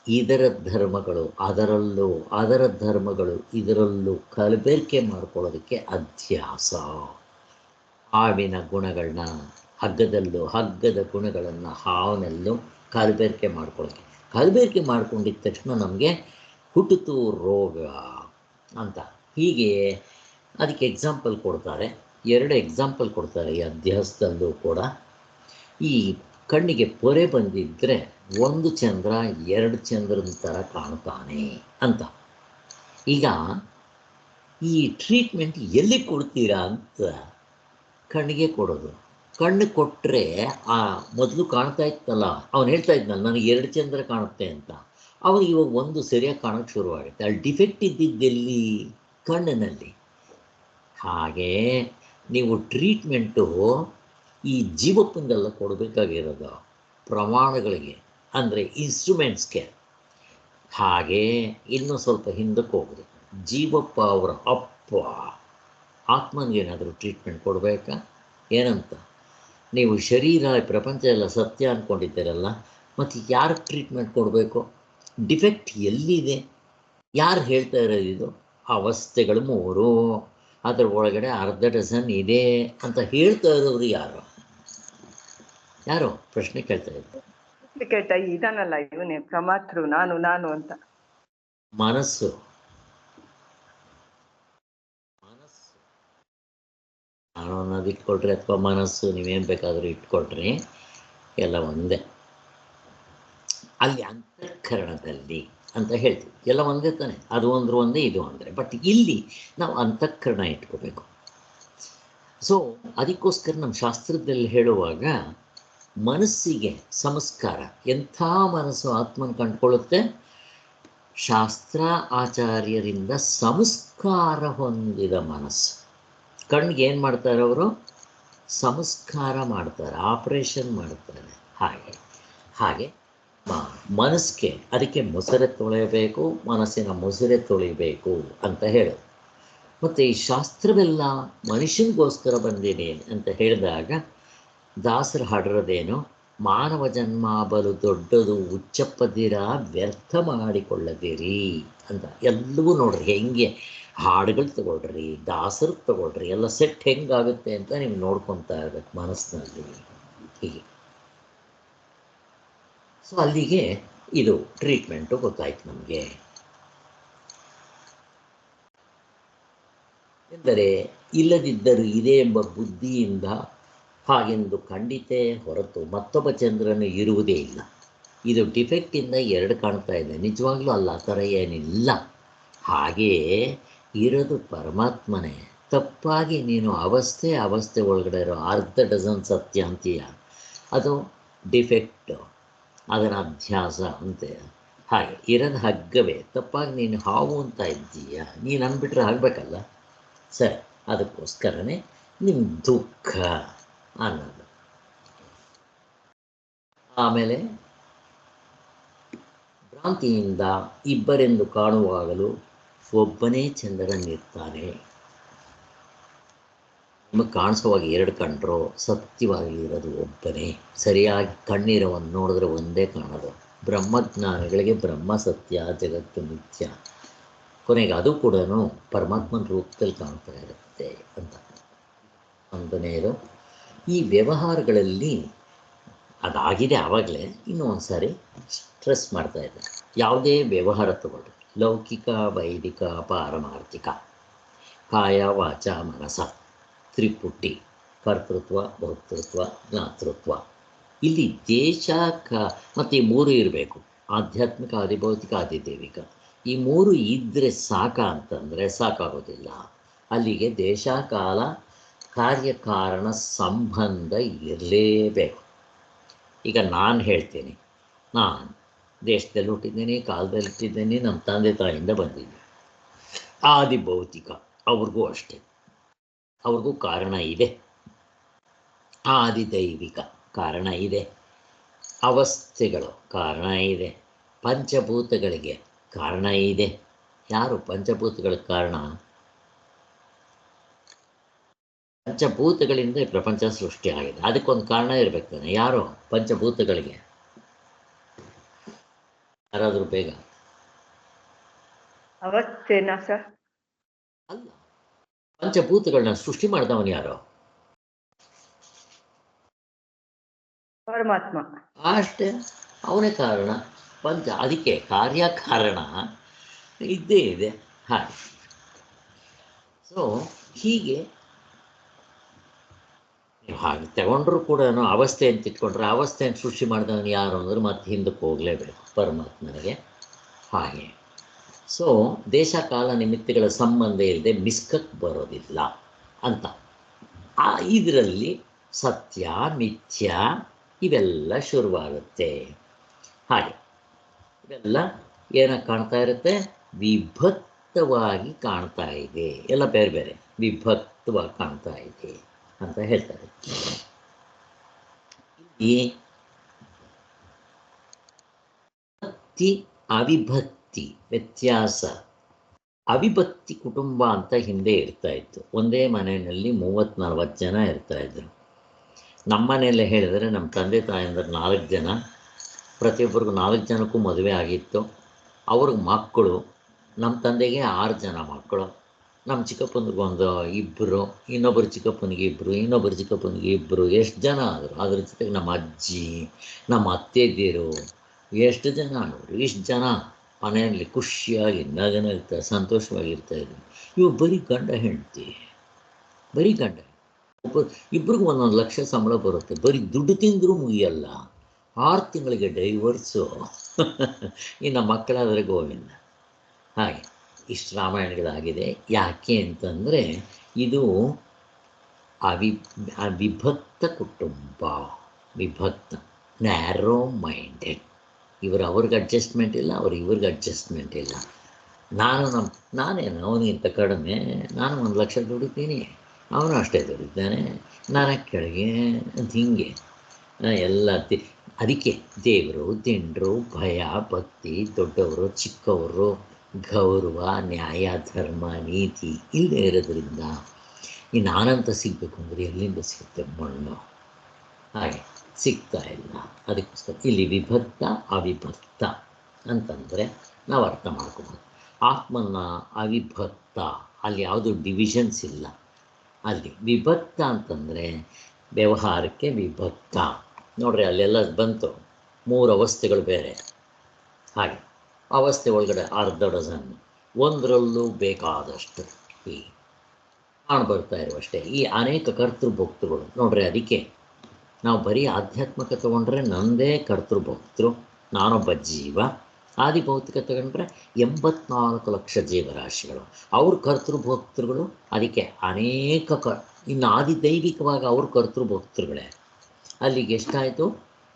S1: ಇದರ ಧರ್ಮಗಳು ಅದರಲ್ಲೂ, ಅದರ ಧರ್ಮಗಳು ಇದರಲ್ಲೂ ಕಲಬೆರಕೆ ಮಾಡ್ಕೊಳ್ಳೋದಕ್ಕೆ ಅಧ್ಯಾಸ. ಹಾವಿನ ಗುಣಗಳನ್ನ ಹಗ್ಗದಲ್ಲೂ, ಹಗ್ಗದ ಗುಣಗಳನ್ನು ಹಾವಿನಲ್ಲೂ ಕಲಬೆರಕೆ ಮಾಡ್ಕೊಳ್ಳೋಕ್ಕೆ. ಕಲಬೆರಕೆ ಮಾಡ್ಕೊಂಡಿದ್ದ ತಕ್ಷಣ ನಮಗೆ ಹುಟ್ಟಿತು ರೋಗ ಅಂತ. ಹೀಗೆ ಅದಕ್ಕೆ ಎಕ್ಸಾಂಪಲ್ ಕೊಡ್ತಾರೆ, 2 ಎಕ್ಸಾಂಪಲ್ ಕೊಡ್ತಾರೆ ಈ ಅಧ್ಯಾಸದಲ್ಲೂ ಕೂಡ. ಈ ಕಣ್ಣಿಗೆ ಪೊರೆ ಬಂದಿದ್ದರೆ 1 ಚಂದ್ರ 2 ಚಂದ್ರನ ಥರ ಕಾಣ್ತಾನೆ ಅಂತ. ಈಗ ಈ ಟ್ರೀಟ್ಮೆಂಟ್ ಎಲ್ಲಿ ಕೊಡ್ತೀರಾ ಅಂತ, ಕಣ್ಣಿಗೆ ಕೊಡೋದು. ಕಣ್ಣು ಕೊಟ್ಟರೆ ಆ ಮೊದಲು ಕಾಣ್ತಾ ಇತ್ತಲ್ಲ, ಅವನು ಹೇಳ್ತಾ ಇದ್ನಲ್ಲ ನನಗೆ 2 ಚಂದ್ರ ಕಾಣುತ್ತೆ ಅಂತ, ಅವನಿಗೆ ಇವಾಗ 1 ಸರಿಯಾಗಿ ಕಾಣೋಕ್ಕೆ ಶುರುವಾಗುತ್ತೆ. ಅಲ್ಲಿ ಡಿಫೆಕ್ಟ್ ಇದ್ದಿದ್ದೆಲ್ಲಿ? ಕಣ್ಣಿನಲ್ಲಿ. ಹಾಗೆ ನೀವು ಟ್ರೀಟ್ಮೆಂಟು ಈ ಜೀವಪ್ಪಂಗೆಲ್ಲ ಕೊಡಬೇಕಾಗಿರೋದು ಪ್ರಮಾಣಗಳಿಗೆ, ಅಂದರೆ ಇನ್ಸ್ಟ್ರೂಮೆಂಟ್ಸ್ಗೆ. ಹಾಗೆ ಇನ್ನೂ ಸ್ವಲ್ಪ ಹಿಂದಕ್ಕೆ ಹೋಗ್ರಿ, ಜೀವಪ್ಪ ಅವರ ಅಪ್ಪ ಆತ್ಮನಿಗೇನಾದರೂ ಟ್ರೀಟ್ಮೆಂಟ್ ಕೊಡಬೇಕಾ? ಏನಂತ? ನೀವು ಶರೀರ ಪ್ರಪಂಚ ಎಲ್ಲ ಸತ್ಯ ಅಂದ್ಕೊಂಡಿದ್ದೀರಲ್ಲ, ಮತ್ತು ಯಾರು ಟ್ರೀಟ್ಮೆಂಟ್ ಕೊಡಬೇಕು? ಡಿಫೆಕ್ಟ್ ಎಲ್ಲಿದೆ? ಯಾರು ಹೇಳ್ತಾ ಇರೋದು? ಇದು ಅವಸ್ಥೆಗಳು 3, ಅದರ ಒಳಗಡೆ ಅರ್ಧ ಡಜನ್ ಇದೆ ಅಂತ ಹೇಳ್ತಾ ಇರೋರು ಯಾರು? ಯಾರು ಪ್ರಶ್ನೆ ಕೇಳ್ತಾ ಇದ್ರು?
S2: ಕೇಳ್ತಾ ಇದಾನಲ್ಲ ಇವನೇ ಪ್ರಮಾತೃ, ನಾನು ನಾನು ಅಂತ.
S1: ಮನಸ್ಸು ನಾನು ಅನ್ನೋದು ಇಟ್ಕೊಳ್ರಿ, ಅಥವಾ ಮನಸ್ಸು ನೀವೇನು ಬೇಕಾದರೂ ಇಟ್ಕೊಳ್ರಿ, ಎಲ್ಲ ಒಂದೇ. ಅಲ್ಲಿ ಅಂತಃಕರಣದಲ್ಲಿ ಅಂತ ಹೇಳ್ತೀವಿ, ಎಲ್ಲ ಒಂದೇ ತಾನೆ. ಅದು ಅಂದ್ರೆ ಒಂದೇ, ಇದು ಅಂದರೆ. ಬಟ್ ಇಲ್ಲಿ ನಾವು ಅಂತಃಕರಣ ಇಟ್ಕೋಬೇಕು. ಸೊ ಅದಕ್ಕೋಸ್ಕರ ನಮ್ಮ ಶಾಸ್ತ್ರದಲ್ಲಿ ಹೇಳುವಾಗ ಮನಸ್ಸಿಗೆ ಸಂಸ್ಕಾರ, ಎಂಥ ಮನಸ್ಸು ಆತ್ಮನ ಕಂಡುಕೊಳ್ಳುತ್ತೆ? ಶಾಸ್ತ್ರ ಆಚಾರ್ಯರಿಂದ ಸಂಸ್ಕಾರ ಹೊಂದಿದ ಮನಸ್ಸು. ಕಣ್ಣಿಗೆ ಏನು ಮಾಡ್ತಾರೆ ಅವರು? ಸಂಸ್ಕಾರ ಮಾಡ್ತಾರೆ, ಆಪರೇಷನ್ ಮಾಡ್ತಾರೆ. ಹಾಗೆ ಮನಸ್ಸಿಗೆ, ಅದಕ್ಕೆ ಮೊಸರೆ ತೊಳೆಯಬೇಕು, ಮನಸ್ಸಿನ ಮೊಸರೆ ತೊಳಿಬೇಕು ಅಂತ ಹೇಳೋದು. ಮತ್ತು ಈ ಶಾಸ್ತ್ರವೆಲ್ಲ ಮನುಷ್ಯನಿಗೋಸ್ಕರ ಬಂದಿದೆ ಅಂತ ಹೇಳಿದಾಗ ದಾಸರು ಹಾಡಿರೋದೇನು? ಮಾನವ ಜನ್ಮ ಬಲು ದೊಡ್ಡದು, ಉಚ್ಚಪ್ಪದಿರ ವ್ಯರ್ಥ ಮಾಡಿಕೊಳ್ಳದಿರಿ ಅಂತ. ಎಲ್ಲವೂ ನೋಡ್ರಿ, ಹೆಂಗೆ ಹಾಡುಗಳು ತಗೊಳ್ರಿ, ದಾಸರು ತಗೊಳ್ರಿ, ಎಲ್ಲ ಸೆಟ್ ಹೆಂಗಾಗುತ್ತೆ ಅಂತ ನೀವು ನೋಡ್ಕೊತಾ ಇರ್ಬೇಕು ಮನಸ್ಸಿನಲ್ಲಿ. ಹೀಗೆ ಸೊ ಅಲ್ಲಿಗೆ ಇದು ಟ್ರೀಟ್ಮೆಂಟು ಗೊತ್ತಾಯ್ತು ನಮಗೆ. ಎಂದರೆ ಇಲ್ಲದಿದ್ದರೂ ಇದೆ ಎಂಬ ಬುದ್ಧಿಯಿಂದ ಹಾಗೆಂದು ಖಂಡಿತೆ ಹೊರತು ಮತ್ತೊಬ್ಬ ಚಂದ್ರನು ಇರುವುದೇ ಇಲ್ಲ. ಇದು ಡಿಫೆಕ್ಟಿಂದ 2 ಕಾಣ್ತಾ ಇದೆ, ನಿಜವಾಗ್ಲೂ ಅಲ್ಲ, ಆ ಥರ ಏನಿಲ್ಲ. ಹಾಗೆಯೇ ಇರೋದು ಪರಮಾತ್ಮನೇ. ತಪ್ಪಾಗಿ ನೀನು ಅವಸ್ಥೆ ಒಳಗಡೆ ಇರೋ ಅರ್ಧ ಡಜನ್ ಸತ್ಯ ಅಂತೀಯ, ಅದು ಡಿಫೆಕ್ಟು, ಅದರ ಅಧ್ಯಾಸ ಅಂತೆ. ಹಾಗೆ ಇರೋದು ಹಗ್ಗವೇ, ತಪ್ಪಾಗಿ ನೀನು ಹಾವು ಅಂತ ಇದ್ದೀಯ, ನೀನು ಅಂದ್ಬಿಟ್ರೆ ಆಗಬೇಕಲ್ಲ. ಸರಿ, ಅದಕ್ಕೋಸ್ಕರನೇ ನಿಮ್ಮ ದುಃಖ ಅನ್ನೋದು. ಆಮೇಲೆ ಭ್ರಾಂತಿಯಿಂದ ಇಬ್ಬರೆಂದು ಕಾಣುವಾಗಲೂ ಒಬ್ಬನೇ ಚಂದ್ರನಿರ್ತಾನೆ. ನಿಮಗೆ ಕಾಣಿಸುವಾಗ 2 ಕಂಡ್ರು, ಸತ್ಯವಾಗಿ ಇರೋದು ಒಬ್ಬನೇ. ಸರಿಯಾಗಿ ಕಣ್ಣಿರೋವನ್ನು ನೋಡಿದ್ರೆ ಒಂದೇ ಕಾಣೋದು. ಬ್ರಹ್ಮಜ್ಞಾನಿಗಳಿಗೆ ಬ್ರಹ್ಮ ಸತ್ಯ, ಜಗತ್ತು ಮಿಥ್ಯ. ಕೊನೆಗೆ ಅದು ಕೂಡ ಪರಮಾತ್ಮನ ರೂಪದಲ್ಲಿ ಕಾಣ್ತಾ ಇರುತ್ತೆ ಅಂತ. ಒಂದನೇದು ಈ ವ್ಯವಹಾರಗಳಲ್ಲಿ ಅದಾಗಿದೆ ಆವಾಗಲೇ, ಇನ್ನೂ ಒಂದು ಸಾರಿ ಸ್ಟ್ರೆಸ್ ಮಾಡ್ತಾ ಇದ್ದಾರೆ. ಯಾವುದೇ ವ್ಯವಹಾರ ತಗೊಳ್ಳಿ, ಲೌಕಿಕ, ವೈದಿಕ, ಪಾರಮಾರ್ಥಿಕ, ಕಾಯ ವಾಚ ಮನಸ, ತ್ರಿಪುಟಿ, ಕರ್ತೃತ್ವ, ಭೋಕ್ತೃತ್ವ, ಜ್ಞಾತೃತ್ವ. ಇಲ್ಲಿ ದೇಶ ಮತ್ತು ಈ ಮೂರು ಇರಬೇಕು, ಆಧ್ಯಾತ್ಮಿಕ, ಆದಿಭೌತಿಕ, ಆದಿದೈವಿಕ. ಈ ಮೂರು ಇದ್ದರೆ ಸಾಕ ಅಂತಂದರೆ ಸಾಕಾಗೋದಿಲ್ಲ. ಅಲ್ಲಿಗೆ ದೇಶ, ಕಾಲ, ಕಾರ್ಯಕಾರಣ ಸಂಬಂಧ ಇರಲೇಬೇಕು. ಈಗ ನಾನು ಹೇಳ್ತೀನಿ, ನಾನು ದೇಶದಲ್ಲಿ ಹುಟ್ಟಿದ್ದೀನಿ, ಕಾಲದಲ್ಲಿ ಹುಟ್ಟಿದ್ದೀನಿ, ನಮ್ಮ ತಂದೆ ತಾಯಿಯಿಂದ ಬಂದಿದ್ದೀನಿ. ಆದಿಭೌತಿಕ, ಅವ್ರಿಗೂ ಅಷ್ಟೇ, ಅವ್ರಿಗೂ ಕಾರಣ ಇದೆ. ಆದಿದೈವಿಕ ಕಾರಣ ಇದೆ, ಅವಸ್ಥೆಗಳು ಕಾರಣ ಇದೆ, ಪಂಚಭೂತಗಳಿಗೆ ಕಾರಣ ಇದೆ. ಯಾರು ಪಂಚಭೂತಗಳಿಗೆ ಕಾರಣ? ಪಂಚಭೂತಗಳಿಂದ ಈ ಪ್ರಪಂಚ ಸೃಷ್ಟಿಯಾಗಿದೆ. ಅದಕ್ಕೊಂದು ಕಾರಣ ಇರಬೇಕು ತಾನೆ. ಯಾರು ಪಂಚಭೂತಗಳಿಗೆ? ಯಾರಾದರೂ ಬೇಗ?
S2: ಅವಸ್ಥೆನಾ ಸರ್?
S1: ಅಲ್ಲ, ಪಂಚಭೂತಗಳನ್ನ ಸೃಷ್ಟಿ ಮಾಡಿದವನು ಯಾರು?
S2: ಪರಮಾತ್ಮ.
S1: ಅಷ್ಟೇ, ಅವನೇ ಕಾರಣ. ಅದಕ್ಕೆ ಕಾರ್ಯಕಾರಣ ಇದ್ದೇ ಇದೆ. ಹಾಗೆ ಸೊ ಹೀಗೆ ನೀವು ಹಾಗೆ ತಗೊಂಡ್ರೂ ಕೂಡ ಅವಸ್ಥೆ ಅಂತ ಇಟ್ಕೊಂಡ್ರೆ, ಅವಸ್ಥೆಯನ್ನು ಸೃಷ್ಟಿ ಮಾಡಿದವನು ಯಾರು ಅಂದ್ರೆ ಮತ್ತೆ ಹಿಂದಕ್ಕೆ ಹೋಗಲೇಬೇಕು, ಪರಮಾತ್ಮನಿಗೆ. ಹಾಗೆ ಸೊ ದೇಶ ಕಾಲ ನಿಮಿತ್ತಗಳ ಸಂಬಂಧ ಇಲ್ಲದೆ ಮಿಸ್ಕಕ್ಕೆ ಬರೋದಿಲ್ಲ ಅಂತ. ಇದರಲ್ಲಿ ಸತ್ಯ, ಮಿಥ್ಯ ಇವೆಲ್ಲ ಶುರುವಾಗುತ್ತೆ. ಹಾಗೆ ಇವೆಲ್ಲ ಏನಾಗಿ ಕಾಣ್ತಾ ಇರುತ್ತೆ? ವಿಭಕ್ತವಾಗಿ ಕಾಣ್ತಾ ಇದೆ. ಎಲ್ಲ ಬೇರೆ ಬೇರೆ ವಿಭಕ್ತವಾಗಿ ಕಾಣ್ತಾ ಇದೆ ಅಂತ ಹೇಳ್ತಾರೆ. ಈ ಭಕ್ತಿ ಅವಿಭಕ್ತಿ ವ್ಯತ್ಯಾಸ. ಅವಿಭಕ್ತಿ ಕುಟುಂಬ ಅಂತ ಹಿಂದೆ ಇರ್ತಾ ಇತ್ತು. ಒಂದೇ ಮನೆಯಲ್ಲಿ 30-40 ಜನ ಇರ್ತಾ ಇದ್ರು. ನಮ್ಮ ಮನೆಯಲ್ಲೇ ಹೇಳಿದರೆ ನಮ್ಮ ತಂದೆ ತಾಯಂದ್ರೆ 4 ಜನ, ಪ್ರತಿಯೊಬ್ಬರಿಗೂ 4 ಜನಕ್ಕೂ ಮದುವೆ ಆಗಿತ್ತು. ಅವ್ರಿಗೆ ಮಕ್ಕಳು, ನಮ್ಮ ತಂದೆಗೆ 6 ಜನ ಮಕ್ಕಳು, ನಮ್ಮ ಚಿಕ್ಕಪ್ಪನಿಗೆ ಒಂದು 2, ಇನ್ನೊಬ್ಬರು ಚಿಕ್ಕಪ್ಪನಿಗೆ 2, ಇನ್ನೊಬ್ಬರು ಚಿಕ್ಕಪ್ಪನಿಗೆ 2, ಎಷ್ಟು ಜನ ಆದರು. ಅದ್ರ ಜೊತೆಗೆ ನಮ್ಮ ಅಜ್ಜಿ, ನಮ್ಮ ಅತ್ತೆದಿರು, ಎಷ್ಟು ಜನ ಆಡೋರು. ಇಷ್ಟು ಜನ ಮನೆಯಲ್ಲಿ ಖುಷಿಯಾಗಿ ನಗನಗ್ತಾ ಸಂತೋಷವಾಗಿರ್ತಾಯಿದ್ರು. ಇವು ಬರೀ ಗಂಡ ಹೆಂಡತಿ, ಬರೀ ಗಂಡ. ಇಬ್ರಿಗೂ 1 ಲಕ್ಷ ಸಂಬಳ ಬರುತ್ತೆ. ಬರೀ ದುಡ್ಡು ತಿಂದರೂ ಮುಗಿಯಲ್ಲ. 6 ತಿಂಗಳಿಗೆ ಡೈವರ್ಸು. ಇನ್ನು ಮಕ್ಕಳಾದರೆ ಗೋವಿಂದ. ಹಾಗೆ ಇಷ್ಟು ರಾಮಾಯಣಗಳಾಗಿದೆ. ಯಾಕೆ ಅಂತಂದರೆ ಇದು ವಿಭಕ್ತ ಕುಟುಂಬ, ವಿಭಕ್ತ, ನ್ಯಾರೋ ಮೈಂಡೆಡ್. ಅವ್ರಿಗೆ ಅಡ್ಜಸ್ಟ್ಮೆಂಟ್ ಇಲ್ಲ, ಇವ್ರಿಗೆ ಅಡ್ಜಸ್ಟ್ಮೆಂಟ್ ಇಲ್ಲ. ನಾನೇನು ಅವನಿಗಿಂತ ಕಡಿಮೆ, ನಾನು 1 ಲಕ್ಷ ದುಡಿತೀನಿ, ಅವನು ಅಷ್ಟೇ ದುಡಿತಾನೆ, ನಾನು ಕೆಳಗೆ ಅಂತ ಹಿಂಗೆ ಎಲ್ಲ. ಅದಕ್ಕೆ ದೇವರು, ದಿಂಡ್ರು, ಭಯ, ಭಕ್ತಿ, ದೊಡ್ಡವರು, ಚಿಕ್ಕವರು, ಗೌರವ, ನ್ಯಾಯ, ಧರ್ಮ, ನೀತಿ ಇಲ್ಲದೆ ಇರೋದ್ರಿಂದ ಇನ್ನು ಆನಂದ ಸಿಗಬೇಕು ಅಂದರೆ ಎಲ್ಲಿಂದ ಸಿಗುತ್ತೆ? ಮಣ್ಣು. ಹಾಗೆ ಸಿಗ್ತಾ ಇಲ್ಲ. ಅದಕ್ಕೋಸ್ಕರ ಇಲ್ಲಿ ವಿಭಕ್ತ ಅವಿಭಕ್ತ ಅಂತಂದರೆ ನಾವು ಅರ್ಥ ಮಾಡ್ಕೋಬೋದು. ಆತ್ಮನ ಅವಿಭಕ್ತ, ಅಲ್ಲಿ ಯಾವುದು ಡಿವಿಷನ್ಸ್ ಇಲ್ಲ. ಅಲ್ಲಿ ವಿಭಕ್ತ ಅಂತಂದರೆ ವ್ಯವಹಾರಕ್ಕೆ ವಿಭಕ್ತ. ನೋಡ್ರಿ, ಅಲ್ಲೆಲ್ಲ ಬಂತು 3 ಅವಸ್ಥೆಗಳು ಬೇರೆ. ಹಾಗೆ ಅವಸ್ಥೆ ಒಳಗಡೆ 1/2 ಡಜನ್, ಒಂದರಲ್ಲೂ ಬೇಕಾದಷ್ಟು ಈ ಕಾಣ್ಬರ್ತಾ ಇರುವಷ್ಟೇ ಈ ಅನೇಕ ಕರ್ತೃಭೋಕ್ತೃಗಳು. ನೋಡ್ರಿ, ಅದಕ್ಕೆ ನಾವು ಬರೀ ಆಧ್ಯಾತ್ಮಿಕ ತಗೊಂಡ್ರೆ ನನ್ನದೇ ಕರ್ತೃಭೋಕ್ತೃ, ನಾನೊಬ್ಬ ಜೀವ. ಆದಿಭೌತಿಕ ತಗೊಂಡ್ರೆ 84 ಲಕ್ಷ ಜೀವರಾಶಿಗಳು, ಅವ್ರ ಕರ್ತೃಭೋಕ್ತೃಗಳು. ಅದಕ್ಕೆ ಅನೇಕ ಇನ್ನು ಆದಿದೈವಿಕವಾಗಿ ಅವ್ರ ಕರ್ತೃಭೋಕ್ತೃಗಳೇ. ಅಲ್ಲಿಗೆ ಎಷ್ಟಾಯಿತು?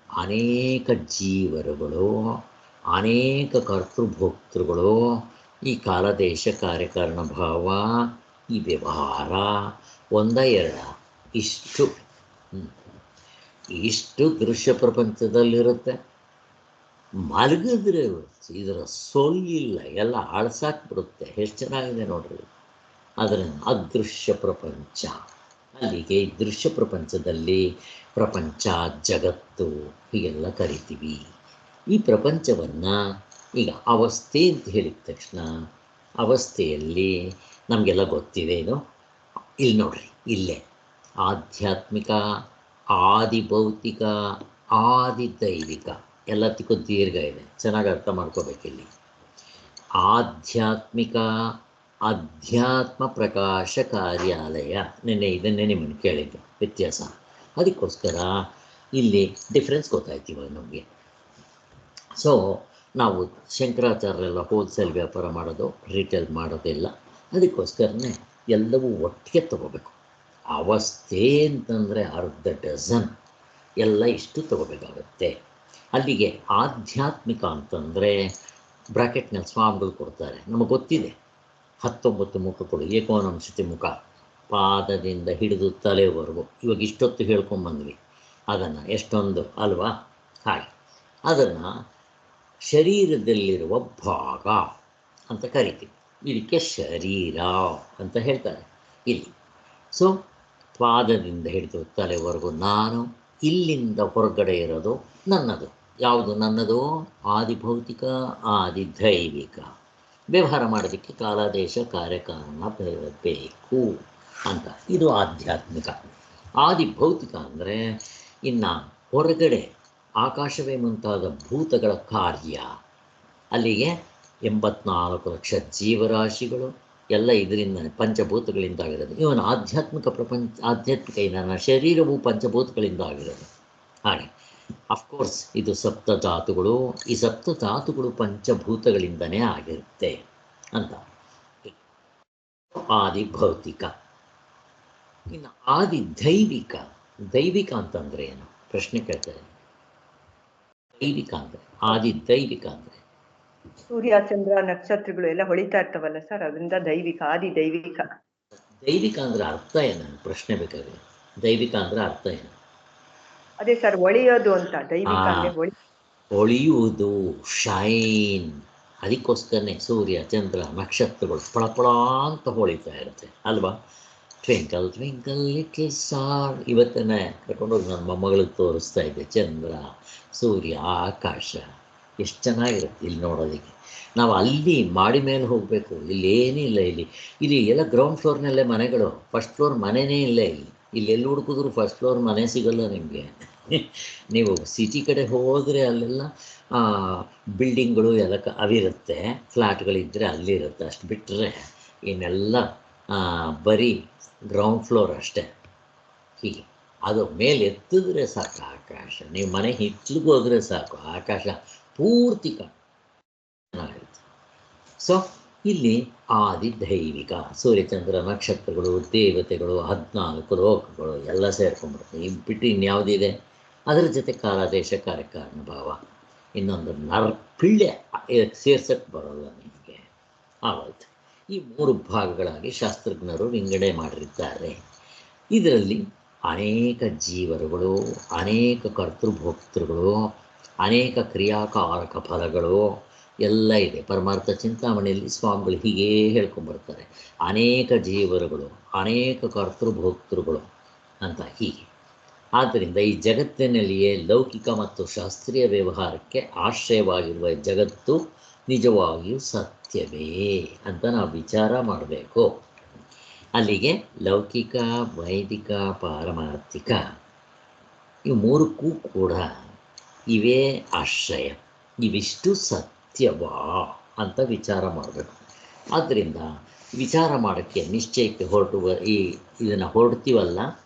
S1: ಅನೇಕ ಜೀವರುಗಳು, ಅನೇಕ ಕರ್ತೃಭೋಕ್ತೃಗಳು. ಈ ಕಾಲ, ದೇಶ, ಕಾರ್ಯಕಾರಣ ಭಾವ, ಈ ವ್ಯವಹಾರ 1-2 ಇಷ್ಟು ದೃಶ್ಯ ಪ್ರಪಂಚದಲ್ಲಿರುತ್ತೆ. ಮಲಗಿದ್ರೆ ಇದರ ಸೊಲ್ಲಿಲ್ಲ, ಎಲ್ಲ ಅಳ್ಸಾಕ್ಬಿಡುತ್ತೆ. ಎಷ್ಟು ಚೆನ್ನಾಗಿದೆ ನೋಡ್ರಿ. ಅದರಿಂದ ಅದೃಶ್ಯ ಪ್ರಪಂಚ. ಅಲ್ಲಿಗೆ ಈ ದೃಶ್ಯ ಪ್ರಪಂಚದಲ್ಲಿ ಪ್ರಪಂಚ, ಜಗತ್ತು ಹೀಗೆಲ್ಲ ಕರಿತೀವಿ. ಈ ಪ್ರಪಂಚವನ್ನು ಈಗ ಅವಸ್ಥೆ ಅಂತ ಹೇಳಿದ ತಕ್ಷಣ, ಅವಸ್ಥೆಯಲ್ಲಿ ನಮಗೆಲ್ಲ ಗೊತ್ತಿದೆ ಇದು. ಇಲ್ಲಿ ನೋಡ್ರಿ, ಇಲ್ಲೇ ಆಧ್ಯಾತ್ಮಿಕ, ಆದಿಭೌತಿಕ, ಆದಿದೈವಿಕ ಎಲ್ಲದಕ್ಕೂ ದೀರ್ಘ ಇದೆ, ಚೆನ್ನಾಗಿ ಅರ್ಥ ಮಾಡ್ಕೋಬೇಕಿಲ್ಲಿ. ಆಧ್ಯಾತ್ಮಿಕ ಅಧ್ಯಾತ್ಮ ಪ್ರಕಾಶ ಕಾರ್ಯಾಲಯ, ಇದನ್ನೇ ನಿಮ್ಮನ್ನು ಕೇಳಿದ್ದು ವ್ಯತ್ಯಾಸ. ಅದಕ್ಕೋಸ್ಕರ ಇಲ್ಲಿ ಡಿಫ್ರೆನ್ಸ್ ಗೊತ್ತಾಯ್ತು ಇವಾಗ ನಮಗೆ. ಸೊ ನಾವು ಶಂಕರಾಚಾರ್ಯರೆಲ್ಲ ಹೋಲ್ಸೇಲ್ ವ್ಯಾಪಾರ ಮಾಡೋದು, ರಿಟೇಲ್ ಮಾಡೋದಿಲ್ಲ. ಅದಕ್ಕೋಸ್ಕರನೇ ಎಲ್ಲವೂ ಒಟ್ಟಿಗೆ ತಗೋಬೇಕು. ಅವಸ್ಥೆ ಅಂತಂದರೆ ಅರ್ಧ ಡಜನ್ ಎಲ್ಲ ಇಷ್ಟು ತಗೋಬೇಕಾಗತ್ತೆ. ಅಲ್ಲಿಗೆ ಆಧ್ಯಾತ್ಮಿಕ ಅಂತಂದರೆ ಬ್ರಾಕೆಟ್ನಲ್ಲಿ ಸ್ವಾಮಿಗಳು ಕೊಡ್ತಾರೆ, ನಮಗೆ ಗೊತ್ತಿದೆ. 19 ಮುಖಗಳು, ಏಕೋನಂಶತಿ ಮುಖ, ಪಾದದಿಂದ ಹಿಡಿದು ತಲೆವರೆಗೂ. ಇವಾಗ ಇಷ್ಟೊತ್ತು ಹೇಳ್ಕೊಂಬಂದ್ವಿ ಅದನ್ನು, ಎಷ್ಟೊಂದು ಅಲ್ವಾ? ಹಾಗೆ ಅದನ್ನು ಶರೀರದಲ್ಲಿರುವ ಭಾಗ ಅಂತ ಕರಿತೀವಿ. ಇದಕ್ಕೆ ಶರೀರ ಅಂತ ಹೇಳ್ತಾರೆ ಇಲ್ಲಿ. ಸೊ ಪಾದದಿಂದ ಹಿಡಿದು ತಲೆವರೆಗೂ ನಾನು, ಇಲ್ಲಿಂದ ಹೊರಗಡೆ ಇರೋದು ನನ್ನದು. ಯಾವುದು ನನ್ನದು? ಆದಿಭೌತಿಕ, ಆದಿದೈವಿಕ. ವ್ಯವಹಾರ ಮಾಡೋದಕ್ಕೆ ಕಾಲದೇಶ ಕಾರ್ಯಕಾರಣ ಬೇಕು ಅಂತ. ಇದು ಆಧ್ಯಾತ್ಮಿಕ. ಆದಿಭೌತಿಕ ಅಂದರೆ ಇನ್ನು ಹೊರಗಡೆ ಆಕಾಶವೇ ಮುಂತಾದ ಭೂತಗಳ ಕಾರ್ಯ. ಅಲ್ಲಿಗೆ 84 ಲಕ್ಷ ಜೀವರಾಶಿಗಳು ಎಲ್ಲ ಇದರಿಂದ ಪಂಚಭೂತಗಳಿಂದ ಆಗಿರೋದು. ಇವನು ಆಧ್ಯಾತ್ಮಿಕ ಪ್ರಪಂಚ, ಆಧ್ಯಾತ್ಮಿಕ ನನ್ನ ಶರೀರವು ಪಂಚಭೂತಗಳಿಂದ ಆಗಿರೋದು. ಹಾಗೆ ಅಫ್ಕೋರ್ಸ್ ಇದು ಸಪ್ತಧಾತುಗಳು, ಈ ಸಪ್ತಧಾತುಗಳು ಪಂಚಭೂತಗಳಿಂದನೇ ಆಗಿರುತ್ತೆ ಅಂತ. ಆದಿಭೌತಿಕ. ಇನ್ನು ಆದಿದೈವಿಕ. ದೈವಿಕ ಅಂತಂದರೆ ಏನು ಪ್ರಶ್ನೆ ಕೇಳ್ತಾರೆ. ದೈವಿಕ ಅಂದರೆ, ಆದಿದೈವಿಕ ಅಂದರೆ
S2: ಸೂರ್ಯ ಚಂದ್ರ ನಕ್ಷತ್ರಗಳು ಎಲ್ಲ ಹೊಳಿತಾ ಇರ್ತವಲ್ಲ ಸರ್, ಅದರಿಂದ ದೈವಿಕ, ಆದಿ ದೈವಿಕ.
S1: ದೈವಿಕ ಅಂದರೆ ಅರ್ಥ ಏನು ಪ್ರಶ್ನೆ ಬೇಕಾಗಿದೆ. ದೈವಿಕ ಅಂದರೆ ಅರ್ಥ ಏನು?
S2: ಅದೇ ಸರ್, ಒಳಿಯೋದು ಅಂತ. ದೈವಿಕ ಅಂದ್ರೆ
S1: ಹೊಳೆಯುವುದು, ಶೈನ್. ಅದಕ್ಕೋಸ್ಕರನೇ ಸೂರ್ಯ ಚಂದ್ರ ನಕ್ಷತ್ರಗಳು ಫಳಫಳ ಅಂತ ಹೊಳಿತಾ ಇರುತ್ತೆ ಅಲ್ವಾ? Twinkle twinkle little star. ಇವತ್ತೇ ಕರ್ಕೊಂಡೋಗಿ ನನ್ನ ಮೊಮ್ಮಗಳಿಗೆ ತೋರಿಸ್ತಾ ಇದ್ದೆ. ಚಂದ್ರ, ಸೂರ್ಯ, ಆಕಾಶ ಎಷ್ಟು ಚೆನ್ನಾಗಿರುತ್ತೆ ಇಲ್ಲಿ ನೋಡೋದಕ್ಕೆ. ನಾವು ಅಲ್ಲಿ ಮಾಡಿ ಮೇಲೆ ಹೋಗಬೇಕು, ಇಲ್ಲಿ ಏನಿಲ್ಲ. ಇಲ್ಲಿ ಎಲ್ಲ ಗ್ರೌಂಡ್ ಫ್ಲೋರ್ನಲ್ಲೇ ಮನೆಗಳು, ಫಸ್ಟ್ ಫ್ಲೋರ್ ಮನೆಯೇ ಇಲ್ಲ ಇಲ್ಲಿ ಎಲ್ಲಿ ಹುಡುಕಿದ್ರು ಫಸ್ಟ್ ಫ್ಲೋರ್ ಮನೆ ಸಿಗೋಲ್ಲ ನಿಮಗೆ. ನೀವು ಸಿಟಿ ಕಡೆ ಹೋದರೆ ಅಲ್ಲೆಲ್ಲ ಬಿಲ್ಡಿಂಗ್ಗಳು ಎಲ್ಲ ಅವಿರುತ್ತೆ, ಫ್ಲ್ಯಾಟ್ಗಳಿದ್ದರೆ ಅಲ್ಲಿರುತ್ತೆ. ಅಷ್ಟು ಬಿಟ್ಟರೆ ಇನ್ನೆಲ್ಲ ಬರೀ ಗ್ರೌಂಡ್ ಫ್ಲೋರ್ ಅಷ್ಟೇ. ಹೀಗೆ ಅದು ಮೇಲೆ ಎತ್ತಿದ್ರೆ ಸಾಕು ಆಕಾಶ. ನೀವು ಮನೆ ಹಿತ್ಲಿಗೆ ಹೋದರೆ ಸಾಕು, ಆಕಾಶ ಪೂರ್ತಿ ಚೆನ್ನಾಗಿರುತ್ತೆ. ಸೊ ಇಲ್ಲಿ ಆದಿದೈವಿಕ, ಸೂರ್ಯಚಂದ್ರ ನಕ್ಷತ್ರಗಳು, ದೇವತೆಗಳು, 14 ಲೋಕಗಳು ಎಲ್ಲ ಸೇರ್ಕೊಂಡ್ಬಿಡುತ್ತೆ. ಇದು ಬಿಟ್ಟು ಇನ್ಯಾವುದಿದೆ? ಅದರ ಜೊತೆ ಕಾಲದೇಶ ಕಾರ್ಯಕಾರಣ ಭಾವ, ಇನ್ನೊಂದು ಪಿಳ್ಳೆ ಸೇರ್ಸಕ್ಕೆ ಬರೋಲ್ಲ ನಿಮಗೆ. ಆಗೋಯ್ತು. ಈ 3 ಭಾಗಗಳಾಗಿ ಶಾಸ್ತ್ರಜ್ಞರು ವಿಂಗಡಣೆ ಮಾಡಿರ್ತಾರೆ. ಇದರಲ್ಲಿ ಅನೇಕ ಜೀವರುಗಳು, ಅನೇಕ ಕರ್ತೃಭೋಕ್ತೃಗಳು, ಅನೇಕ ಕ್ರಿಯಾಕಾರಕ ಫಲಗಳು ಎಲ್ಲ ಇದೆ. ಪರಮಾರ್ಥ ಚಿಂತಾಮಣಿಯಲ್ಲಿ ಸ್ವಾಮಿಗಳು ಹೀಗೇ ಹೇಳ್ಕೊಂಬರ್ತಾರೆ. ಅನೇಕ ಜೀವರುಗಳು, ಅನೇಕ ಕರ್ತೃಭೋಕ್ತೃಗಳು ಅಂತ ಹೀಗೆ. ಆದ್ದರಿಂದ ಈ ಜಗತ್ತಿನಲ್ಲಿಯೇ ಲೌಕಿಕ ಮತ್ತು ಶಾಸ್ತ್ರೀಯ ವ್ಯವಹಾರಕ್ಕೆ ಆಶ್ರಯವಾಗಿರುವ ಜಗತ್ತು ನಿಜವಾಗಿಯೂ ಸತ್ಯವೇ ಅಂತ ನಾವು ವಿಚಾರ ಮಾಡಬೇಕು. ಅಲ್ಲಿಗೆ ಲೌಕಿಕ, ವೈದಿಕ, ಪಾರಮಾರ್ಥಿಕ ಇವು 3ಕ್ಕೂ ಕೂಡ ಇವೇ ಆಶ್ರಯ. ಇವಿಷ್ಟು ಸತ್ಯವಾ ಅಂತ ವಿಚಾರ ಮಾಡಬೇಕು. ಆದ್ದರಿಂದ ವಿಚಾರ ಮಾಡೋಕ್ಕೆ, ನಿಶ್ಚಯಕ್ಕೆ ಇದನ್ನು ಹೊರಡ್ತೀವಲ್ಲ,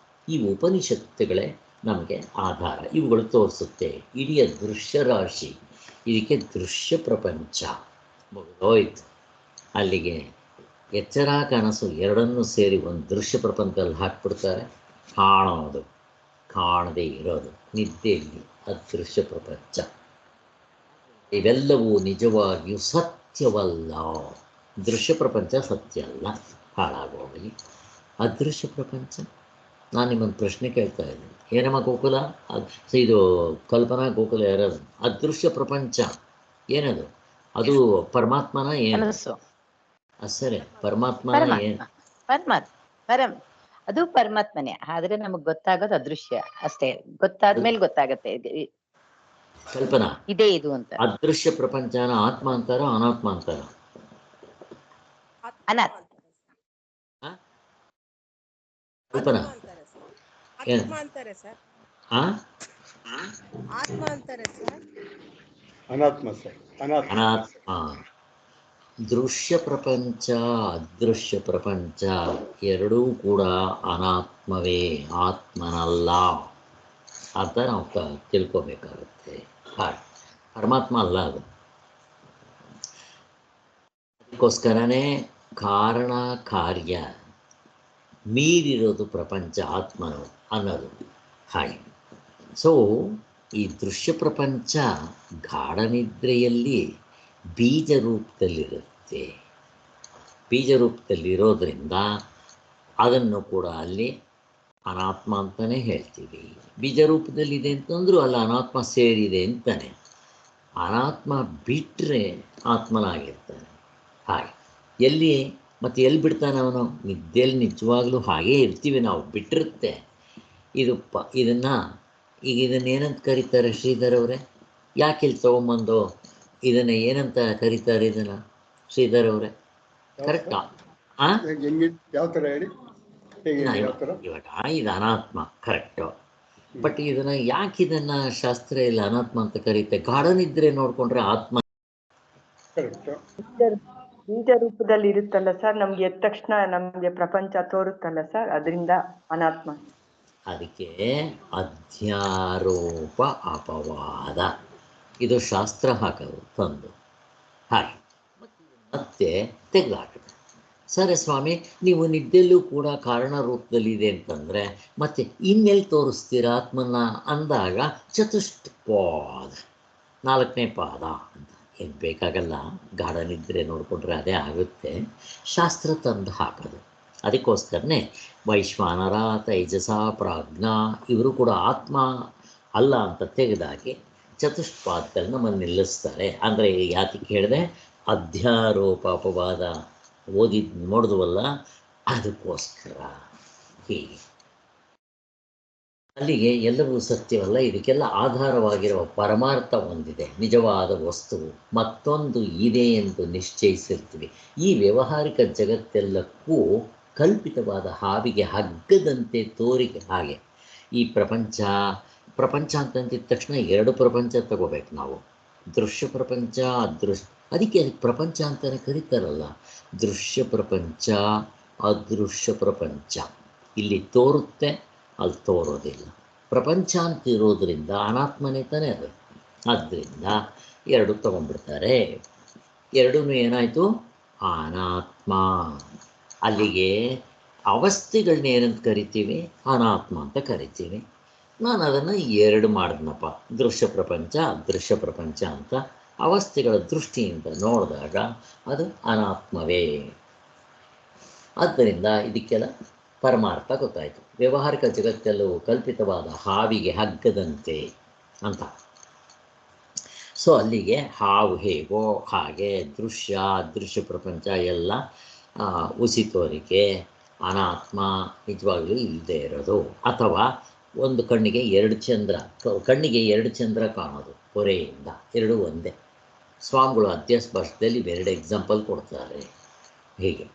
S1: ಈ ಉಪನಿಷತ್ತುಗಳೇ ನಮಗೆ ಆಧಾರ. ಇವುಗಳು ತೋರಿಸುತ್ತೆ ಇಡೀ ದೃಶ್ಯ ರಾಶಿ. ಇದಕ್ಕೆ ದೃಶ್ಯ ಪ್ರಪಂಚ ಮುಗಿದೋಯ್ತು. ಅಲ್ಲಿಗೆ ಎಚ್ಚರ ಕನಸು ಎರಡನ್ನೂ ಸೇರಿ ಒಂದು ದೃಶ್ಯ ಪ್ರಪಂಚದಲ್ಲಿ ಹಾಕ್ಬಿಡ್ತಾರೆ. ಕಾಣೋದು, ಕಾಣದೇ ಇರೋದು, ನಿದ್ದೆಯಲ್ಲಿ ಅದೃಶ್ಯ ಪ್ರಪಂಚ. ಇವೆಲ್ಲವೂ ನಿಜವಾಗಿಯೂ ಸತ್ಯವಲ್ಲ. ದೃಶ್ಯ ಪ್ರಪಂಚ ಸತ್ಯ ಅಲ್ಲ, ಹಾಳಾಗೋಗಲಿ. ಅದೃಶ್ಯ ಪ್ರಪಂಚ. ನಾನು ನಿಮ್ಮೊಂದು ಪ್ರಶ್ನೆ ಕೇಳ್ತಾ ಇದ್ದೀನಿ, ಏನಮ್ಮ ಗೋಕುಲ, ಇದು ಕಲ್ಪನಾ ಗೋಕುಲ ಯಾರದು? ಅದೃಶ್ಯ ಪ್ರಪಂಚ ಏನದು? ಅದು ಪರಮಾತ್ಮನ ಏನು? ಸರಿ, ಪರಮಾತ್ಮನ ಏನು?
S4: ಅದು ಪರಮಾತ್ಮನೇ, ಆದ್ರೆ ನಮಗ್ ಗೊತ್ತಾಗೋದು ಅದೃಶ್ಯ ಅಷ್ಟೇ. ಗೊತ್ತಾದ್ಮೇಲೆ ಗೊತ್ತಾಗತ್ತೆ
S1: ಕಲ್ಪನಾ
S4: ಇದೇ ಇದು ಅಂತ.
S1: ಅದೃಶ್ಯ ಪ್ರಪಂಚನ ಆತ್ಮ ಅಂತಾರ, ಅನಾತ್ಮ ಅಂತಾರ?
S4: ಅನಾತ್
S1: ಕಲ್ಪನಾ
S5: ಆತ್ಮ ಅಂತಾರೆ ಸರ್.
S3: ಅನಾತ್ಮ ಸರ್, ಅನಾತ್ಮ.
S1: ಅನಾತ್ಮ. ದೃಶ್ಯ ಪ್ರಪಂಚ ಅದೃಶ್ಯ ಪ್ರಪಂಚ ಎರಡೂ ಕೂಡ ಅನಾತ್ಮವೇ, ಆತ್ಮನಲ್ಲ ಅಂತ ನಾವು ತಿಳ್ಕೊಬೇಕಾಗುತ್ತೆ. ಹಾಗೆ ಪರಮಾತ್ಮ ಅಲ್ಲ ಅದು. ಅದಕ್ಕೋಸ್ಕರನೇ ಕಾರಣ ಕಾರ್ಯ ಮೀರಿರೋದು ಪ್ರಪಂಚ ಆತ್ಮನು ಅನ್ನೋದು. ಹಾಗೆ ಸೊ ಈ ದೃಶ್ಯ ಪ್ರಪಂಚ ಗಾಢನಿದ್ರೆಯಲ್ಲಿ ಬೀಜ ರೂಪದಲ್ಲಿರುತ್ತೆ. ಬೀಜ ರೂಪದಲ್ಲಿರೋದ್ರಿಂದ ಅದನ್ನು ಕೂಡ ಅಲ್ಲಿ ಅನಾತ್ಮ ಅಂತಲೇ ಹೇಳ್ತೀವಿ. ಬೀಜ ರೂಪದಲ್ಲಿದೆ ಅಂತಂದ್ರೂ ಅಲ್ಲಿ ಅನಾತ್ಮ ಸೇರಿದೆ ಅಂತಾನೆ. ಅನಾತ್ಮ ಬಿಟ್ಟರೆ ಆತ್ಮನಾಗಿರ್ತಾನೆ. ಹಾಗೆ ಎಲ್ಲಿ ಮತ್ತು ಎಲ್ಲಿ ಬಿಡ್ತಾನೆ ಅವನು? ನಿದ್ದೆಯಲ್ಲಿ ನಿಜವಾಗ್ಲೂ ಹಾಗೇ ಇರ್ತೀವಿ ನಾವು, ಬಿಟ್ಟಿರುತ್ತೆ. ಇದನ್ನು ಈಗ ಇದನ್ನೇನಂತ ಕರೀತಾರೆ ಶ್ರೀಧರ್ ಅವರೇ? ಯಾಕೆ ಇಲ್ಲಿ ತೊಗೊಂಬಂದು ಇದನ್ನು ಏನಂತ ಕರೀತಾರೆ ಇದನ್ನು ಶ್ರೀಧರ್ ಅವರೇ? ಕರೆಕ್ಟಾ?
S3: ಹೆಂಗೆ, ಯಾವ ಥರ ಹೇಳಿ, ಹೇಗೆ, ಯಾವ ಥರ?
S1: ಇವಾಗ ಇದು ಅನಾತ್ಮ, ಕರೆಕ್ಟು. ಬಟ್ ಇದನ್ನು ಯಾಕೆ ಇದನ್ನು ಶಾಸ್ತ್ರ ಇಲ್ಲ ಅನಾತ್ಮ ಅಂತ ಕರೀತೆ? ಗಾಢನಿದ್ರೆ ನೋಡಿಕೊಂಡ್ರೆ ಆತ್ಮ.
S3: ಕರೆಕ್ಟು.
S2: ಬೀಜ ರೂಪದಲ್ಲಿ ಇರುತ್ತಲ್ಲ ಸರ್, ನಮ್ಗೆ ಎದ್ದ ತಕ್ಷಣ ನಮ್ಗೆ ಪ್ರಪಂಚ ತೋರುತ್ತಲ್ಲ ಸರ್, ಅದರಿಂದ ಅನಾತ್ಮ.
S1: ಅದಕ್ಕೆ ಅಧ್ಯಾರೋಪ ಅಪವಾದ ಇದು ಶಾಸ್ತ್ರ ಹಾಕೋದು ತಂದು. ಹಾಗೆ ಮತ್ತೆ ತೆಗೆದುಹಾಕಿದೆ. ಸರಿ ಸ್ವಾಮಿ, ನೀವು ನಿದ್ದೆಲ್ಲೂ ಕೂಡ ಕಾರಣ ರೂಪದಲ್ಲಿದೆ ಅಂತಂದರೆ ಮತ್ತೆ ಇನ್ನೆಲ್ಲಿ ತೋರಿಸ್ತೀರ ಆತ್ಮನ ಅಂದಾಗ ಚತುಷ್ಪಾದ, 4ನೇ ಪಾದ ಅಂತ ಏನು ಬೇಕಾಗಲ್ಲ. ಗಾಢನಿದ್ರೆ ನೋಡಿಕೊಂಡ್ರೆ ಅದೇ ಆಗುತ್ತೆ. ಶಾಸ್ತ್ರ ತಂದು ಹಾಕೋದು. ಅದಕ್ಕೋಸ್ಕರನೇ ವೈಶ್ವಾನರ, ತೈಜಸ, ಪ್ರಾಜ್ಞಾ ಇವರು ಕೂಡ ಆತ್ಮ ಅಲ್ಲ ಅಂತ ತೆಗೆದಾಕಿ ಚತುಷ್ಪಾದದಲ್ಲಿ ನಮ್ಮನ್ನು ನಿಲ್ಲಿಸ್ತಾರೆ. ಅಂದರೆ ಯಾತಕ್ಕೆ ಹೇಳಿದೆ? ಅಧ್ಯಾರೋಪ ಅಪವಾದ ನೋಡಿದ್ವಲ್ಲ, ಅದಕ್ಕೋಸ್ಕರ. ಹೀಗೆ ಅಲ್ಲಿಗೆ ಎಲ್ಲವೂ ಸತ್ಯವಲ್ಲ. ಇದಕ್ಕೆಲ್ಲ ಆಧಾರವಾಗಿರುವ ಪರಮಾರ್ಥ ಒಂದಿದೆ, ನಿಜವಾದ ವಸ್ತು ಮತ್ತೊಂದು ಇದೆ ಎಂದು ನಿಶ್ಚಯಿಸಿರ್ತೀವಿ. ಈ ವ್ಯಾವಹಾರಿಕ ಜಗತ್ತೆಲ್ಲಕ್ಕೂ ಕಲ್ಪಿತವಾದ ಹಾವಿಗೆ ಹಗ್ಗದಂತೆ ತೋರಿಗೆ ಹಾಗೆ ಈ ಪ್ರಪಂಚ ಅಂತಂದಿದ ತಕ್ಷಣ 2 ಪ್ರಪಂಚ ತಗೋಬೇಕು ನಾವು. ದೃಶ್ಯ ಪ್ರಪಂಚ, ಅದಕ್ಕೆ ಪ್ರಪಂಚ ಅಂತಲೇ ಕರೀತಾರಲ್ಲ. ದೃಶ್ಯ ಪ್ರಪಂಚ, ಅದೃಶ್ಯ ಪ್ರಪಂಚ. ಇಲ್ಲಿ ತೋರುತ್ತೆ, ಅಲ್ಲಿ ತೋರೋದಿಲ್ಲ. ಪ್ರಪಂಚ ಅಂತ ಇರೋದ್ರಿಂದ ಅನಾತ್ಮನೇ ತಾನೇ ಅದು. ಆದ್ದರಿಂದ 2 ತೊಗೊಂಡ್ಬಿಡ್ತಾರೆ. 2 ಏನಾಯಿತು? ಅನಾತ್ಮ. ಅಲ್ಲಿಗೆ ಅವಸ್ಥೆಗಳನ್ನ ಏನಂತ ಕರಿತೀವಿ? ಅನಾತ್ಮ ಅಂತ ಕರಿತೀವಿ. ನಾನು ಅದನ್ನು 2 ಮಾಡಿದ್ನಪ್ಪ, ದೃಶ್ಯ ಪ್ರಪಂಚ ಅದೃಶ್ಯ ಪ್ರಪಂಚ ಅಂತ. ಅವಸ್ಥೆಗಳ ದೃಷ್ಟಿಯಿಂದ ನೋಡಿದಾಗ ಅದು ಅನಾತ್ಮವೇ. ಆದ್ದರಿಂದ ಇದಕ್ಕೆಲ್ಲ ಪರಮಾರ್ಥ ಗೊತ್ತಾಯಿತು. ವ್ಯಾವಹಾರಿಕ ಜಗತ್ತೆಲ್ಲವೂ ಕಲ್ಪಿತವಾದ ಹಾವಿಗೆ ಹಗ್ಗದಂತೆ ಅಂತ. ಸೊ ಅಲ್ಲಿಗೆ ಹಾವು ಹೇಗೋ ಹಾಗೆ ದೃಶ್ಯ ಅದೃಶ್ಯ ಪ್ರಪಂಚ ಎಲ್ಲ ಹುಸಿ ತೋರಿಕೆ, ಅನಾತ್ಮ, ನಿಜವಾಗ್ಲೂ ಇಲ್ಲದೆ ಇರೋದು. ಅಥವಾ ಒಂದು ಕಣ್ಣಿಗೆ 2 ಚಂದ್ರ, ಕಣ್ಣಿಗೆ 2 ಚಂದ್ರ ಕಾಣೋದು ಹೊರೆಯಿಂದ, 2 ಒಂದೇ. ಸ್ವಾಮಿಗಳು ಅಧ್ಯಾಸ್ಪರ್ಶದಲ್ಲಿ 2 ಎಕ್ಸಾಂಪಲ್ ಕೊಡ್ತಾರೆ. ಹೀಗೆ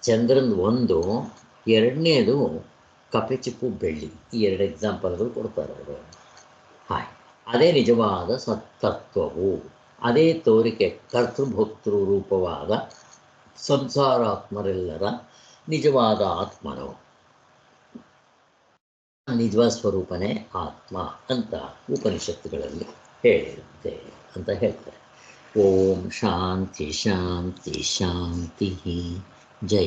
S1: ಚಂದ್ರನ ಒಂದು, 2ನೇದು ಕಪೆ ಚಿಪ್ಪು ಬೆಳ್ಳಿ, ಈ 2 ಎಕ್ಸಾಂಪಲ್ಗಳು ಕೊಡ್ತಾರೆ ಅವರು. ಹಾಗೆ ಅದೇ ನಿಜವಾದ ಸತ್ತತ್ವವು, ಅದೇ ತೋರಿಕೆ ಕರ್ತೃಭೋಕ್ತೃ ರೂಪವಾದ ಸಂಸಾರಾತ್ಮರೆಲ್ಲರ ನಿಜವಾದ ಆತ್ಮನು, ನಿಜವಾದ ಸ್ವರೂಪನೇ ಆತ್ಮ ಅಂತ ಉಪನಿಷತ್ತುಗಳಲ್ಲಿ ಹೇಳಿರುತ್ತೆ ಅಂತ ಹೇಳ್ತಾರೆ. ಓಂ ಶಾಂತಿ ಶಾಂತಿ ಶಾಂತಿ. ಜೈ.